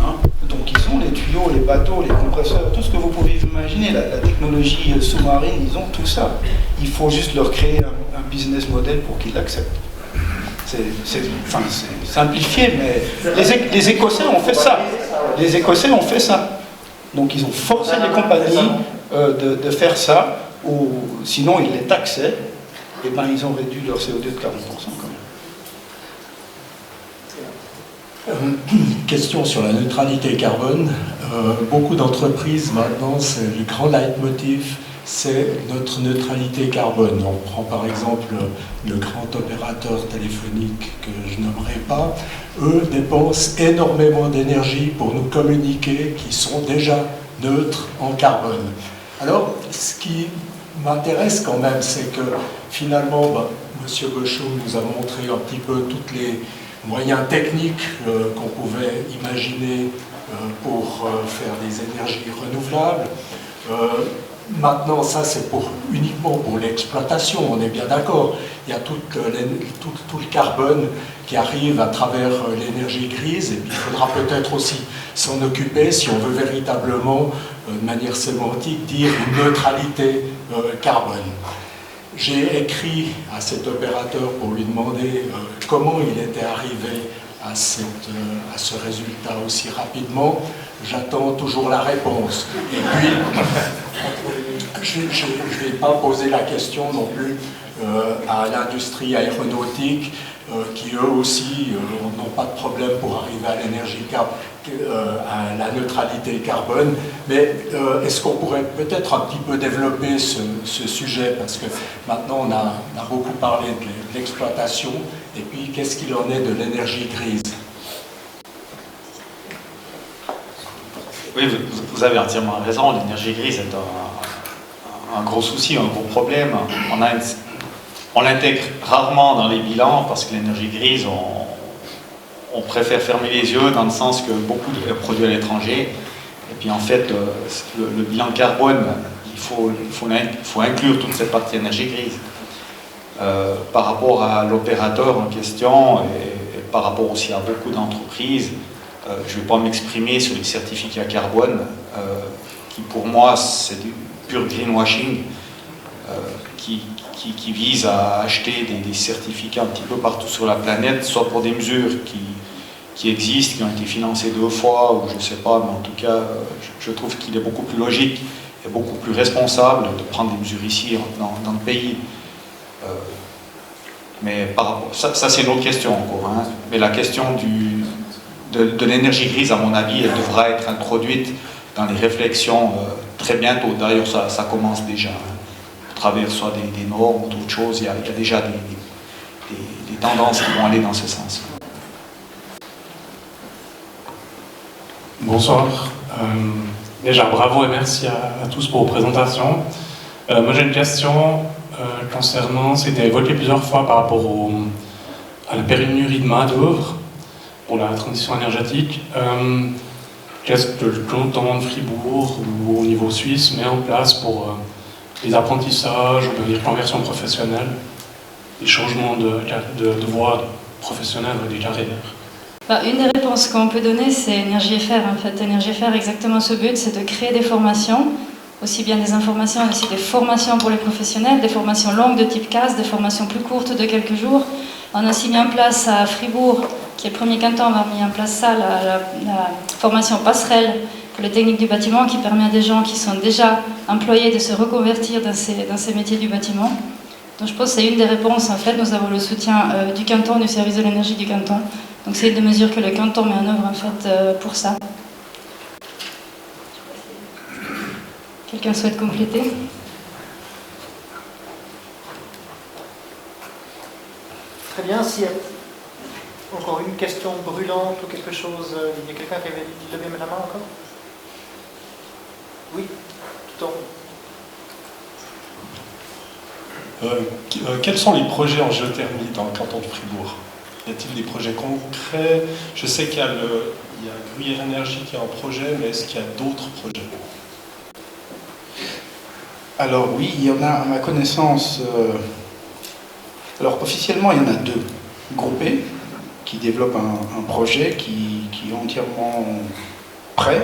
Hein? Donc ils ont les tuyaux, les bateaux, les compresseurs, tout ce que vous pouvez imaginer, la technologie sous-marine, ils ont tout ça. Il faut juste leur créer un business model pour qu'ils l'acceptent. C'est simplifié, mais les Écossais ont fait ça. Les Écossais ont fait ça. Donc ils ont forcé les compagnies de faire ça, ou sinon ils les taxaient, et ben ils ont réduit leur CO2 de 40% quand même. Question sur la neutralité carbone. Beaucoup d'entreprises maintenant, le grand leitmotiv, c'est notre neutralité carbone. On prend par exemple le grand opérateur téléphonique que je nommerai pas. Eux dépensent énormément d'énergie pour nous communiquer qu'ils sont déjà neutres en carbone. Alors, ce qui m'intéresse quand même, c'est que finalement, M. Bochum nous a montré un petit peu tous les moyens techniques qu'on pouvait imaginer pour faire des énergies renouvelables. Maintenant, ça c'est uniquement pour l'exploitation, on est bien d'accord. Il y a tout le carbone qui arrive à travers l'énergie grise, et puis il faudra peut-être aussi s'en occuper si on veut véritablement, de manière sémantique, dire une neutralité carbone. J'ai écrit à cet opérateur pour lui demander comment il était arrivé à ce résultat aussi rapidement. J'attends toujours la réponse. Et puis, je ne vais pas poser la question non plus à l'industrie aéronautique, qui eux aussi n'ont pas de problème pour arriver à à la neutralité carbone. Mais est-ce qu'on pourrait peut-être un petit peu développer ce sujet, parce que maintenant on a beaucoup parlé de l'exploitation, et puis qu'est-ce qu'il en est de l'énergie grise? Oui, vous avez entièrement raison, l'énergie grise est un gros souci, un gros problème. On l'intègre rarement dans les bilans parce que l'énergie grise, on préfère fermer les yeux dans le sens que beaucoup de produits à l'étranger. Et puis en fait, le bilan carbone, il faut inclure toute cette partie énergie grise. Par rapport à l'opérateur en question et par rapport aussi à beaucoup d'entreprises, je ne vais pas m'exprimer sur les certificats carbone qui pour moi c'est du pur greenwashing qui vise à acheter des certificats un petit peu partout sur la planète, soit pour des mesures qui existent, qui ont été financées 2 fois ou je ne sais pas, mais en tout cas je trouve qu'il est beaucoup plus logique et beaucoup plus responsable de prendre des mesures ici dans le pays. Mais par rapport, ça c'est une autre question encore, hein. Mais la question de l'énergie grise, à mon avis, elle devra être introduite dans les réflexions très bientôt. D'ailleurs, ça commence déjà, hein, à travers soit des normes ou d'autres choses. Il y a déjà des tendances qui vont aller dans ce sens. Bonsoir. Déjà, bravo et merci à tous pour vos présentations. Moi, j'ai une question concernant, c'était évoqué plusieurs fois par rapport à la pénurie de main-d'œuvre pour la transition énergétique. Qu'est-ce que le canton de Fribourg ou au niveau suisse met en place pour les apprentissages ou les conversions professionnelles, les changements de voie professionnelle ou des carrières? Une des réponses qu'on peut donner, c'est Énergie FR. En fait, Énergie FR, exactement ce but, c'est de créer des formations, aussi bien des informations, mais aussi des formations pour les professionnels, des formations longues de type CAS, des formations plus courtes de quelques jours. On a aussi mis en place à Fribourg, qui est le premier canton, on a mis en place ça, la formation passerelle pour les techniques du bâtiment, qui permet à des gens qui sont déjà employés de se reconvertir dans ces métiers du bâtiment. Donc je pense que c'est une des réponses. En fait, nous avons le soutien du canton, du service de l'énergie du canton. Donc c'est une des mesures que le canton met en œuvre en fait pour ça. Quelqu'un souhaite compléter? Très bien, s'il y a encore une question brûlante ou quelque chose, il y a quelqu'un qui avait levé la main encore? Oui, tout en haut. Quels sont les projets en géothermie dans le canton de Fribourg? Y a-t-il des projets concrets? Je sais qu'il y a Gruyère Énergie qui est en projet, mais est-ce qu'il y a d'autres projets? Alors oui, il y en a à ma connaissance. Alors officiellement, il y en a 2 groupés qui développent un projet qui est entièrement prêt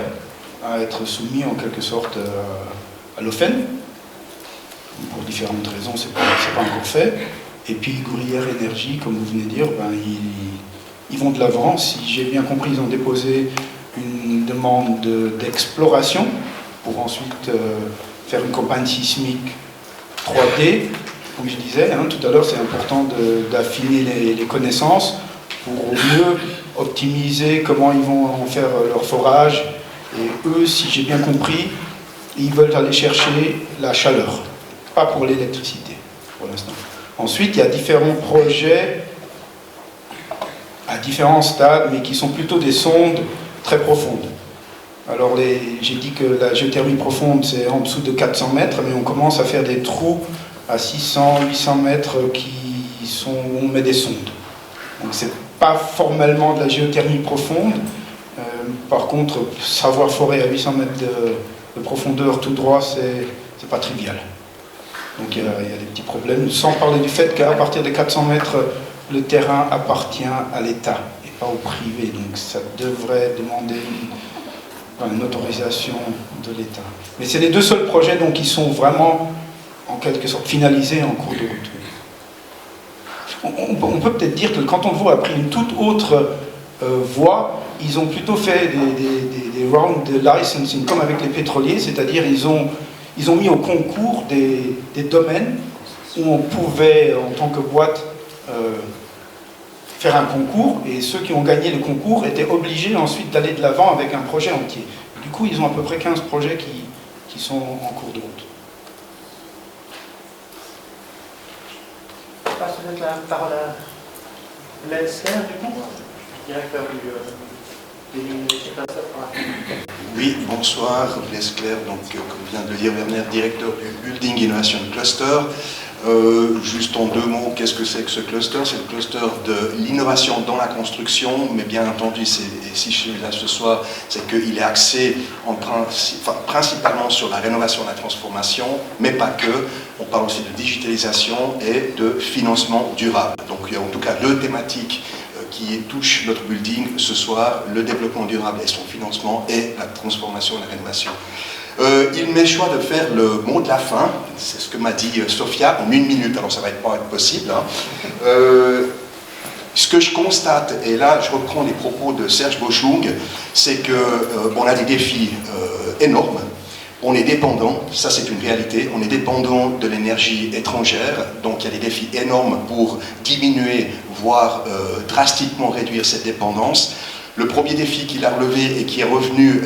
à être soumis en quelque sorte à l'OFEN. Pour différentes raisons, c'est pas encore fait. Et puis Gruyère Énergie, comme vous venez de dire, ils vont de l'avant. Si j'ai bien compris, ils ont déposé une demande d'exploration pour ensuite faire une campagne sismique 3D. Comme je disais tout à l'heure, c'est important d'affiner les connaissances pour au mieux optimiser comment ils vont en faire leur forage. Et eux, si j'ai bien compris, ils veulent aller chercher la chaleur, pas pour l'électricité pour l'instant. Ensuite, il y a différents projets à différents stades, mais qui sont plutôt des sondes très profondes. Alors, j'ai dit que la géothermie profonde, c'est en dessous de 400 mètres, mais on commence à faire des trous à 600, 800 mètres où on met des sondes. Donc, c'est pas formellement de la géothermie profonde. Par contre, savoir forer à 800 mètres de profondeur tout droit, c'est pas trivial. Donc il y a des petits problèmes, sans parler du fait qu'à partir de 400 mètres, le terrain appartient à l'État et pas au privé. Donc ça devrait demander une autorisation de l'État. Mais c'est les 2 seuls projets donc, qui sont vraiment, en quelque sorte, finalisés en cours de route. On peut peut-être dire que le canton de Vaud a pris une toute autre voie. Ils ont plutôt fait des rounds de licensing comme avec les pétroliers, c'est-à-dire ils ont mis au concours des domaines où on pouvait, en tant que boîte, faire un concours, et ceux qui ont gagné le concours étaient obligés ensuite d'aller de l'avant avec un projet entier. Du coup, ils ont à peu près 15 projets qui sont en cours de route. Je passe peut-être la parole à l'ASR, du coup, directeur Oui, bonsoir, Blaise Clerc, donc, comme vient de le dire Werner, directeur du Building Innovation Cluster. Juste en 2 mots, qu'est-ce que c'est que ce cluster? C'est le cluster de l'innovation dans la construction, mais bien entendu, et si je suis là ce soir, c'est qu'il est axé principalement sur la rénovation et la transformation, mais pas que. On parle aussi de digitalisation et de financement durable. Donc il y a en tout cas 2 thématiques qui touchent notre building ce soir, le développement durable et son financement, et la transformation et la rénovation. Il m'est choix de faire le mot de la fin, c'est ce que m'a dit Sophia, en 1 minute, alors ça va pas être possible. Hein. Ce que je constate, et là je reprends les propos de Serge Boschung, c'est qu'on a des défis énormes. On est dépendant, ça c'est une réalité, on est dépendant de l'énergie étrangère, donc il y a des défis énormes pour diminuer, voire drastiquement réduire cette dépendance. Le premier défi qu'il a relevé et qui est revenu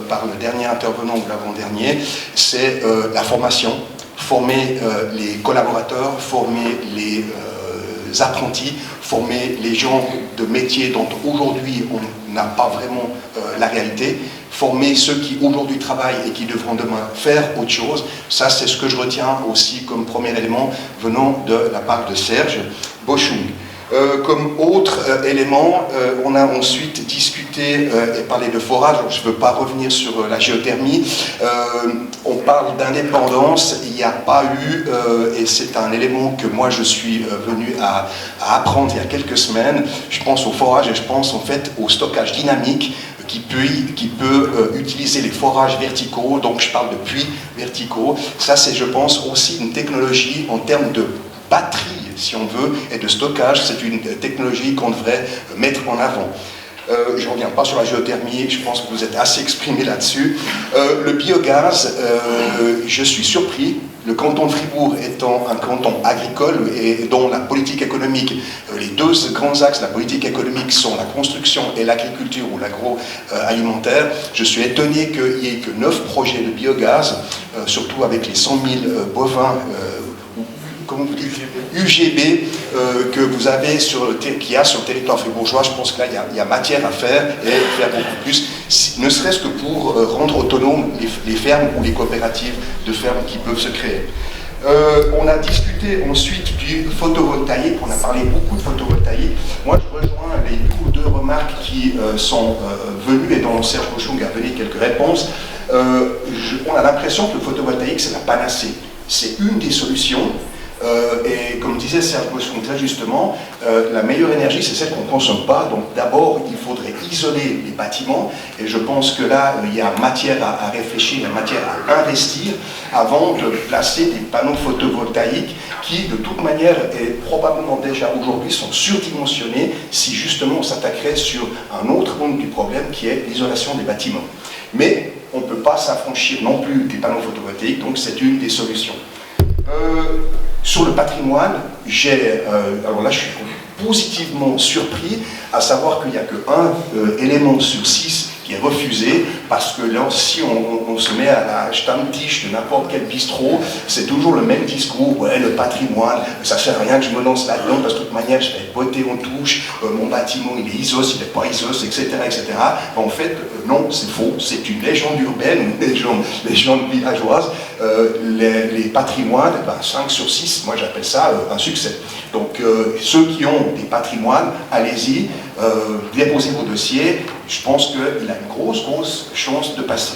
par le dernier intervenant ou l'avant-dernier, c'est la formation. Former les collaborateurs, former les apprentis, former les gens de métiers dont aujourd'hui on n'a pas vraiment la réalité, former ceux qui aujourd'hui travaillent et qui devront demain faire autre chose. Ça, c'est ce que je retiens aussi comme premier élément venant de la part de Serge Boschung. Comme autre élément, on a ensuite discuté et parlé de forage. Je ne veux pas revenir sur la géothermie. On parle d'indépendance. Il n'y a pas eu, et c'est un élément que moi je suis venu à apprendre il y a quelques semaines, je pense au forage et je pense en fait au stockage dynamique qui peut utiliser les forages verticaux. Donc je parle de puits verticaux. Ça c'est, je pense, aussi une technologie en termes de batterie, si on veut, et de stockage. C'est une technologie qu'on devrait mettre en avant. Je ne reviens pas sur la géothermie, je pense que vous êtes assez exprimé là-dessus. Le biogaz, je suis surpris. Le canton de Fribourg étant un canton agricole et dont la politique économique, les 2 grands axes de la politique économique sont la construction et l'agriculture ou l'agroalimentaire, je suis étonné qu'il n'y ait que 9 projets de biogaz, surtout avec les 100 000 bovins comment vous dites, UGB que vous avez qu'il y a sur le territoire fribourgeois. Je pense que là, il y a matière à faire et faire beaucoup plus, ne serait-ce que pour rendre autonomes les fermes ou les coopératives de fermes qui peuvent se créer. On a discuté ensuite du photovoltaïque, on a parlé beaucoup de photovoltaïque. Moi, je rejoins les 1 ou 2 remarques qui sont venues et dont Serge Boschung a donné quelques réponses. On a l'impression que le photovoltaïque, c'est la panacée. C'est une des solutions. Et comme disait Serge Boschung très justement, la meilleure énergie, c'est celle qu'on ne consomme pas. Donc d'abord, il faudrait isoler les bâtiments. Et je pense que là, il y a matière à réfléchir, il y a matière à investir avant de placer des panneaux photovoltaïques qui, de toute manière, et probablement déjà aujourd'hui, sont surdimensionnés si justement on s'attaquerait sur un autre angle du problème qui est l'isolation des bâtiments. Mais on ne peut pas s'affranchir non plus des panneaux photovoltaïques, donc c'est une des solutions. Sur le patrimoine, alors là je suis positivement surpris à savoir qu'il n'y a qu'un élément sur 6 qui est refusé, parce que là, si on se met à la Stammtisch de n'importe quel bistrot, c'est toujours le même discours, ouais, le patrimoine, ça ne sert à rien que je me lance là-dedans, parce que de toute manière, je vais être botté en touche, mon bâtiment, il est ISOS, il n'est pas ISOS, etc. etc. En fait, non, c'est faux, c'est une légende urbaine, une légende villageoise. Les patrimoines, 5 sur 6, moi j'appelle ça un succès. Donc, ceux qui ont des patrimoines, allez-y, déposez vos dossiers, je pense qu'il a une grosse chance de passer.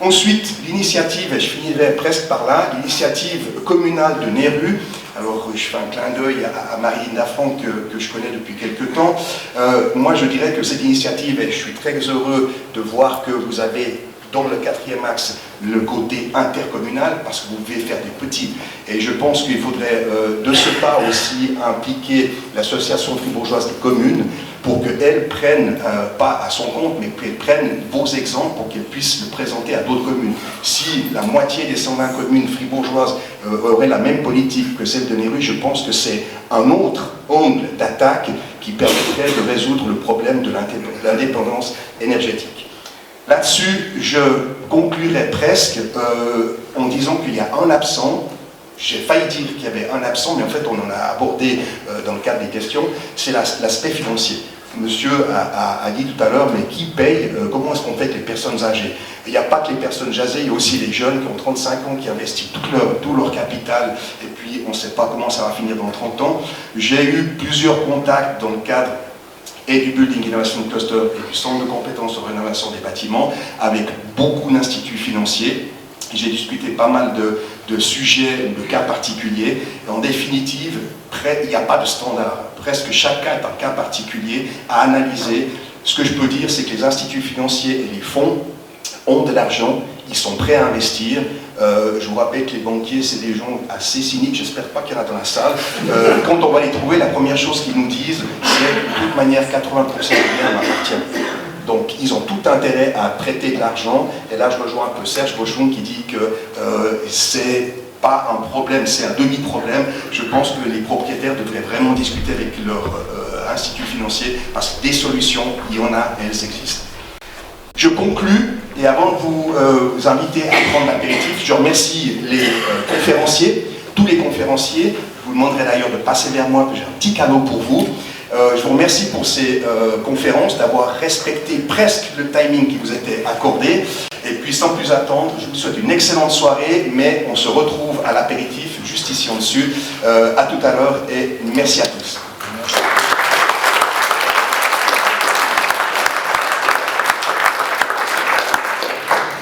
Ensuite, l'initiative, et je finirai presque par là, l'initiative communale de Néru. Alors, je fais un clin d'œil à Marie Nafran que je connais depuis quelques temps. Moi, je dirais que cette initiative, et je suis très heureux de voir que vous avez dans le 4e axe le côté intercommunal, parce que vous pouvez faire des petits. Et je pense qu'il faudrait de ce pas aussi impliquer l'association fribourgeoise des communes pour qu'elle prenne, pas à son compte, mais qu'elle prenne vos exemples pour qu'elle puisse le présenter à d'autres communes. Si la moitié des 120 communes fribourgeoises auraient la même politique que celle de Néru, je pense que c'est un autre angle d'attaque qui permettrait de résoudre le problème de l'indépendance énergétique. Là-dessus, je conclurai presque en disant qu'il y a un absent. J'ai failli dire qu'il y avait un absent, mais en fait on en a abordé dans le cadre des questions, c'est l'aspect financier. monsieur a dit tout à l'heure, mais qui paye, comment est-ce qu'on fait avec les personnes âgées? Il n'y a pas que les personnes âgées, il y a aussi les jeunes qui ont 35 ans, qui investissent tout leur capital, et puis on ne sait pas comment ça va finir dans 30 ans. J'ai eu plusieurs contacts dans le cadre et du Building Innovation Cluster et du Centre de compétences de rénovation des bâtiments, avec beaucoup d'instituts financiers. J'ai discuté pas mal de sujets, de cas particuliers. Et en définitive, il n'y a pas de standard. Presque chaque cas est un cas particulier à analyser. Ce que je peux dire, c'est que les instituts financiers et les fonds ont de l'argent, ils sont prêts à investir. Je vous rappelle que les banquiers, c'est des gens assez cyniques, j'espère pas qu'il y en a dans la salle. Quand on va les trouver, la première chose qu'ils nous disent, c'est de toute manière 80% des biens m'appartiennent. Donc ils ont tout intérêt à prêter de l'argent. Et là je rejoins un peu Serge Boschung qui dit que c'est pas un problème, c'est un demi-problème. Je pense que les propriétaires devraient vraiment discuter avec leur institut financier parce que des solutions, il y en a et elles existent. Je conclus, et avant de vous inviter à prendre l'apéritif, je remercie les conférenciers, tous les conférenciers. Je vous demanderai d'ailleurs de passer vers moi, que j'ai un petit cadeau pour vous. Je vous remercie pour ces conférences, d'avoir respecté presque le timing qui vous était accordé. Et puis sans plus attendre, je vous souhaite une excellente soirée, mais on se retrouve à l'apéritif, juste ici en dessus. À tout à l'heure et merci à tous.